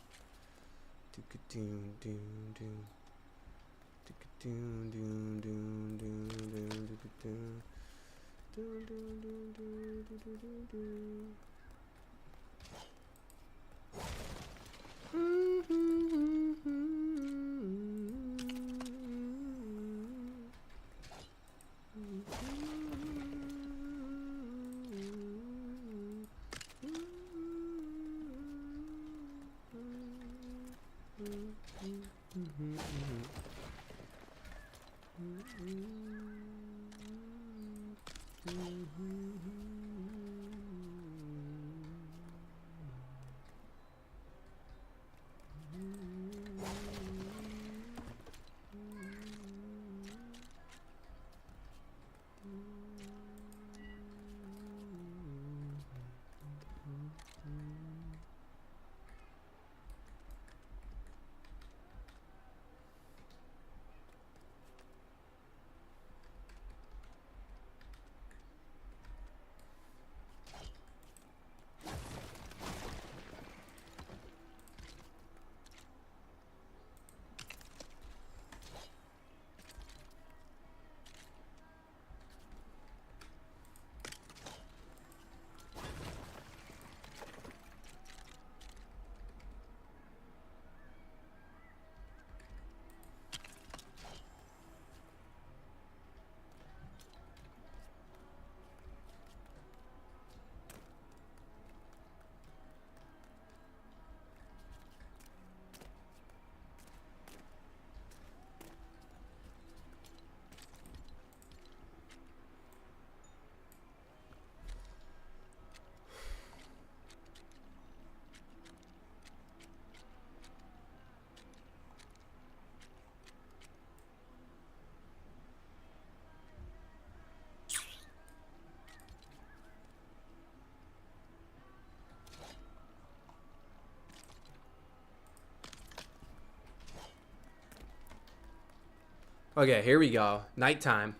Okay, here we go. Nighttime.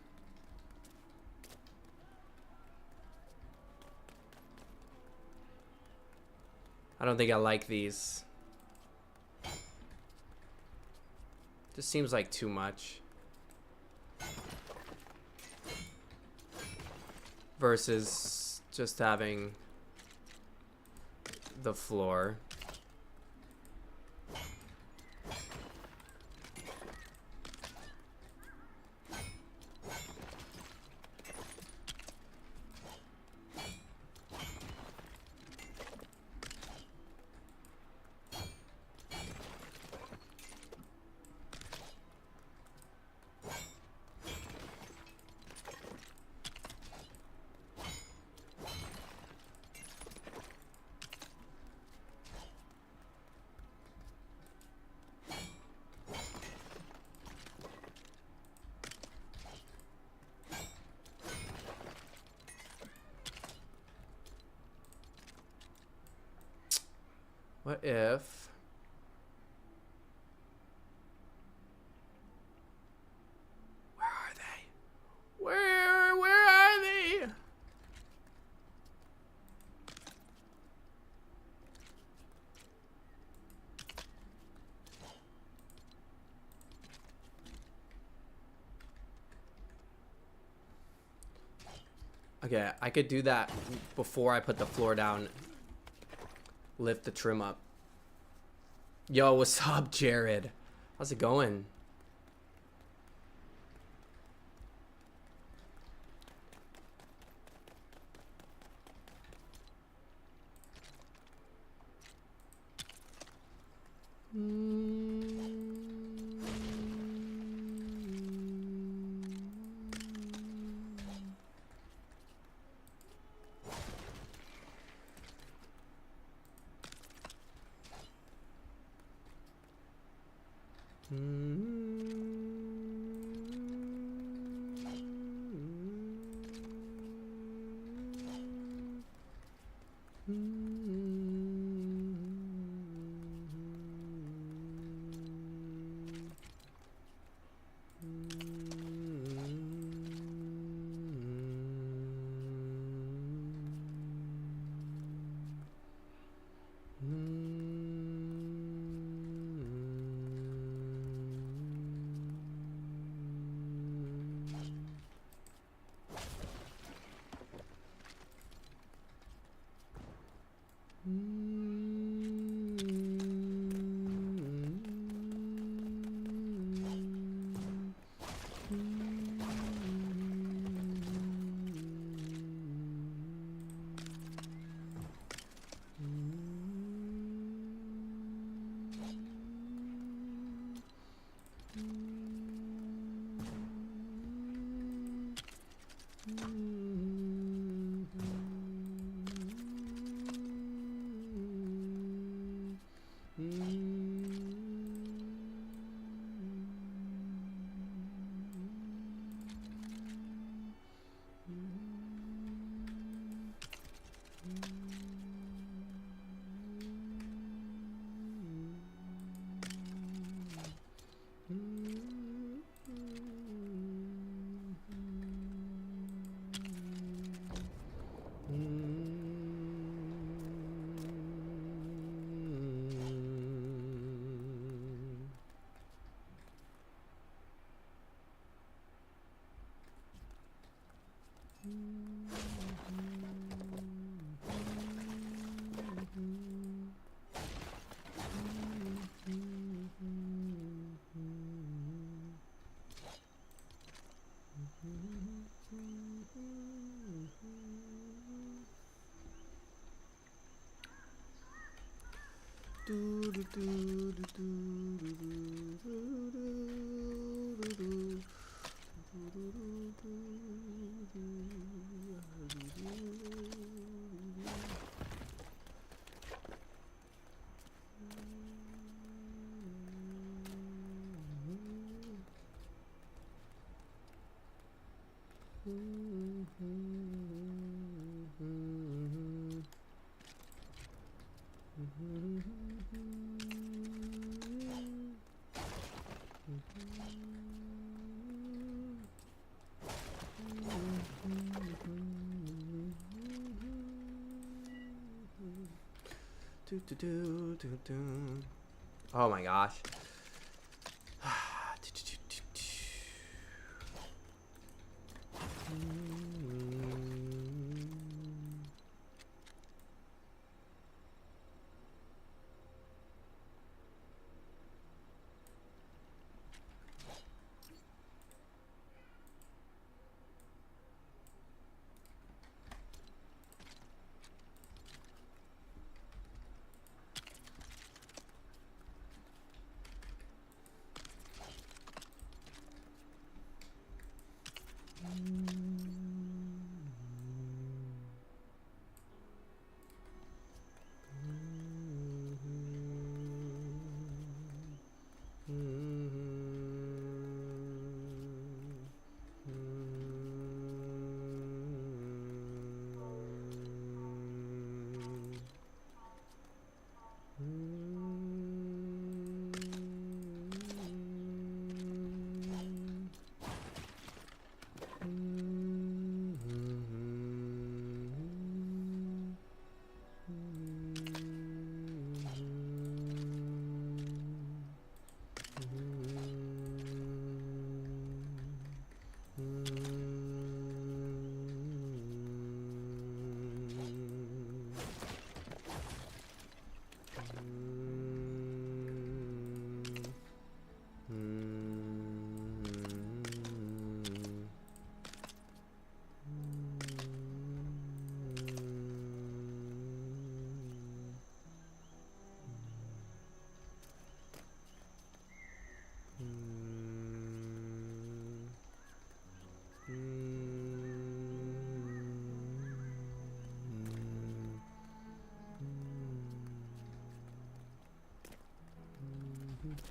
I don't think I like these. This seems like too much. Versus just having the floor. What if... Where are they? Where are they? Okay, I could do that before I put the floor down. Lift the trim up. Yo, what's up, Jared? How's it going? Oh my gosh.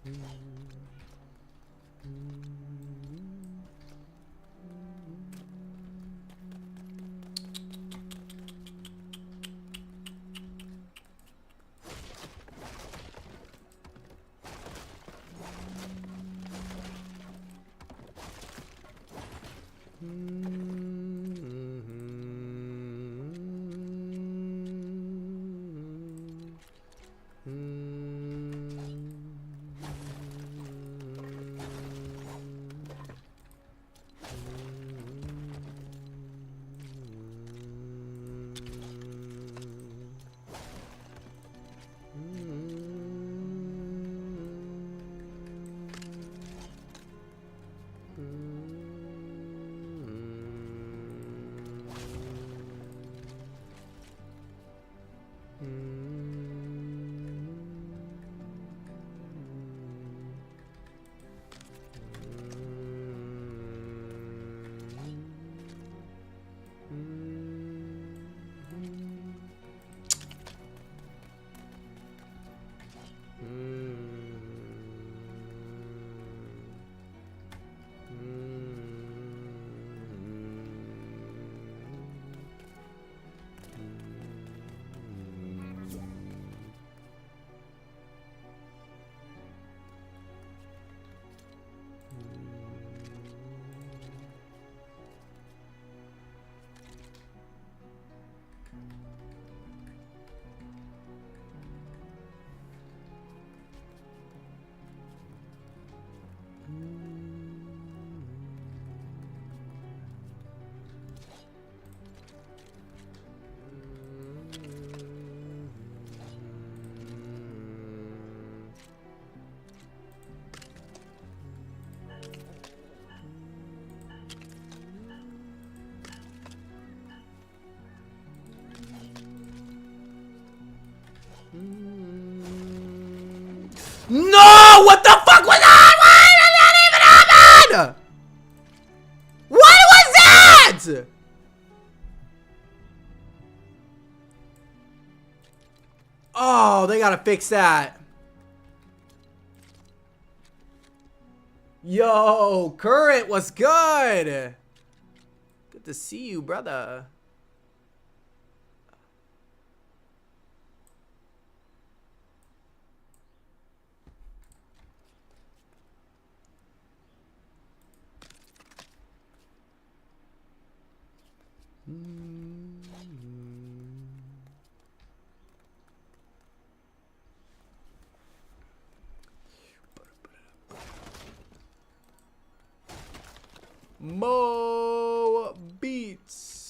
No! What the fuck was that? Why did that even happen? What was that? Oh, they gotta fix that. Yo, Current, what's good? Good to see you, brother. Mo Beats.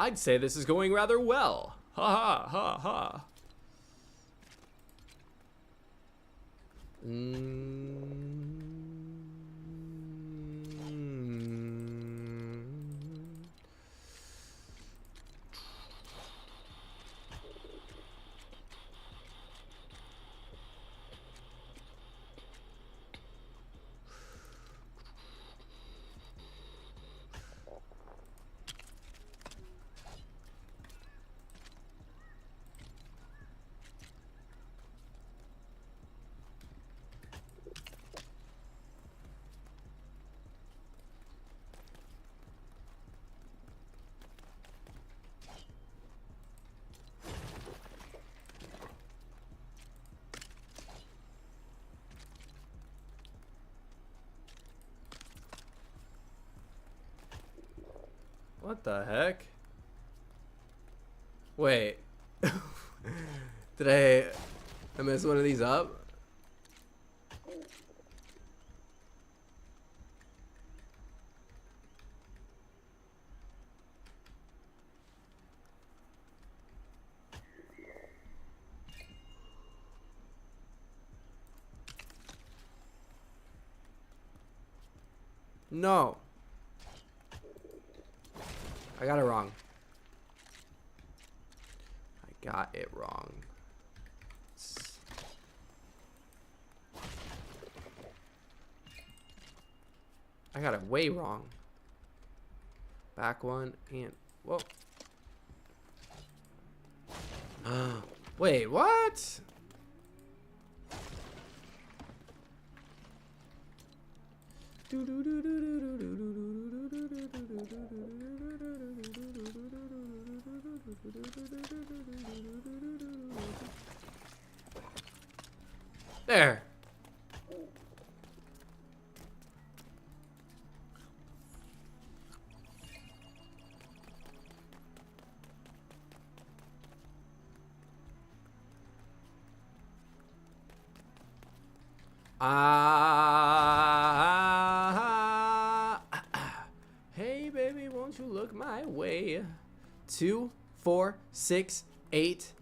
I'd say this is going rather well. Ha ha ha ha. What the heck? Wait. Did I mess one of these up? No. I got it wrong. I got it wrong. I got it way wrong. Back one and whoa. Wait, what? There. Hey baby, won't you look my way? 2, 4, 6, 8,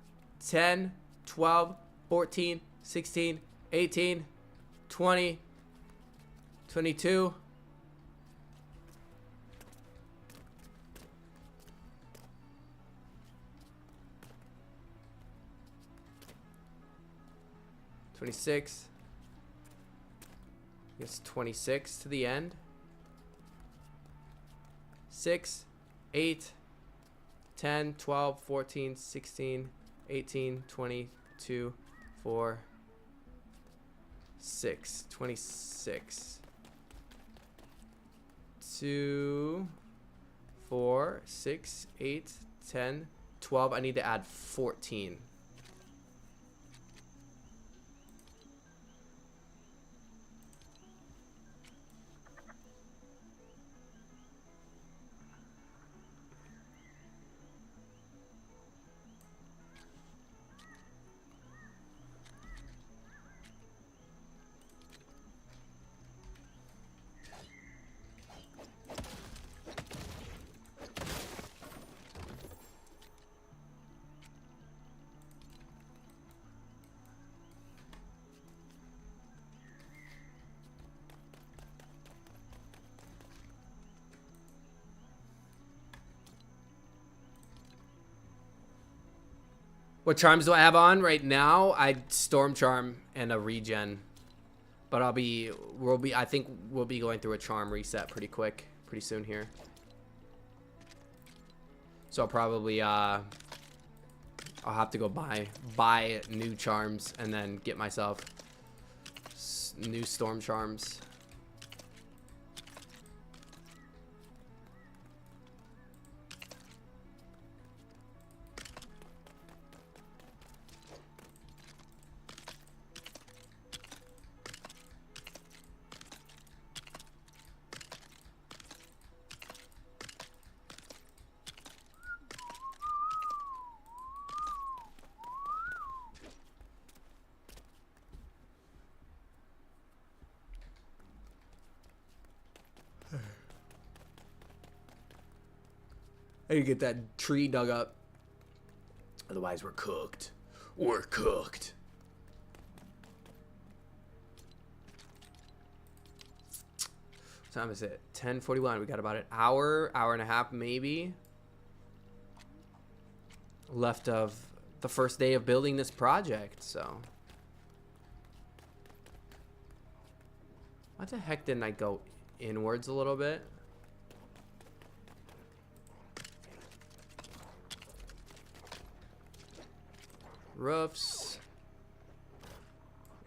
10, 12, 14, 16, 18, 20, 22. I guess 26 to the end. 6, 8, 10, 12, 14, 16, 18, 22, 4, 6, 26. 2, 4, 6, 8, 10, 12. I need to add 14. What charms do I have on right now? I Storm Charm and a regen. But I think we'll be going through a charm reset pretty soon here. So I'll probably I'll have to go buy new charms and then get myself new Storm Charms. I need to get that tree dug up. Otherwise, we're cooked. We're cooked. What time is it? 10:41. We got about an hour and a half maybe left of the first day of building this project, so. What the heck didn't I go inwards a little bit? Roofs.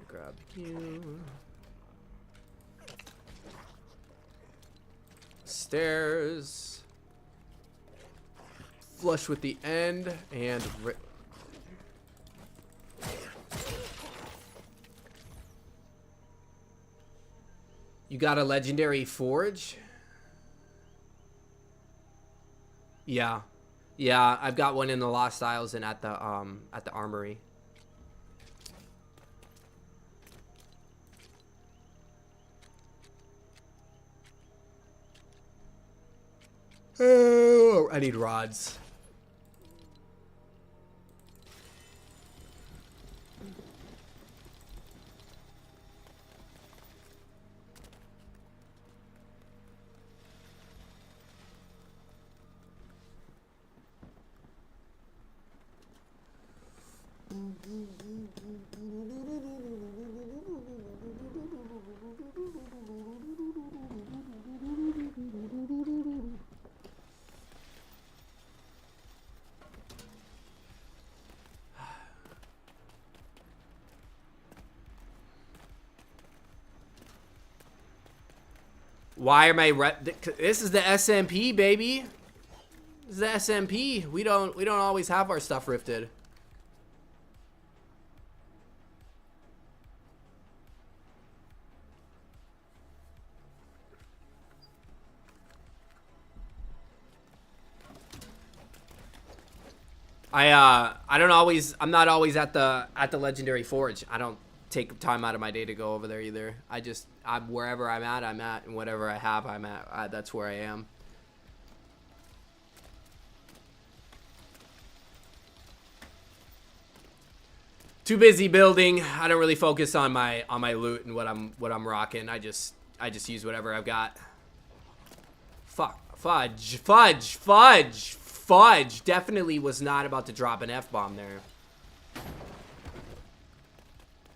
Grab you. Stairs. Flush with the end and you got a legendary forge? Yeah. Yeah, I've got one in the Lost Isles and at the armory. Oh, I need rods. Why am I this is the SMP, baby. This is the SMP. We don't always have our stuff rifted. I'm not always at the legendary forge. I don't take time out of my day to go over there either. I'm wherever I'm at, and whatever I have, I'm at. That's where I am. Too busy building. I don't really focus on my loot and what I'm rocking. I just use whatever I've got. Fuck. Fudge. Definitely was not about to drop an F-bomb there.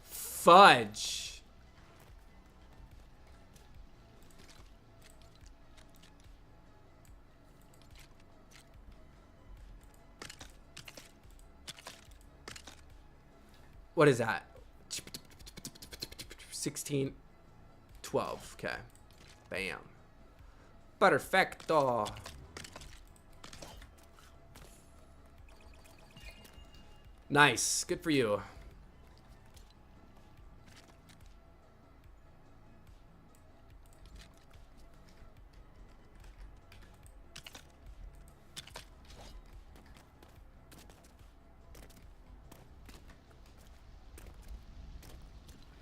Fudge. What is that? 16, 12. Okay. Bam. Perfecto. Nice. Good for you.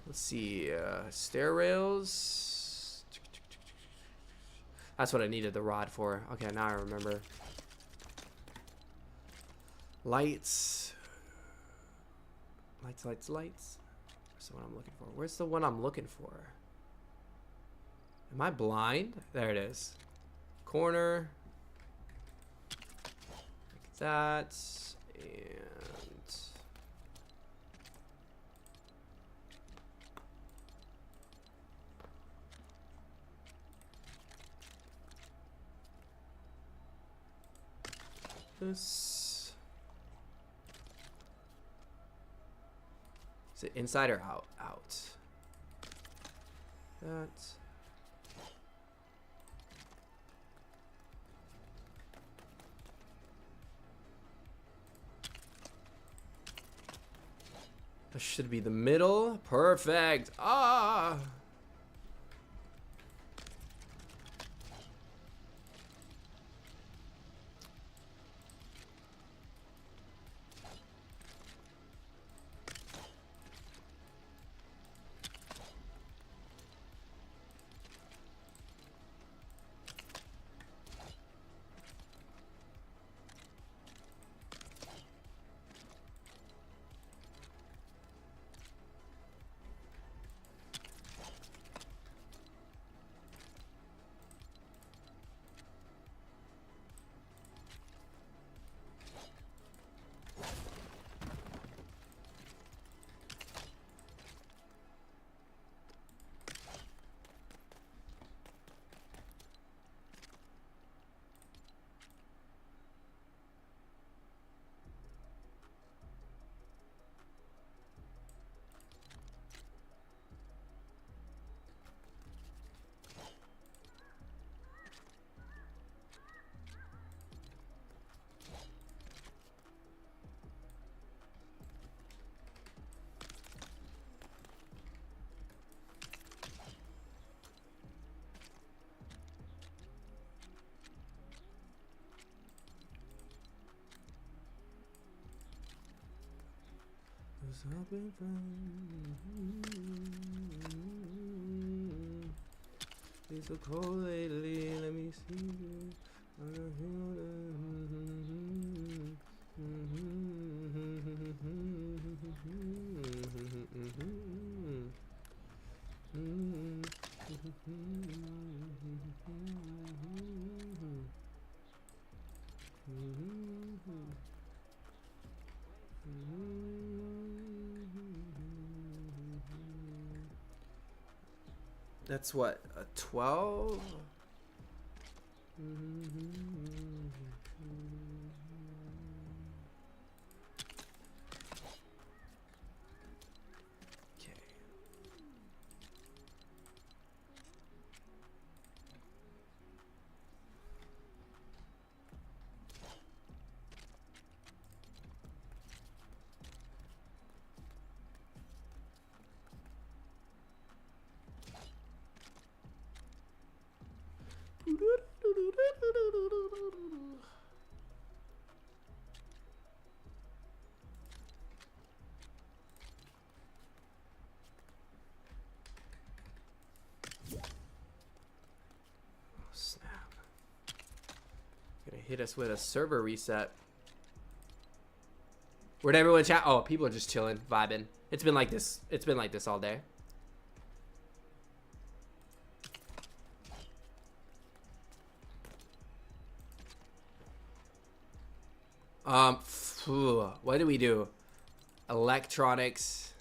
Let's see. Stair rails. That's what I needed the rod for. Okay, now I remember. Lights. Lights. Where's the one I'm looking for? Where's the one I'm looking for? Am I blind? There it is. Corner. Like that. And... this. Is it inside or out? Out. That. That should be the middle. Perfect. Ah. Something it's so cold lately. Let me see you. That's what, a 12? Okay. Snap. Gonna hit us with a server reset. Where'd everyone chat? Oh, people are just chilling, vibing. It's been like this. It's been like this all day. What do we do? Electronics.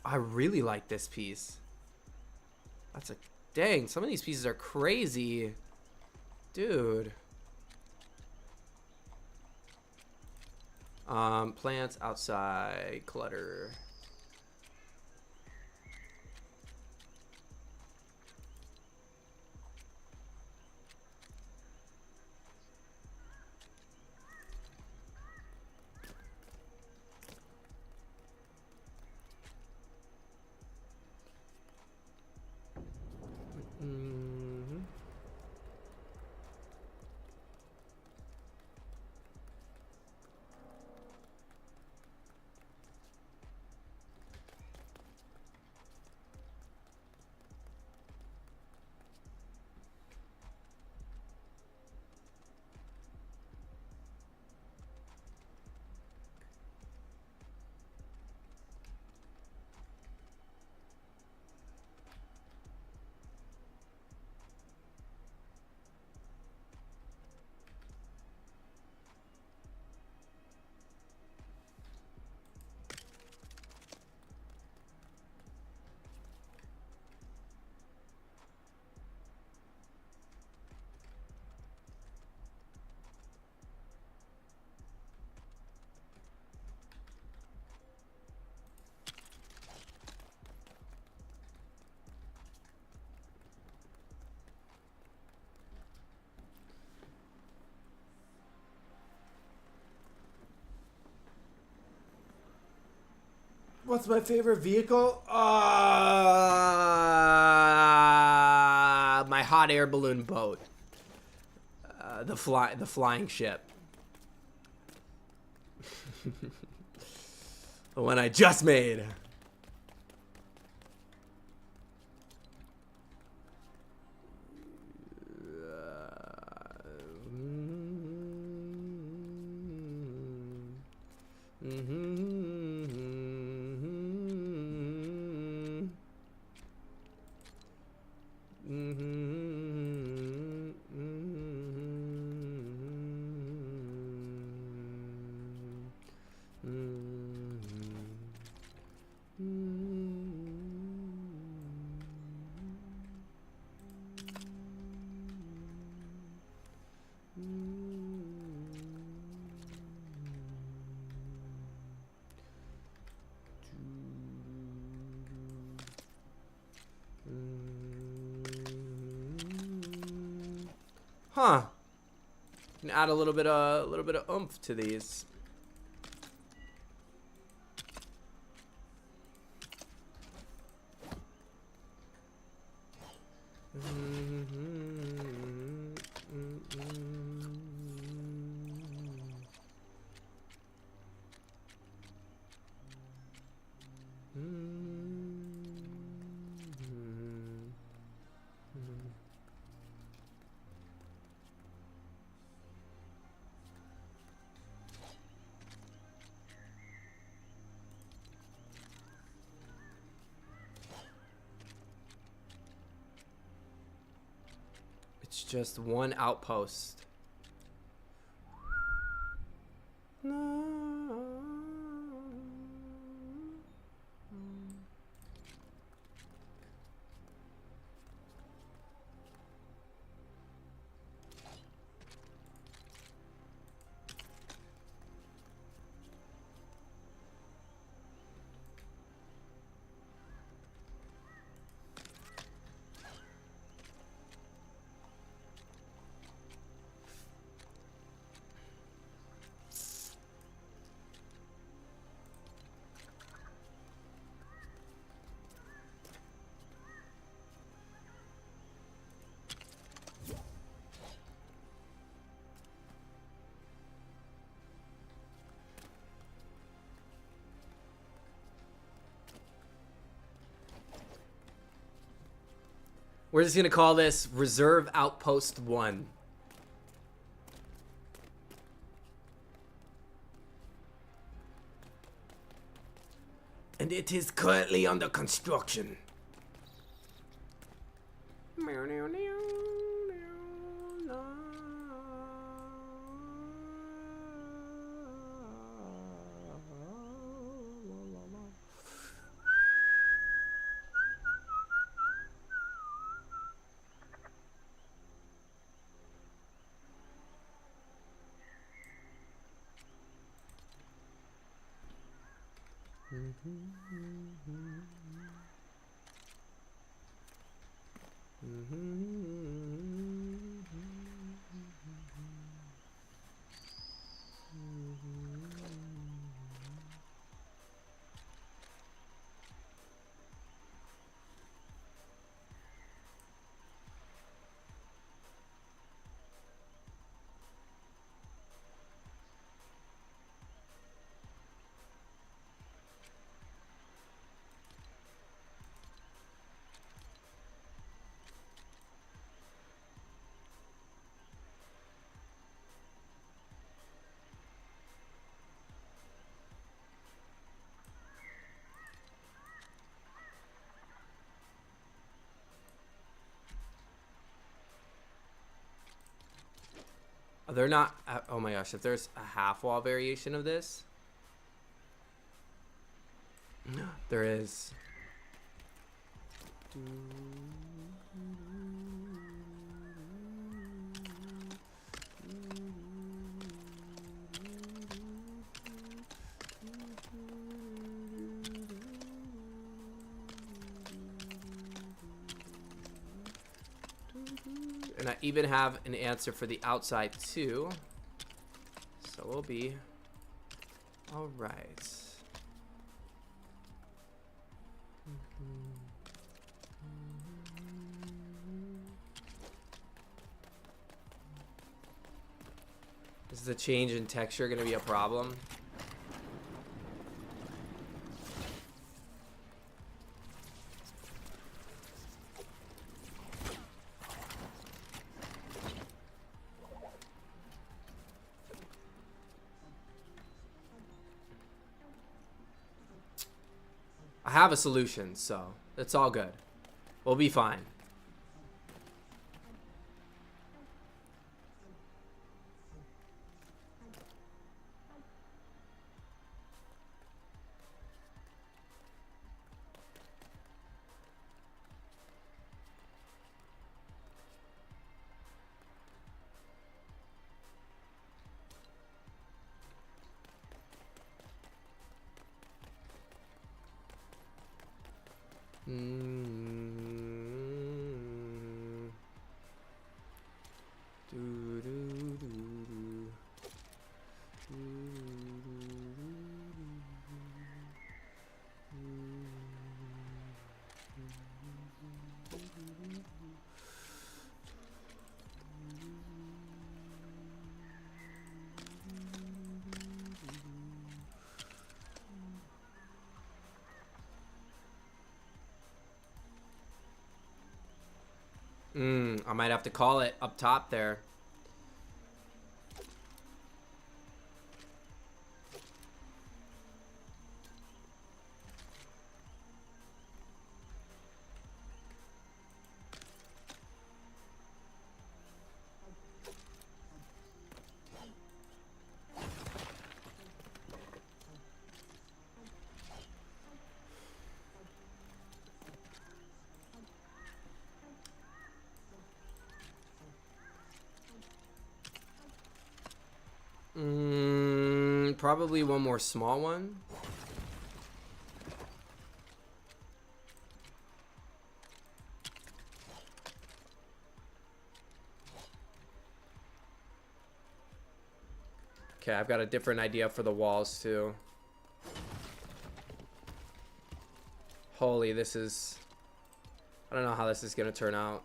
I really like this piece. That's a dang. Some of these pieces are crazy, dude. Plants outside, clutter. What's my favorite vehicle? My hot air balloon boat. The flying ship. The one I just made. Huh. Can add a little bit of oomph to these. It's just one outpost. We're just gonna call this Reserve Outpost 1. And it is currently under construction. They're not. Oh my gosh! If there's a half wall variation of this, there is. And I even have an answer for the outside too. So we'll be all right. Is the change in texture going to be a problem? I have a solution, so it's all good. We'll be fine. I might have to call it up top there. probably one more small one. Okay, I've got a different idea for the walls too. Holy, this is... I don't know how this is gonna turn out.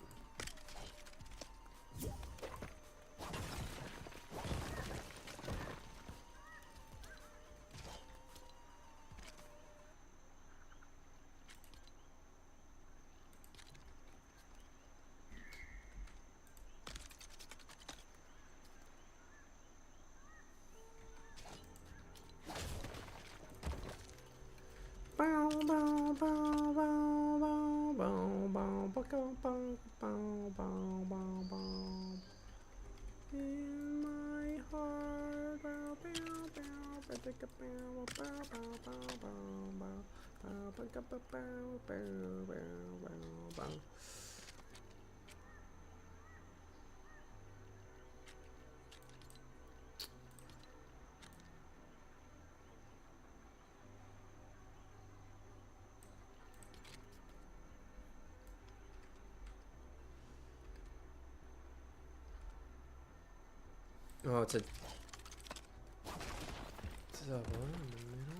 In my heart. Oh, it's a one in the middle.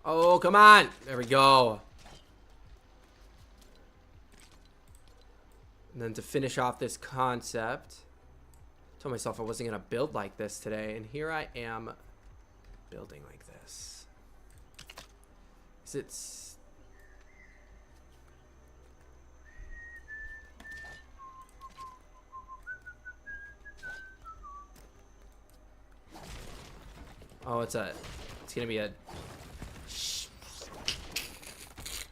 Oh, come on. There we go. And then to finish off this concept, I told myself I wasn't going to build like this today. And here I am building like this. Is it... Oh, it's going to be a...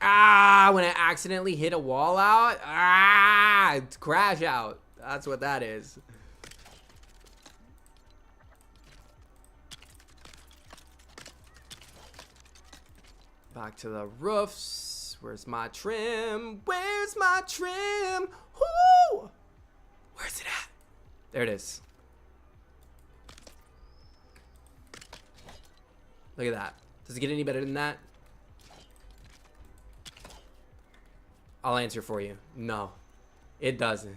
Ah, when I accidentally hit a wall out. Ah, it's crash out. That's what that is. Back to the roofs. Where's my trim? Where's my trim? Whoo! Where's it at? There it is. Look at that. Does it get any better than that? I'll answer for you. No, it doesn't.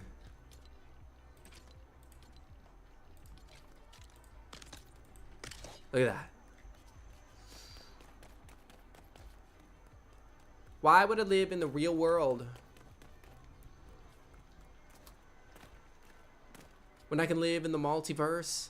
Look at that. Why would I live in the real world when I can live in the multiverse?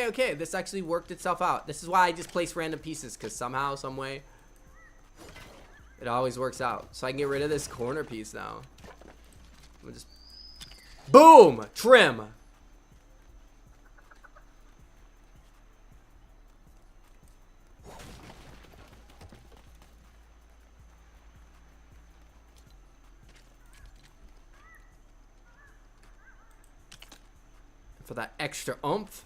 Okay. This actually worked itself out. This is why I just place random pieces, because somehow, some way, It always works out. So I can get rid of this corner piece now. I'm just... Boom! Trim! For that extra oomph.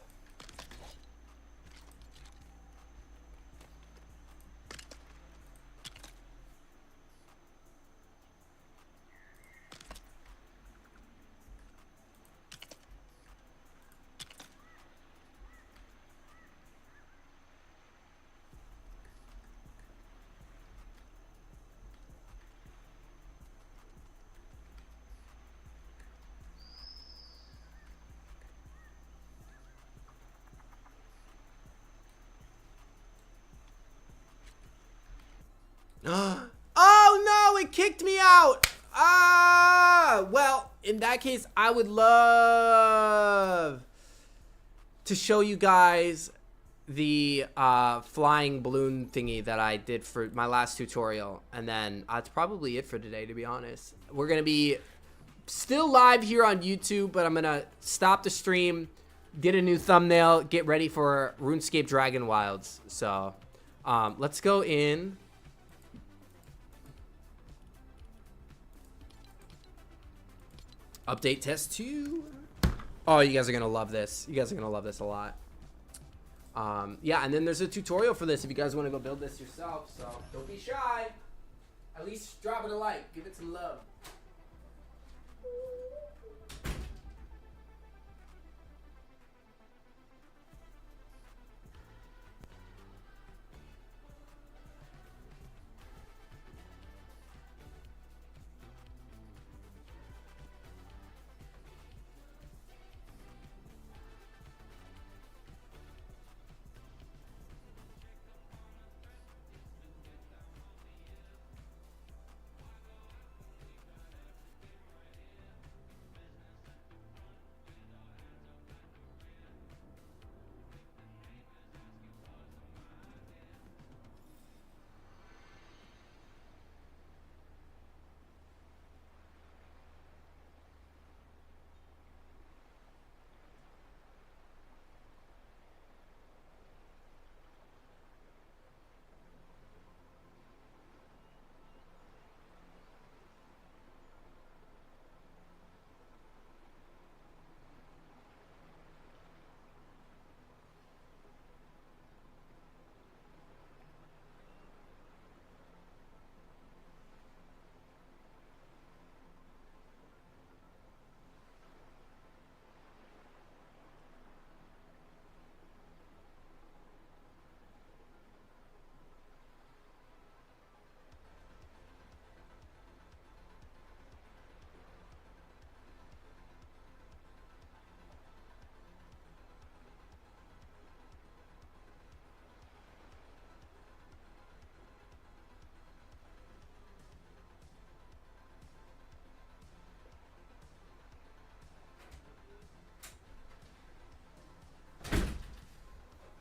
Oh no, it kicked me out. Well, in that case, I would love to show you guys the flying balloon thingy that I did for my last tutorial. And then that's probably it for today, to be honest. We're going to be still live here on YouTube, but I'm going to stop the stream, get a new thumbnail, get ready for RuneScape Dragon Wilds. So let's go in. Update test 2. Oh, you guys are going to love this. You guys are going to love this a lot. Yeah, and then there's a tutorial for this if you guys want to go build this yourself. So don't be shy. At least drop it a like. Give it some love.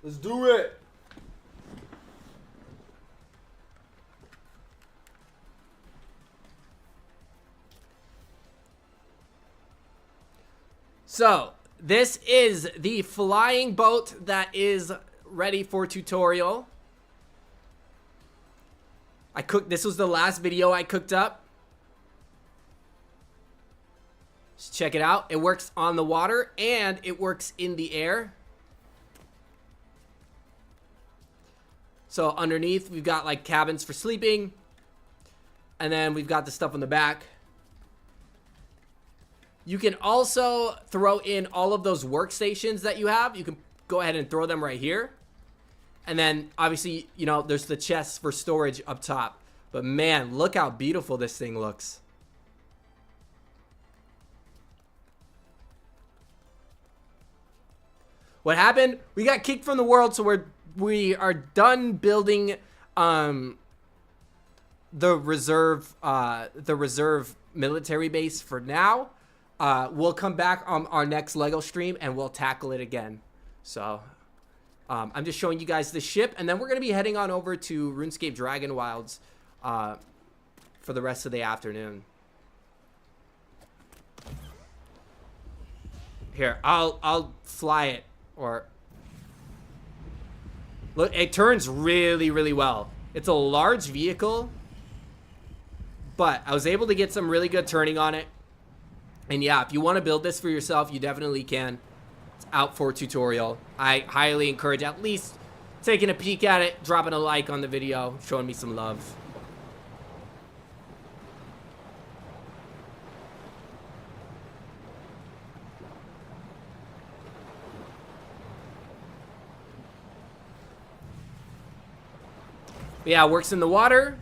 Let's do it. So, this is the flying boat that is ready for tutorial. This was the last video I cooked up. Just check it out. It works on the water and it works in the air. So underneath, we've got like cabins for sleeping. And then we've got the stuff on the back. You can also throw in all of those workstations that you have. You can go ahead and throw them right here. And then obviously, you know, there's the chests for storage up top. But man, look how beautiful this thing looks. What happened? We got kicked from the world, so we are done building the reserve military base for now. We'll come back on our next LEGO stream and we'll tackle it again. So I'm just showing you guys the ship, and then we're gonna be heading on over to RuneScape Dragon Wilds for the rest of the afternoon. Here, I'll fly it, or look, it turns really, really well. It's a large vehicle, but I was able to get some really good turning on it. And yeah, if you want to build this for yourself, you definitely can. It's out for tutorial. I highly encourage at least taking a peek at it, dropping a like on the video, showing me some love. But yeah, it works in the water.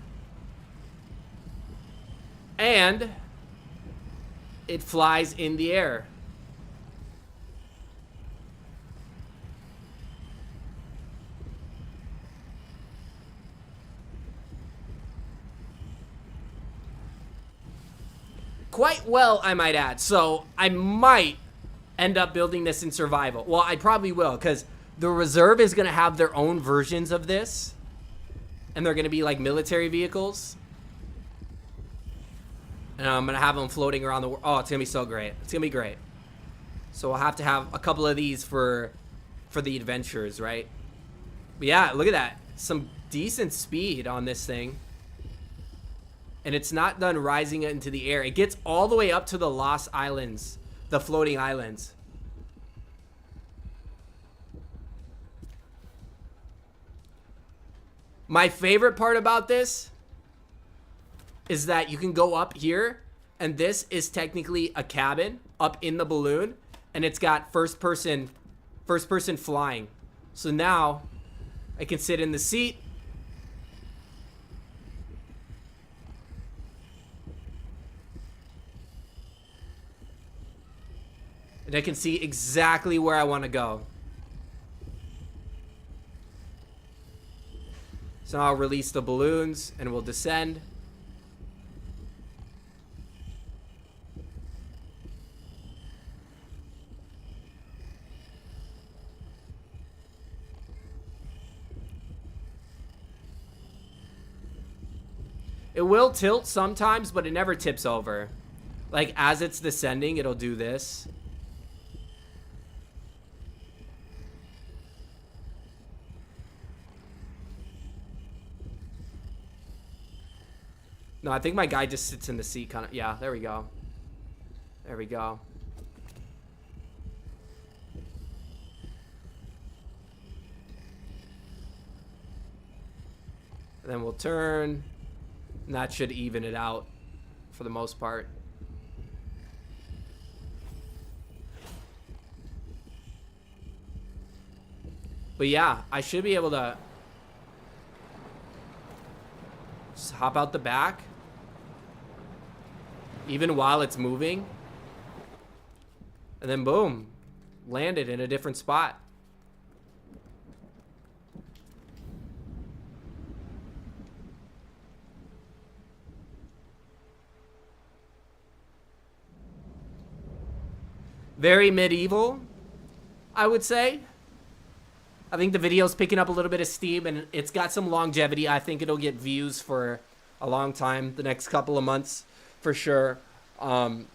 And it flies in the air. Quite well, I might add. So I might end up building this in survival. Well, I probably will, because the reserve is going to have their own versions of this. And they're going to be like military vehicles. And I'm going to have them floating around the world. Oh, it's going to be so great. It's going to be great. So we'll have to have a couple of these for the adventures, right? But yeah, look at that. Some decent speed on this thing. And it's not done rising into the air. It gets all the way up to the Lost Islands, the floating islands. My favorite part about this is that you can go up here, and this is technically a cabin up in the balloon, and it's got first person flying. So now I can sit in the seat. And I can see exactly where I want to go. So now I'll release the balloons and we'll descend. It will tilt sometimes, but it never tips over. Like, as it's descending, it'll do this. No, I think my guy just sits in the seat kind of. Yeah, there we go. There we go. And then we'll turn. And that should even it out for the most part. But yeah, I should be able to just hop out the back. Even while it's moving. And then boom. Landed in a different spot. Very medieval, I would say. I think the video's picking up a little bit of steam, and it's got some longevity. I think it'll get views for a long time, the next couple of months, for sure. But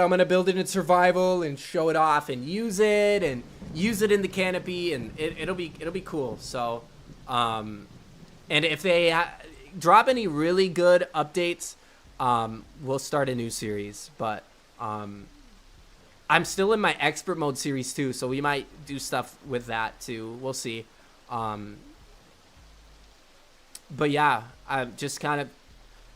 I'm going to build it in survival and show it off and use it in the Canopy, and it'll be cool. So, and if they drop any really good updates, we'll start a new series. But I'm still in my expert mode series too, so we might do stuff with that too. We'll see. But yeah, I'm just kind of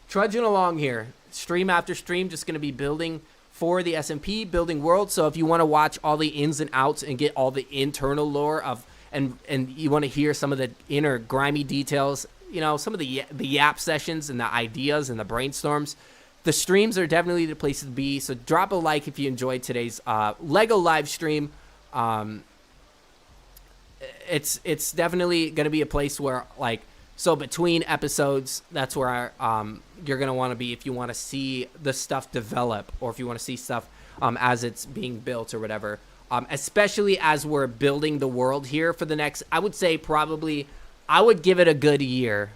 trudging along here, stream after stream, just going to be building for the SMP, building world. So if you want to watch all the ins and outs and get all the internal lore of, and you want to hear some of the inner grimy details, you know, some of the yap sessions and the ideas and the brainstorms, the streams are definitely the place to be. So drop a like if you enjoyed today's LEGO live stream. It's definitely going to be a place where, like, so between episodes, that's where you're going to want to be if you want to see the stuff develop, or if you want to see stuff as it's being built or whatever. Especially as we're building the world here for the next, I would say probably, I would give it a good year.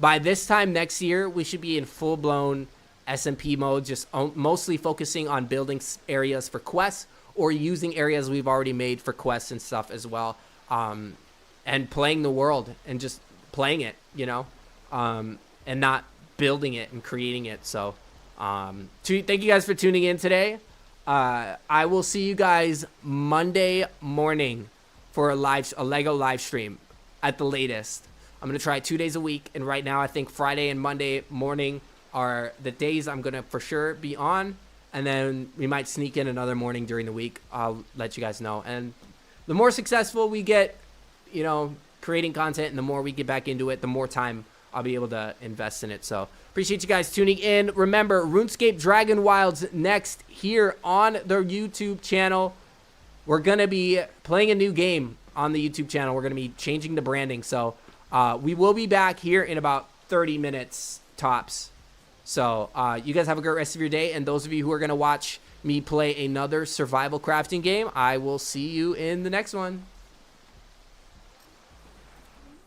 by this time next year, we should be in full-blown SMP mode, just mostly focusing on building areas for quests or using areas we've already made for quests and stuff as well, and playing the world and just playing it, you know, and not building it and creating it. So thank you guys for tuning in today. I will see you guys Monday morning for a LEGO live stream at the latest. I'm going to try it 2 days a week, and right now I think Friday and Monday morning are the days I'm going to for sure be on, and then we might sneak in another morning during the week. I'll let you guys know. And the more successful we get, you know, creating content, and the more we get back into it, the more time I'll be able to invest in it. So appreciate you guys tuning in. Remember, RuneScape Dragon Wilds next here on the YouTube channel. We're going to be playing a new game on the YouTube channel. We're going to be changing the branding. So we will be back here in about 30 minutes tops. So you guys have a great rest of your day. And those of you who are going to watch me play another survival crafting game, I will see you in the next one.